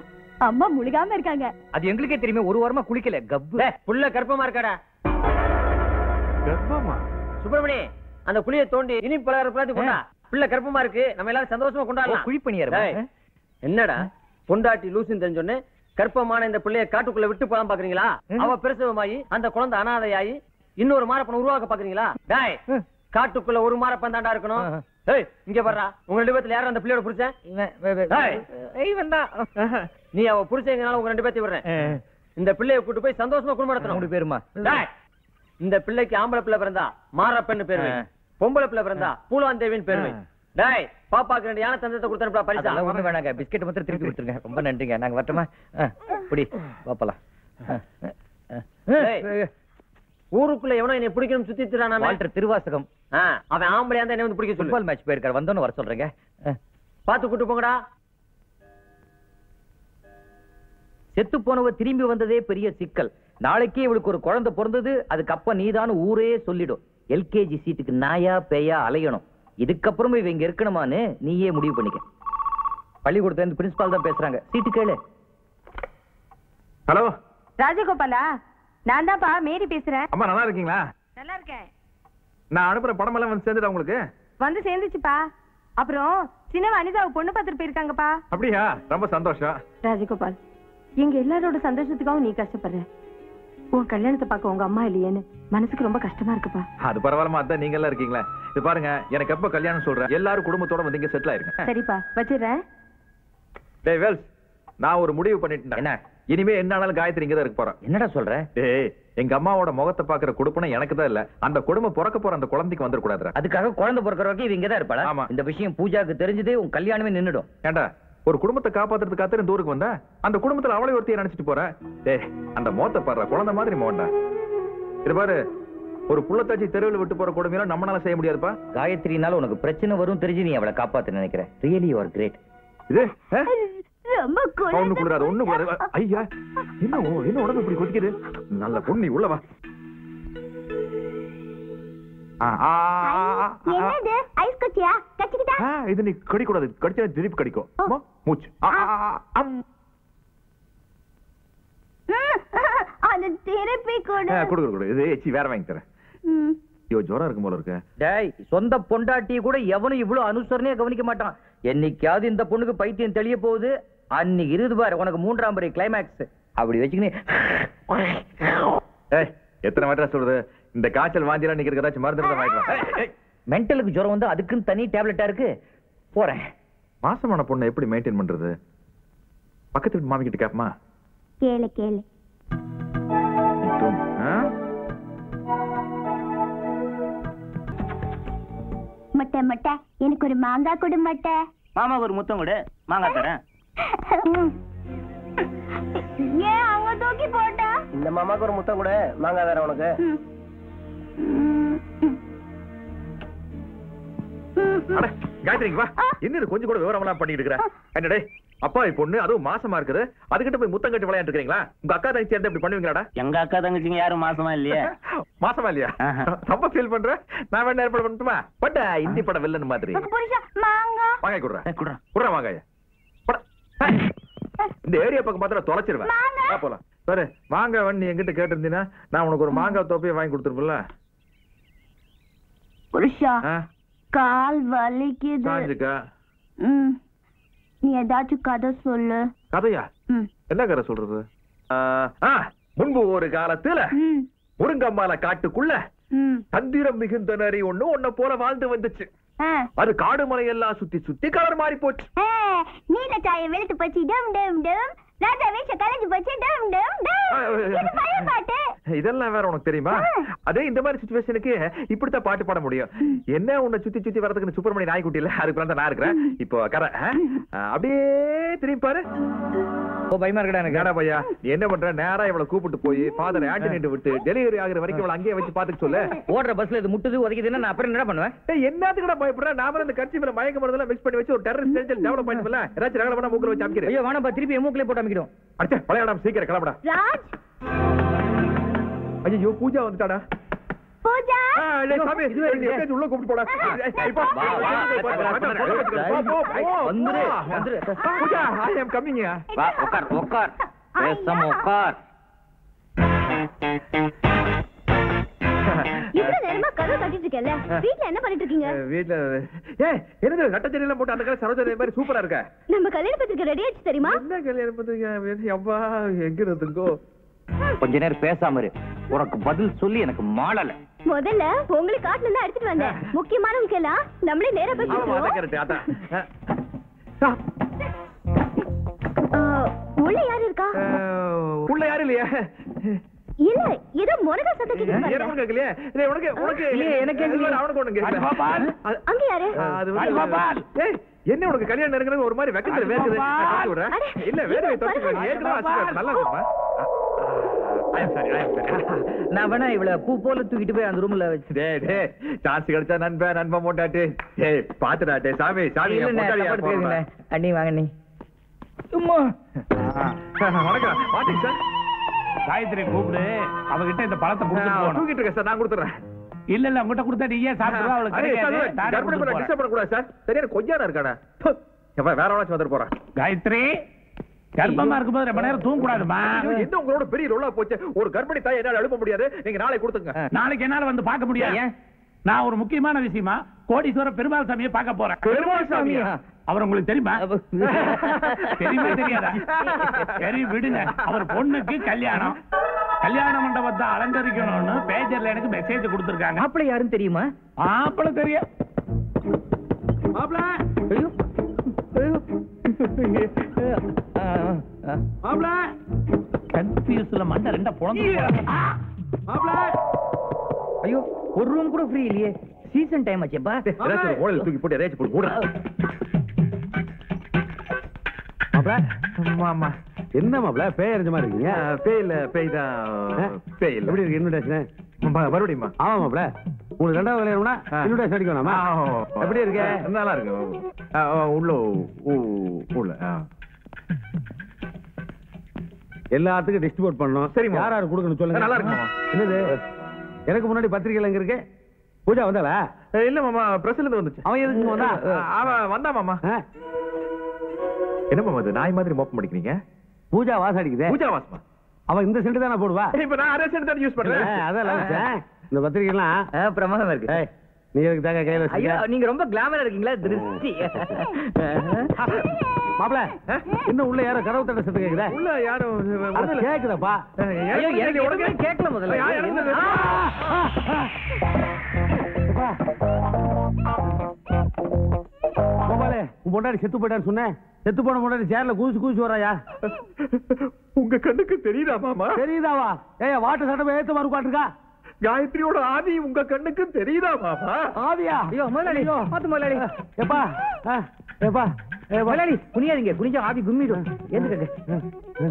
அம்மா முழுகாம இருக்காங்க. அது எங்களுக்கே தெரியுமே, ஒரு வாரமா குளிக்கல. கப்பு புள்ள கர்ப்பமா இருக்காடா. கர்ப்பமா? சுப்பிரமணி, அந்த குழியை தோண்டி இனி பலகாரம் கொண்டா. பிள்ளை கர்ப்பமா இருக்கு, நம்ம எல்லாரும் சந்தோஷமா கொண்டாடலாம். குழி பண்ணியாரு. என்னடா பொண்டாட்டி லூசுன்னு தெரிஞ்சோன்னு கற்பமான இந்த பிள்ளைய காட்டுக்குள்ள விட்டு போலாம் பாக்குறீங்களா? அவ பிரசவமாயி அந்த குழந்தை அனாதையாயி இன்னொரு மாரப்பனை உருவாக்க பாக்குறீங்களா? டேய், காட்டுக்குள்ள ஒரு மாரப்பன் தாண்டா இருக்கணும். ஏய், இங்க வர்றா. உங்க 2 பேத்துல யாரும் அந்த பிள்ளையோட புருஷன்? நீ அவ புருஷங்கனால உங்க 2 பேத்தையும் விடுறேன். இந்த பிள்ளைய கூட்டு போய் சந்தோஷமா குடும்பம் நடத்தணும். 3 பேருமா? இந்த பிள்ளைக்கு ஆம்பளை பிள்ளை பிறந்தா மாரப்பன்னு பேரு, பொம்பளை பிள்ளை பிறந்தா பூலாந்தேவின்னு பேரு. டேய், பாப்பாக்கு 2 யானை தந்தத்தை கொடுத்தா பரிசா? அதெல்லாம் ஒண்ணு வேணாங்க, பிஸ்கெட் மட்டும் திருப்பி கொடுத்துருங்க. ரொம்ப நன்றிங்க. நாங்க வரட்டுமா? புடி பாப்பலாம். ஊருக்குள்ள எவனோ என்னை பிடிக்கணும் சுத்தி திரானா? வால்டர் திருவாசகம். அவன் ஆம்பளையா இருந்தா என்ன வந்து பிடிக்க சொல்லு. ஃபுட்பால் மேட்ச் போயிருக்காரு, வந்தோன்னு வர சொல்றேங்க. பாத்து கூட்டு போங்கடா. செத்து போனவ திரும்பி வந்ததே பெரிய சிக்கல். நாளைக்கே இவளுக்கு ஒரு குழந்தை பிறந்தது, அதுக்கப்புறம் நீதான் ஊரே சொல்லிடும். எல்கேஜி சீட்டுக்கு நாயா பேயா அலையணும். இதுக்கப்புறமா இவ இங்க இருக்கணுமான்னு நீயே முடிவு பண்ணிக்க. பள்ளிக்கூடத்துல இருந்து பிரின்சிபால் தான் பேசுறாங்க. சீட்டு கேளு. ஹலோ ராஜகோபாலா, நான் தான்ப்பா மேரி பேசுறேன். அம்மா நல்லா இருக்கீங்களா? நல்லா இருக்கேன். நான் அனுப்புற படம் எல்லாம் வந்து சேர்ந்துட்டா உங்களுக்கு? வந்து சேர்ந்துச்சுப்பா. அப்புறம் சின்னவ அனிதாவை பொண்ணு பார்த்துட்டு போயிருக்காங்கப்பா. அப்படியா? ரொம்ப சந்தோஷம். ராஜகோபால், எங்க எல்லாரோட சந்தோஷத்துக்காகவும் நீ கஷ்டப்படுற. உன் கல்யாணத்தை பார்க்க உங்க அம்மா இல்லையேன்னு மனசுக்கு ரொம்ப கஷ்டமா இருக்குப்பா. அது பரவாயில்லமா, அதான் நீங்க எல்லாம் இருக்கீங்களா? இது பாருங்க, எனக்கு எப்ப கல்யாணம் சொல்றேன், எல்லாரும் குடும்பத்தோட வந்து இங்க செட்டில் ஆயிருங்க. சரிப்பா, வச்சிடுறேன். டேய் வேல்ஸ், நான் ஒரு முடிவு பண்ணிட்டேன். என்ன? இனிமே என்ன ஆனாலும் காயத்ரி இங்க தான் இருக்க போறேன். என்னடா சொல்ற? டேய், எங்க அம்மாவோட முகத்தை பாக்குற குடுப்பனை எனக்கு தான் இல்ல, அந்த குடும்பம் பிறக்க போற அந்த குழந்தைக்கு வந்துட கூடாது. அதுக்காக குழந்தை பிறக்கிற வரைக்கும் இவங்க தான் இருப்பாளா? ஆமா. இந்த விஷயம் பூஜாக்கு தெரிஞ்சதே உன் கல்யாணமே நின்னுடும். ஏண்டா, ஒரு குடும்பத்தை காப்பாத்துறதுக்காக இந்த ஊருக்கு வந்தா, அந்த குடும்பத்துல அவளை ஒருத்தைய நினைச்சிட்டு போற. டேய், அந்த மோத்த பாடுற குழந்தை மாதிரி மோண்டா. இது பாரு, ஒரு புள்ளத்தாச்சி தெருவில் விட்டு போற கொடுமையெல்லாம் நம்மளால செய்ய முடியாதுப்பா. காயத்ரினால உனக்கு பிரச்சனை வரும் தெரிஞ்சு நீ அவளை காப்பாத்து நினைக்கிற. Really you are great. இது ரொம்ப ஒண்ணு குளிராது, ஒண்ணு குளிராது. ஐயா, என்ன உடம்பு இப்படி கொதிக்குது? நல்ல பொண்ணு, உள்ள வா. என்னது ஐஸ் கட்டியா? கட்டிக்கிட்டா? இது நீ கடிக்க கூடாது, கடிச்சா திருப்பி கடிக்கும். மூச்சு. அது திருப்பி கொடு. இது எச்சி வேற வாங்கி தரேன். ஐயோ, ஜோரா இருக்கும் போல இருக்கு. டேய், சொந்த பொண்டாட்டி கூட எவனும் இவ்வளவு அனுசரணையா கவனிக்க மாட்டான். என்னைக்காவது இந்த பொண்ணுக்கு பைத்தியம் தெளிய போகுது, அன்னைக்கு இருது பாரு உனக்கு 3ஆம் பரி கிளைமேக்ஸ். அப்படி வச்சுக்கினே எத்தனை வாட்டா சொல்றது, இந்த காய்ச்சல் வாந்திலாம் நீங்க ஏதாச்சும் மருந்து இருந்தா வாங்கிக்கலாம். மென்டலுக்கு ஜுரம் வந்து அதுக்குன்னு தனி டேப்லெட்டா இருக்கு. போறேன். மாசமான பொண்ணை எப்படி மெயின்டைன் பண்றது? பக்கத்து வீட்டு மாமி கிட்ட கேப்பமா? கேளு கேளு. மட்டை மட்டை, எனக்கு ஒரு மாங்காய் கொடு மட்டை. மாமாவுக்கு ஒரு முத்தம் கொடு, மாங்காய் தரேன். ஏன் அங்க தூக்கி போட்டா? இந்த மாமாக்கு ஒரு முத்தம் கொடு, மாங்காய் தரேன் உனக்கு. காயத்ரி வா. என்ன கொஞ்சம் கூட விவரம் எல்லாம் பண்ணிட்டு இருக்கிற? என்னடே, அப்பா பொண்ணு அதுவும் மாசமா இருக்குது, அதுகிட்ட போய் முத்தம் கட்டி விளையாண்டு இருக்கீங்களா? உங்க அக்கா தங்கச்சி சேர்ந்து இப்படி பண்ணுவீங்களாடா? எங்க அக்கா தங்கச்சிங்க யாரும் மாசமா இல்லையா? மாசமா இல்லையா? ரொம்ப ஃபீல் பண்ற. நான் வேணா ஏற்பாடு பண்ணட்டுமா? பட் இந்தி படம் வில்லன் மாதிரி. மாங்காய் குடுறா மாங்காய. இந்த ஏரியா பக்கம் பார்த்தா தொலைச்சிருவேன். போலாம். சரி, மாங்காய் வண்ணி என்கிட்ட கேட்டிருந்தீங்கன்னா நான் உனக்கு ஒரு மாங்காய் தோப்பையை வாங்கி கொடுத்துருப்பல. புருஷா, கால் வலிக்குது. நீ ஏதாச்சும் கதை சொல்லு. கதையா? என்ன கதை சொல்றது? முன்பு ஒரு காலத்துல முருங்கம்மால காட்டுக்குள்ள தந்திரம் மிகுந்த நரி ஒண்ணு போல வாழ்ந்து வந்துச்சு. அது காடு மலையெல்லாம் சுத்தி சுத்தி கலர் மாறி போச்சு. நீல சாய வெளுத்து போச்சு. டம் டம் டம். ராஜா வேஷ கலஞ்சு போச்சு. டம் டம் டம். இது பழைய பாட்டு. இதெல்லாம் வேற உனக்கு தெரியுமா? அதே இந்த மாதிரி சிச்சுவேஷனுக்கு இப்படித்தான் பாட்டு பாட முடியும். என்ன உன்னை சுத்தி சுத்தி வரதுக்கு சுப்பிரமணிய நாய்க்குட்டி இல்ல, அதுக்கு நான் இருக்கிறேன். இப்போ கரை அப்படியே திரும்பி பாரு. பயமா இருக்கடா எனக்கு. ஏடா பையா, நீ என்ன பண்ற? நேரா இவளை கூப்பிட்டு போய் ஃபாதர் ஆண்டனி விட்டு டெலிவரி ஆகுற வரைக்கும் இவளை அங்கேயே வச்சு பாத்துக்க சொல்லு. ஓடுற பஸ்ல இது முட்டுது உதைக்குதுன்னா நான் அப்புறம் என்ன பண்ணுவேன்? என்னத்துக்கு பயப்படுற? நாம இந்த கட்சியில மயக்க மருந்தெல்லாம் மிக்ஸ் பண்ணி வச்சு ஒரு டெரரிஸ்ட் ஏஜென்ட் டெவலப் பண்ணிடல. ஏதாச்சும் ரகல பண்ணா மூக்குல வச்சு அமிக்கிறேன். ஐயோ வேணாம்பா, திருப்பி மூக்குல போட்டு அமிக்கிறோம். அடச்சே, பழையாடாம், சீக்கிரம் கிளம்புடா. ராஜ், ஐயோ பூஜா வந்துட்டாடா. பூஜா, சாமி இது உள்ள கூப்பிட்டு போடா. இப்போ வந்துரு வந்துரு. பூஜா, ஐ அம் கமிங். வா, உட்கார் பேசாம உட்கார். இது இவ்வளவு நேரமா கதவு கட்டிட்டு இருக்கேன்ல, வீட்ல என்ன பண்ணிட்டு இருக்கீங்க? வீட்ல என்னது கட்டச்செடி எல்லாம் போட்டு அந்த கலர் சரோஜா மாதிரி சூப்பரா இருக்க. நம்ம கல்யாண பத்திரிக்கை ரெடி ஆயிடுச்சு தெரியுமா? என்ன கல்யாண பத்திரிக்கை? அவ்வா எங்க இருந்துங்கோ? கொஞ்ச நேரம் பேசாம இரு, உனக்கு பதில் சொல்லி எனக்கு மாளல. முதல்ல உங்களுக்கு காட்டுல தான் எடுத்துட்டு வந்தேன். முக்கியமானவங்க எல்லாம் நம்மளே நேரா போய் பேசுவோம். உள்ள யாரு இருக்கா? உள்ள யாரு இல்லையா? இல்ல, ஏதோ முருகா சத்தம் கேக்குது. எனக்கு கேக்கலையே. இல்ல உனக்கு எனக்கு அவனுக்கு ஒண்ணு கேக்கல. அங்க யாரு? அது வந்து என்ன உனக்கு கல்யாணம் இருக்குறது ஒரு மாதிரி வெக்கத்துல வேக்குது. நான் சொல்றேன். இல்ல வேறவே தொட்டுங்க. ஏற்கனவே அசிங்க நல்லா இருக்குமா? நான் வேணா இவள பூ போல தூக்கிட்டு போய் அந்த ரூம்ல வச்சு. டேய் சான்ஸ் கிடைச்சா நண்ப மோட்டாட்டே. டேய் பாத்துடா டேய் சாமி அண்ணி வாங்க நீ. சும்மா வணக்கம். வாட்டிங் சார். காயத்ரி கூப்பிடு, அவகிட்ட இந்த பழத்தை கொடுத்து போறேன். தூக்கிட்டு இருக்கேன் சார், நான் கொடுத்துறேன். இல்ல உங்ககிட்ட கொடுத்தா நீயே சாப்பிடுவா. அவளுக்கு கிடைக்காது. டிஸ்டர்ப் பண்ண கூடாது சார். சரியா கொஞ்சம் இருக்கானே. வேற எவனாச்சும் வந்துட்டு போறான். காயத்ரி கர்ப்பமா இருக்கும்போது ரொம்ப நேரம் தூங்க கூடாதுமா. என்ன உங்களோட பெரிய ரோலா போச்சு. ஒரு கர்ப்பிணி தாய் என்னால எழுப்ப முடியாது. நீங்க நாளைக்கு கொடுத்துங்க. நாளைக்கு என்னால வந்து பார்க்க முடியாது. நான் ஒரு முக்கியமான விஷயமா கோடீஸ்வரர் பெருமாள் சாமியை பார்க்க போறேன். பெருமாள் சாமியா? அவர் உங்களுக்கு தெரியுமா? தெரியுமா தெரியாதா? சரி விடுங்க. அவர் பொண்ணுக்கு கல்யாணம், கல்யாண மண்டபத்தை அலங்கரிக்கணும்னு பேஜர்ல எனக்கு மெசேஜ் கொடுத்திருக்காங்க. மாப்பிள்ளை யாருன்னு தெரியுமா? மாப்பிள்ளை தெரியும். மாப்பிள்ளை மாப்பிள்ளை கன்ஃபியூஸ்ல மண்டை ரெண்டா பொளந்து மாப்பிள்ளை. ஐயோ ஒரு ரூம் கூட ஃப்ரீ இல்லையே. சீசன் டைம் ஆச்சேப்பா. ஓடல தூக்கி போட்டு ரேச்சு போட்டு போடுறா. மாமா என்ன மாப்ள பேய் அறிஞ்ச மாதிரி இருக்கீங்க? பேய் தான். பேய் இல்ல. எப்படி இருக்கு இன்விடேஷன்? மறுபடியுமா? ஆமா மாப்ள, உங்களுக்கு ரெண்டாவது கல்யாணம்னா இன்விடேஷன் அடிக்க வேணாமா? எப்படி இருக்கு? நல்லா இருக்கு. உள்ள எல்லாத்துக்கும் டிஸ்ட்ரிபியூட் பண்ணணும். சரி, யார் யார் கொடுக்கணும் சொல்லுங்க. நல்லா இருக்கு. என்னது எனக்கு முன்னாடி பத்திரிகைல எங்க இருக்கு? பூஜா வந்தாளா? இல்ல மாமா, பிரஸ்ல இருந்து வந்துச்சு. அவன் எதுக்கு வந்தா? அவன் வந்தா மாமா. என்ன மாமா இது நாய் மாதிரி மோப்பம் அடிக்கிறீங்க? பூஜா வாசம் அடிக்குதே. பூஜா வாசமா? அவன் இந்த சென்ட் தானே போடுவா. இப்ப நான் அரே சென்ட் தான் யூஸ் பண்றேன். அதான் இந்த பத்திரிகை எல்லாம் பிரமாதமா இருக்கு. நீ எதுக்கு தாங்க கையில ஐயோ நீங்க ரொம்ப கிளாமரா இருக்கீங்களா? திருஷ்டி. மாப்ள இன்னும் உள்ள யாரோ கதவு தட்ட சத்தம் கேக்குதா? உள்ள யாரும் கேக்குதப்பா. ஐயோ எனக்கு உடனே கேட்கல முதல்ல. கோபாலே உன் பொண்டாடி செத்து போயிட்டான்னு சொன்னேன். செத்து போன பொண்டாடி சேர்ல குதிச்சு வராயா? உங்க கண்ணுக்கு தெரியுதா மாமா? தெரியுதாவா? ஏய் வாட்டு சட்டை ஏத்து மாதிரி உட்காந்துருக்கா. காயத்ரியோட ஆதி உங்க கண்ணுக்கு தெரியுதா மாமா? ஆதியா? ஐயோ முதலாளி பாத்து முதலாளி. எப்பா எப்பா முதலாளி குனியாதீங்க. குனிஞ்சா ஆவி கும்மிடும். ஏந்துக்கங்க,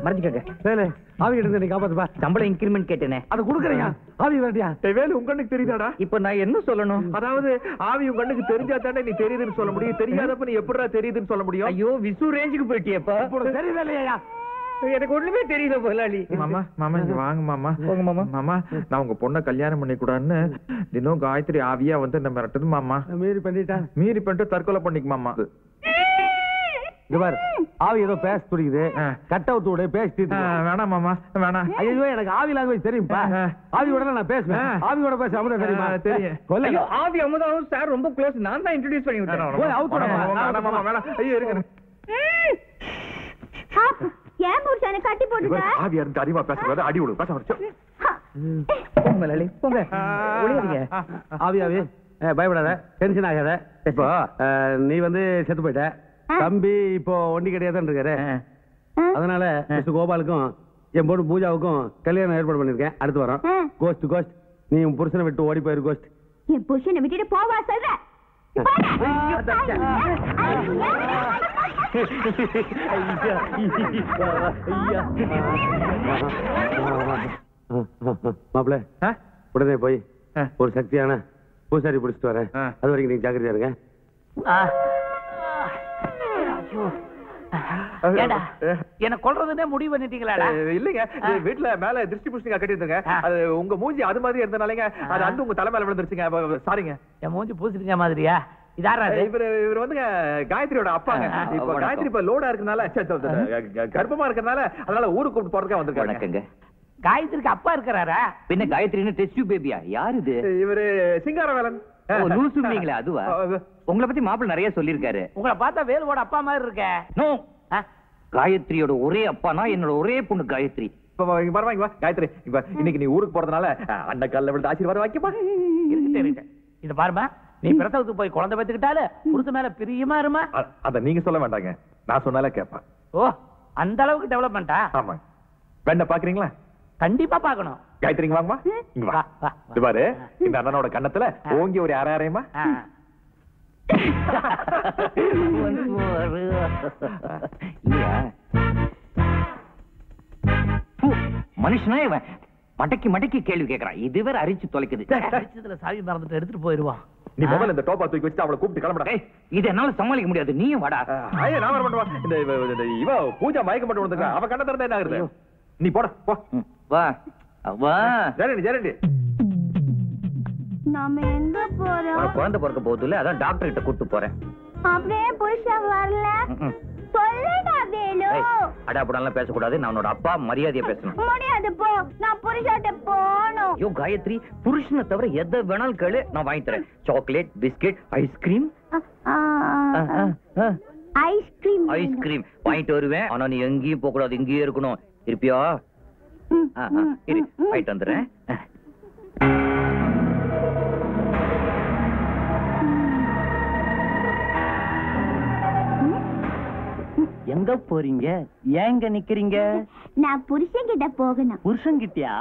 மறைஞ்சுக்கங்க. வேலு ஆவி எடுத்து நீ காப்பாத்துப்பா. சம்பளம் இன்கிரிமெண்ட் கேட்டேனே, அதை கொடுக்குறியா? ஆவி வேண்டியா? வேலு உங்க கண்ணுக்கு தெரியுதாடா? இப்ப நான் என்ன சொல்லணும்? அதாவது ஆவி உங்க கண்ணுக்கு தெரிஞ்சா தானே நீ தெரியுதுன்னு சொல்ல முடியும். தெரியாதப்ப நீ எப்படிடா தெரியுதுன்னு சொல்ல முடியும்? ஐயோ விசு ரேஞ்சுக்கு போயிட்டியப்பா. தெரியுதா இல்லையா? எனக்கு ஒண்ணுமே தெரியல முதலாளி. மாமா இங்க வாங்க மாமா. மாமா நான் உங்க பொண்ணை கல்யாணம் பண்ணி கூடாதுன்னு தினம் காயத்ரி ஆவியா வந்து நம்ம மிரட்டுது மாமா. மீறி பண்ணிட்டு தற்கொலை பண்ணிக்கு மாமா. ஆவி ஏதோ பேச துடிக்குது. கட் அவுட் விட பேசி வேணாம் மாமா வேணாம். ஐயோ எனக்கு ஆவி லாங்குவேஜ் தெரியும்பா. ஆவியோட நான் பேசுவேன். ஆவியோட பேச அமுதா தெரியுமா? தெரியும். ஆவி அமுதாவும் சார் ரொம்ப க்ளோஸ். நான் தான் இன்ட்ரோடியூஸ் பண்ணி விட்டேன். ஐயோ இருக்கு. ஏன் புருஷனை கட்டி போட்டுட்ட? ஆவியா இருந்து அறிவா பேசுறது அடி விடு. பேச வச்சு முதலாளி போங்க. ஆவி பயப்படாத, டென்ஷன் ஆகாத. இப்போ நீ வந்து செத்து போயிட்ட. தம்பி இப்போ ஒண்டி கிடையாதான் இருக்காரு. அதனால மிஸ்டர் கோபாலுக்கும் என் பொண்ணு பூஜாவுக்கும் கல்யாணம் ஏற்பாடு பண்ணிருக்கேன். அடுத்து வரோம். கோஸ்ட் நீ உன் புருஷனை விட்டு ஓடி போயிரு. கோஸ்ட் என் புருஷனை விட்டுட்டு போவா சொல்ற? மாப்பிள்ள உடனே போய் ஒரு சக்தியான பூசாரி பிடிச்சிட்டு வரேன். அது வரைக்கும் நீங்க ஜாக்கிரதையா இருங்க. என்ன கொல்றதுன்னே முடிவு பண்ணிட்டீங்களா? இல்லைங்க, வீட்டுல மேல திருஷ்டி புஷ்டிங்க கட்டிருந்தங்க. அது உங்க மூஞ்சி அது மாதிரி இருந்தனாலங்க அது அந்த உங்க தலைமையில விழுந்துருச்சுங்க. சாரிங்க. என் மூஞ்சி பூசிட்டீங்க மாதிரியா? இவர் வந்து காயத்ரியோட அப்பாங்க. இப்ப காயத்ரி இப்ப லோடா இருக்கனால கர்ப்பமா இருக்கனால அதனால ஊருக்கு கூப்பிட்டு போறதுக்காக வந்திருக்காங்க. காயத்ரிக்கு அப்பா இருக்கிறாரா? பின்ன காயத்ரின்னு டெஸ்ட் பேபியா? யாரு இது? இவரு சிங்காரவேலன். லூசுங்களா? அதுவா? உங்களை பத்தி மாப்பிள்ள நிறைய சொல்லிருக்காரு. உங்களை பார்த்தா வேலுவோட அப்பா மாதிரி இருக்க. நோ, காயத்ரியோட ஒரே அப்பானா என்னோட ஒரே பொண்ணு காயத்ரி. காயத்ரி, இன்னைக்கு நீ ஊருக்கு போறதுனால அண்ணன் காலில் விழுந்து ஆசீர்வாதம் வாங்கிப்பா. இத பாருமா, நீ பிரசவத்துக்கு போய் குழந்தை பெத்துக்கிட்டாலே புருஷ மேல பிரியமா இருமா. அத நீங்க சொல்ல வேண்டாங்க, நான் சொன்னாலே கேட்பேன். ஓ, அந்த அளவுக்கு டெவலப்மெண்டா? ஆமா. பெண்ண பாக்குறீங்களா? கண்டிப்பா பாக்கணும். காயத்ரி இங்க வாங்கம்மா. இங்க வா. இது பாரு, இந்த அண்ணனோட கண்ணத்துல ஓங்கி ஒரு அரையறையுமா. மனுஷனா இவன் மடக்கி மடக்கி கேள்வி கேட்கறான். இதுவரை அரிச்சு தொலைக்குது. அரிச்சதுல சாவி மறந்துட்டு எடுத்துட்டு போயிருவான். நீ முதல்ல இந்த டோப்பா தூக்கி வச்சு அவளை கூப்பிட்டு கிளம்புடா. இது என்னால சமாளிக்க முடியாது, நீயும் வாடா. நான் வர மாட்டேன். இந்த இவ பூஜா மயக்க மட்டும் விழுந்துருக்கா, அவ கண்ண திறந்தா என்ன ஆகுது? நீ போட போ. வா வா. ஜெரண்டி ஜெரண்டி, நாம எங்க போறோம்? குழந்தை பிறக்க போகுதுல, அதான் டாக்டர் கிட்ட கூட்டிட்டு போறேன். அப்படியே புருஷன் வரல சொல்லுடா வேலு. அடாபடாலாம் பேசக்கூடாது, நான் உன்னோட அப்பா, மரியாதையா பேசணும். முடியாது, போ. நான் புருஷாட்ட போகணும். ஐயோ காயத்ரி, புருஷனை தவிர எதை வேணாலும் கேளு, நான் வாங்கி தரேன். Chocolate, biscuit, ice cream. Ice cream ice cream வாங்கிட்டு வருவேன். ஆனா நீ எங்கேயும் போக கூடாது, இங்கேயே இருக்கணும். இருப்பியா? இரு, வாங்கிட்டு வந்துடுறேன். எங்க போறீங்க? ஏங்க நிக்கிறீங்க? நான் புருஷன் கிட்ட போகணும். புருஷன் கிட்டயா?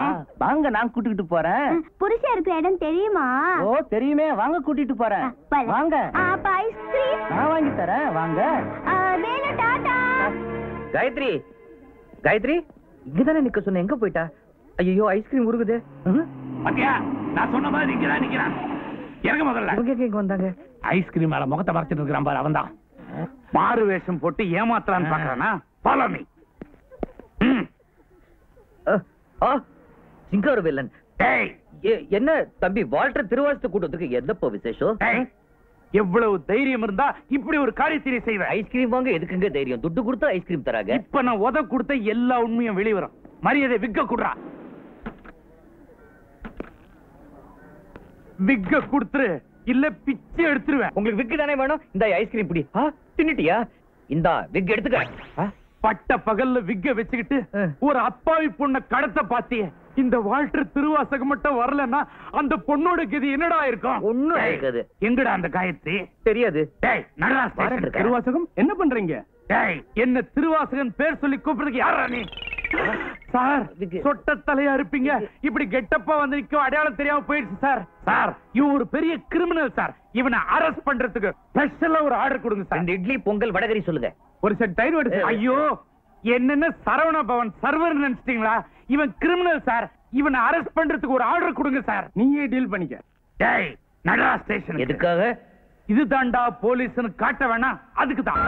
வாங்க, நான் கூட்டிட்டு போறேன். புருஷன் இருக்கிற இடம் தெரியுமா? ஓ தெரியுமே, வாங்க கூட்டிட்டு போறேன். வாங்க. அப்ப ஐஸ்கிரீம் நான் வாங்கி தரேன், வாங்க. வேலு டாடா. காயத்ரி, காயத்ரி இங்கதானே நிக்க சொன்ன, எங்க போயிட்டா? ஐயோ ஐஸ்கிரீம் உருகுது. பாத்தியா, நான் சொன்ன மாதிரி இங்கதான் நிக்கிறான். இறங்க முதல்ல. இங்க வந்தாங்க. ஐஸ்கிரீம் மேல முகத்தை மறைச்சிட்டு இருக்கிறான் பாரு, அவன் தான். பாரு வேஷம் போட்டு ஏமாத்தலான்னு பாக்குறானா? Follow me. சிங்காரவேலன். என்ன தம்பி, வால்டர் திருவாசத்தை கூட்டத்துக்கு என்னப்போ விசேஷம்? எவ்வளவு தைரியம் இருந்தா இப்படி ஒரு காரியத்தை செய்வேன்? ஐஸ்கிரீம் வாங்க எதுக்குங்க தைரியம்? துட்டு கொடுத்தா ஐஸ்கிரீம் தராங்க. இப்ப நான் உத கொடுத்த எல்லா உண்மையும் வெளிவரும். மரியாதை விக்க குடுறா. விக்க கொடுத்துரு, இல்ல பிச்சை எடுத்துருவேன். உங்களுக்கு விக்கு தானே வேணும்? இந்த ஐஸ்கிரீம் பிடி. தின்னுட்டியா? இந்த விக் எடுத்துக்க. பட்ட பகல்ல விக்க வச்சுக்கிட்டு ஒரு அப்பாவி பொண்ண கடத்த பாத்திய. இந்த வால்டர் திருவாசகம் மட்டும் வரலன்னா அந்த பொண்ணோட கதி என்னடா இருக்கும்? ஒண்ணும் இருக்காது. எங்கடா அந்த காயத்ரி? தெரியாது. டேய் நடராஜ், திருவாசகம் என்ன பண்றீங்க? டேய், என்ன திருவாசகன் பேர் சொல்லி கூப்பிடுறதுக்கு யாரா நீ? சார், சொட்ட தலையா இருப்பீங்க, இப்படி கெட்டப்பா வந்து நிக்க அடையாளம் தெரியாம போயிடுச்சு சார். சார், இவன் ஒரு பெரிய கிரிமினல் சார். இவனை அரெஸ்ட் பண்றதுக்கு ஸ்பெஷலா ஒரு ஆர்டர் கொடுங்க சார். இந்த இட்லி பொங்கல் வடகரி சொல்லுங்க. ஒரு செட் தயிர் வடை. ஐயோ, என்னென்ன சரவண பவன் சர்வர் நினைச்சிட்டீங்களா? இவன் கிரிமினல் சார். இவனை அரெஸ்ட் பண்றதுக்கு ஒரு ஆர்டர் கொடுங்க சார். நீயே டீல் பண்ணிக்க. டேய் நடராஜ் ஸ்டேஷன். எதுக்காக? இது தாண்டா போலீஸ்னு காட்ட வேணாம், அதுக்கு தான்.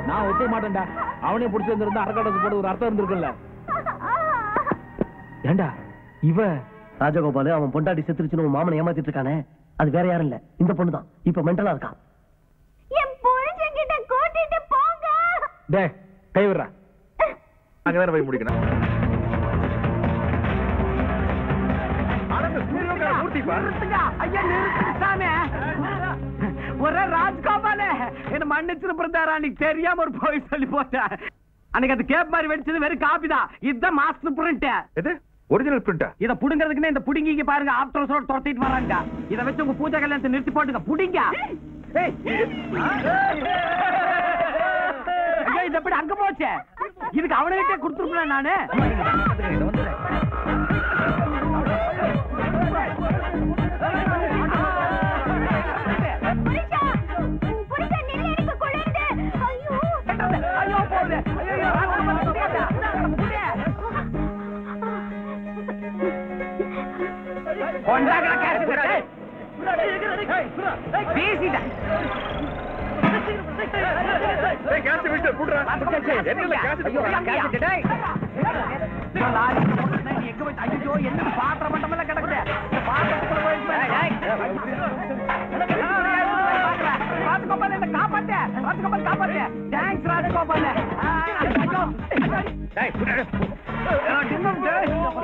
நான் ஒத்தே மாட்டேன்டா. அவனே புடிச்சு வந்திருந்தா அரக்கடத்து போட ஒரு அர்த்தம் இருந்திருக்குல்ல. ஏண்டா இவ ராஜகோபால் அவன் பொண்டாட்டி செத்துருச்சுன்னு மாமனை ஏமாத்திட்டு இருக்கானே, அது வேற யாரும் இல்ல, இந்த பொண்ணு தான். இப்ப மென்டலா இருக்கான். என் புருஷன் கிட்ட கூட்டிட்டு போங்க. டேய் கை விடுறா, அங்கதானே போய் முடிக்கணும். ஒரே ராஜ்கோபால என்ன மன்னிச்சு பிறந்தாரா? நீ தெரியாம ஒரு போய் சொல்லி போட்ட. அன்னைக்கு அது கேப் மாதிரி வெடிச்சது வெறும் காப்பி தான். இதுதான் மாஸ்டர் பிரிண்ட். எது ஒரிஜினல் பிரிண்டா? இத புடுங்கிறதுக்குன்னு இந்த புடிங்கிங்க பாருங்க, ஆஃப்டர் சோட துரத்திட்டு வராங்க. இத வச்சு உங்க பூஜை கல்யாணத்தை நிறுத்தி போட்டுங்க. புடிங்க. இது எப்படி அங்க போச்சு? இதுக்கு அவனுக்கிட்டே கொடுத்துருப்பேன் நானு.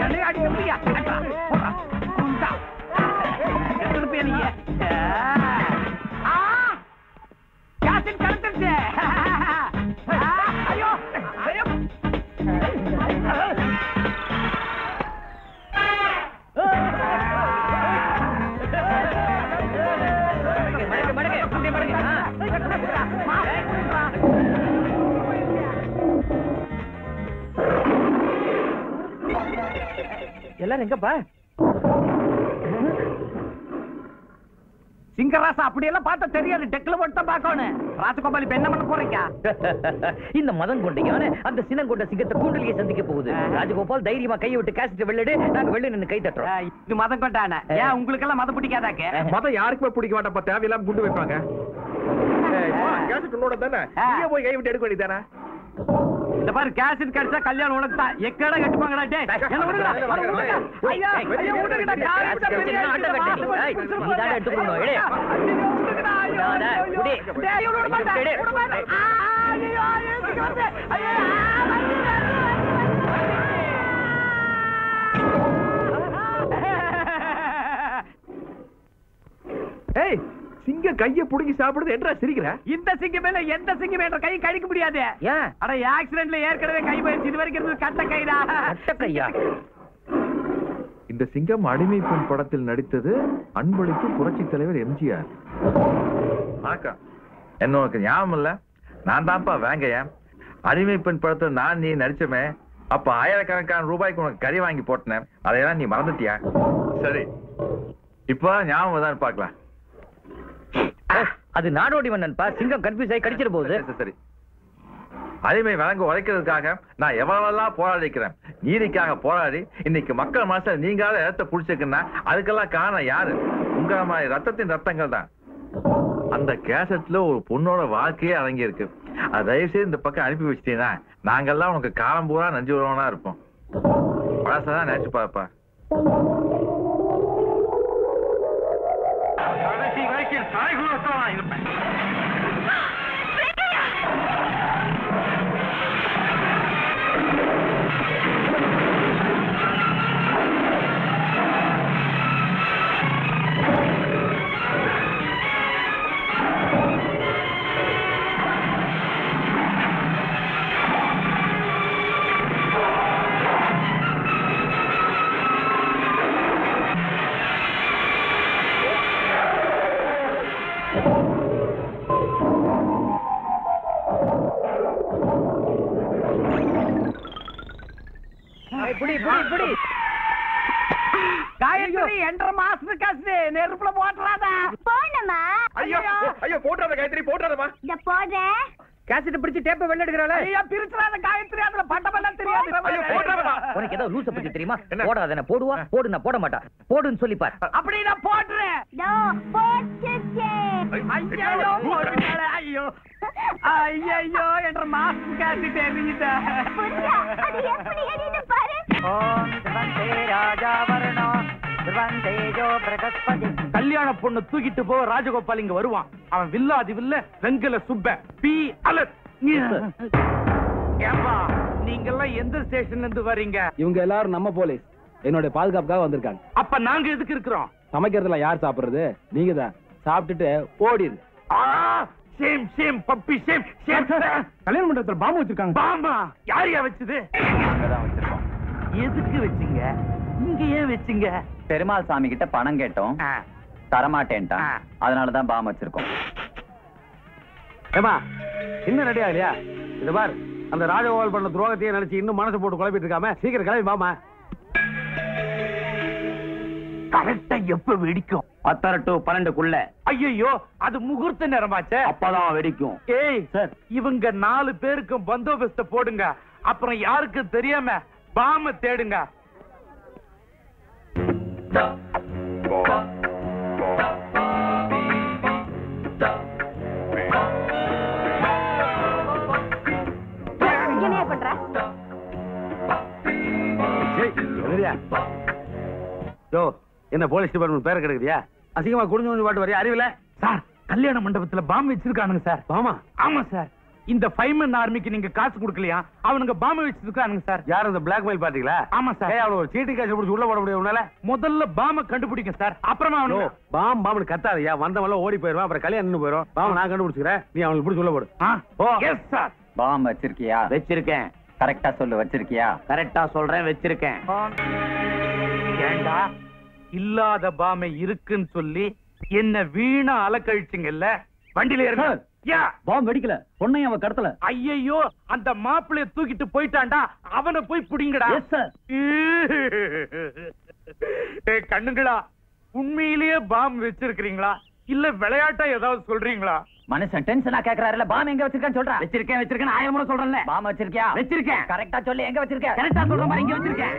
என்னைய அடிக்கிறியா நீங்க கேசட் கலந்துருச்சு. ஐயோ ஐயோ எல்லாரும் எங்கப்பா? சிங்கராசா அப்படியெல்லாம் பார்த்தா தெரியாது. டெக்ல போட்டு தான் பார்க்கணும். ராஜகோபால் இப்ப என்ன பண்ண போறீங்க? இந்த மதம் கொண்டையான அந்த சினம் கொண்ட சிங்கத்தை கூண்டலியை சந்திக்க போகுது. ராஜகோபால் தைரியமா கையை விட்டு கேசட் வெளியிடு. நாங்க வெளில நின்னு கை தட்டுறோம். இது மதம் கொண்டான. ஏன் உங்களுக்கு எல்லாம் மதம் பிடிக்காதாக்க? மதம் யாருக்குமே பிடிக்க மாட்டப்ப. தேவையில்லாம குண்டு வைப்பாங்க. கேசட் உன்னோட தானே, நீயே போய் கை விட்டு எடுக்க வேண்டியதானே. இந்த பாரு, கேசட் கிடைச்சா கல்யாணம் உனக்கு தான். எக்கடா கட்டுப்பாங்கடா. டேய் என்ன விடுடா. ஐயா ஐயா விடுடா. கேசட் பெரிய அண்ட கட்டி. ஏய் நீ தான் எடுத்துக்கணும். ஏய் விடாத. குடி. டேய் விட மாட்டே. விட மாட்டே. ஐயோ ஏசிக்கறதே. ஐயோ ஏய் சிங்க கைய புடுங்கி சாப்பிடுறது என்றா சிரிக்கிற? இந்த சிங்கம் மேல எந்த சிங்கம் என்ற கை கடிக்க முடியாது. ஏன்? அட ஆக்சிடென்ட்ல ஏற்கனவே கை போயிடுச்சு. இது வரைக்கும் இருந்தது கட்ட கைடா. கட்ட கையா? இந்த சிங்கம் அடிமை பெண் படத்தில் நடித்தது அன்பளிப்பு புரட்சி தலைவர் எம்ஜிஆர். வணக்கம். என்ன உனக்கு ஞாபகம் இல்ல? நான் தான்ப்பா வேங்கையன். அடிமை பெண் படத்தில் நான் நீ நடிச்சமே. அப்ப ஆயிரக்கணக்கான ரூபாய்க்கு உனக்கு கறி வாங்கி போட்டேன். அதையெல்லாம் நீ மறந்துட்டியா? சரி, இப்ப ஞாபகம் தான் பார்க்கலாம். அது நாடோடி மன்னன்பா. சிங்கம் கன்ஃபியூஸ் ஆகி கடிச்சிட போகுது. சரி, அடிமை வழங்க உழைக்கிறதுக்காக நான் எவ்வளவெல்லாம் போராடிக்கிறேன். நீதிக்காக போராடி இன்னைக்கு மக்கள் மனசுல நீங்காத இடத்தை புடிச்சிருக்குன்னா அதுக்கெல்லாம் காரணம் யாரு? உங்க மாதிரி ரத்தத்தின் ரத்தங்கள் தான். அந்த கேசட்ல ஒரு பொண்ணோட வாழ்க்கையே அடங்கி இருக்கு. அது தயவு செய்து இந்த பக்கம் அனுப்பி வச்சிட்டீங்கன்னா நாங்கெல்லாம் உனக்கு காலம் பூரா நஞ்சு உறவனா இருப்போம். பழசதான் நினைச்சு பாப்பா. கடைசி வரைக்கும் தாய்குலத்தான் இருப்பேன். காயத்ரி என்ற மாசத்துக்கு காசு நெருப்புல போட்டுறாதா? போனமா. ஐயோ ஐயோ போட்டாத காயத்ரி, போட்டாதமா. இந்த போடுறேன். கேசட் பிடிச்சு டேப்ப வெளில எடுக்கறாளே. ஐயா பிரிச்சுறாத காயத்ரி. அதுல பட்டமெல்லாம் தெரியாது. ஐயோ போட்டாதமா. உனக்கு ஏதோ லூச பத்தி தெரியுமா? போடாதே. போடுவா போடு. நான் போட மாட்டா. போடுன்னு சொல்லி பார். அப்படி நான் போடுறேன். தோ போட்டுச்சே. ஐயோ போட்டுட்டாளே. ஐயோ ஐயோ என்ற மாசத்துக்கு காசு தெரியுதா? புரியா? அது எப்படி எரியுது பாரு. கல்யாண பொண்ணு தூக்கிட்டு போ. ராஜகோபால் இங்க வருவான். அவன் வில்லாதி வில்ல வெங்கல சுப்ப பி அலர். ஏப்பா நீங்க எல்லாம் எந்த ஸ்டேஷன்ல இருந்து வரீங்க? இவங்க எல்லாரும் நம்ம போலீஸ். என்னோட பாதுகாப்புக்காக வந்திருக்காங்க. அப்ப நாங்க எதுக்கு இருக்கிறோம்? சமைக்கிறதுல யார் சாப்பிடுறது? நீங்க தான். சாப்பிட்டுட்டு ஓடிடு. Same same puppy same same. கல்யாண மண்டபத்துல பாம்பு வச்சிருக்காங்க. பாம்பா? யாரையா வச்சது? அங்கதான் வச்சிருக்கோம். எதுக்கு வச்சீங்க? இங்க ஏன் வச்சீங்க? பெருமாள் சாமி கிட்ட பணம் கேட்டோம், தரமாட்டேன்ட்டான். அதனாலதான் பாம் வச்சிருக்கோம். ஏமா இன்னும் ரெடி ஆகலையா? இந்த பார், அந்த ராஜகோபால் பண்ண துரோகத்தையே நினைச்சு இன்னும் மனசு போட்டு குழப்பிட்டு இருக்காம சீக்கிரம் கிளம்பி பாமா. கரெக்டா எப்ப வெடிக்கும்? 10 to 12க்குள்ள. ஐயோ அது முகூர்த்த நேரமாச்சே. அப்பதான் வெடிக்கும். ஏய் சார், இவங்க 4 பேருக்கும் பந்தோபஸ்த போடுங்க. அப்புறம் யாருக்கும் தெரியாம பாம தேடுங்க. என்ன பண்ற? என்ன போலீஸ் டிபார்ட்மெண்ட் பேர கிடைக்குதியா? அசிங்கமா குடிஞ்சு பாட்டு வரையா? அறிவில சார், கல்யாண மண்டபத்துல பாம் வச்சிருக்கானுங்க சார். பாமா? ஆமா சார். இந்த ஃபைமன் ஆர்மிக்கு நீங்க காசு கொடுக்கலையா? அவனுங்க பாம்பு வச்சிருக்கானுங்க சார். யார் அந்த பிளாக்மெயில் பாத்தீங்களா? ஆமா சார். அவன ஒரு சீட்டு காசு பிடிச்சி உள்ள போட முடியும் உன்னால? முதல்ல பாம்பை கண்டுபிடிங்க சார், அப்புறமா அவனுங்க. பாம்பு கத்தாதையா, வந்தவங்கள ஓடி போயிருவான், அப்புறம் கல்யாணம் நின்னு போயிரும். பாம்பு நான் கண்டுபிடிச்சுக்கிறேன், நீ அவனுக்கு பிடிச்சி உள்ள போடு. Yes sir. பாம்பு வச்சிருக்கியா? வச்சிருக்கேன். கரெக்டா சொல்லு, வச்சிருக்கியா? கரெக்டா சொல்றேன், வச்சிருக்கேன். ஏண்டா இல்லாத பாம்பை இருக்குன்னு சொல்லி என்ன வீணா அலக்கழிச்சிங்கல்ல? வண்டியில இருங்க. பாம்பு வெடிக்கல, பொண்ணையும் அவன் கடத்தல. ஐயோ, அந்த மாப்பிளைய தூக்கிட்டு போயிட்டான்டா, அவனை போய் புடிங்கடா. கண்ணுங்களா, உண்மையிலேயே பாம்பு வச்சிருக்கீங்களா இல்ல விளையாட்டா ஏதாவது சொல்றீங்களா? மனுஷன் டென்ஷனா கேக்குறாருல, பாம்பு எங்க வச்சிருக்கேன்னு சொல்றா. வச்சிருக்கேன் வச்சிருக்கேன் 1000 முறை சொல்றேன்ல. பாம்பு வச்சிருக்கியா? வச்சிருக்கேன். கரெக்டா சொல்லு, எங்க வச்சிருக்க? கரெக்டா சொல்ற மாதிரி இங்க வச்சிருக்கேன்.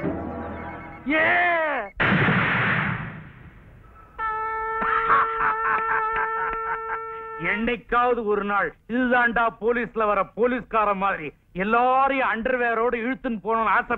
என்னைக்காவது ஒரு நாள் இதுதான்டா போலீஸ்ல வர போலீஸ்கார மாதிரி எல்லாரையும் அண்டர்வேரோடு இழுத்துன்னு போகணும்னு ஆசை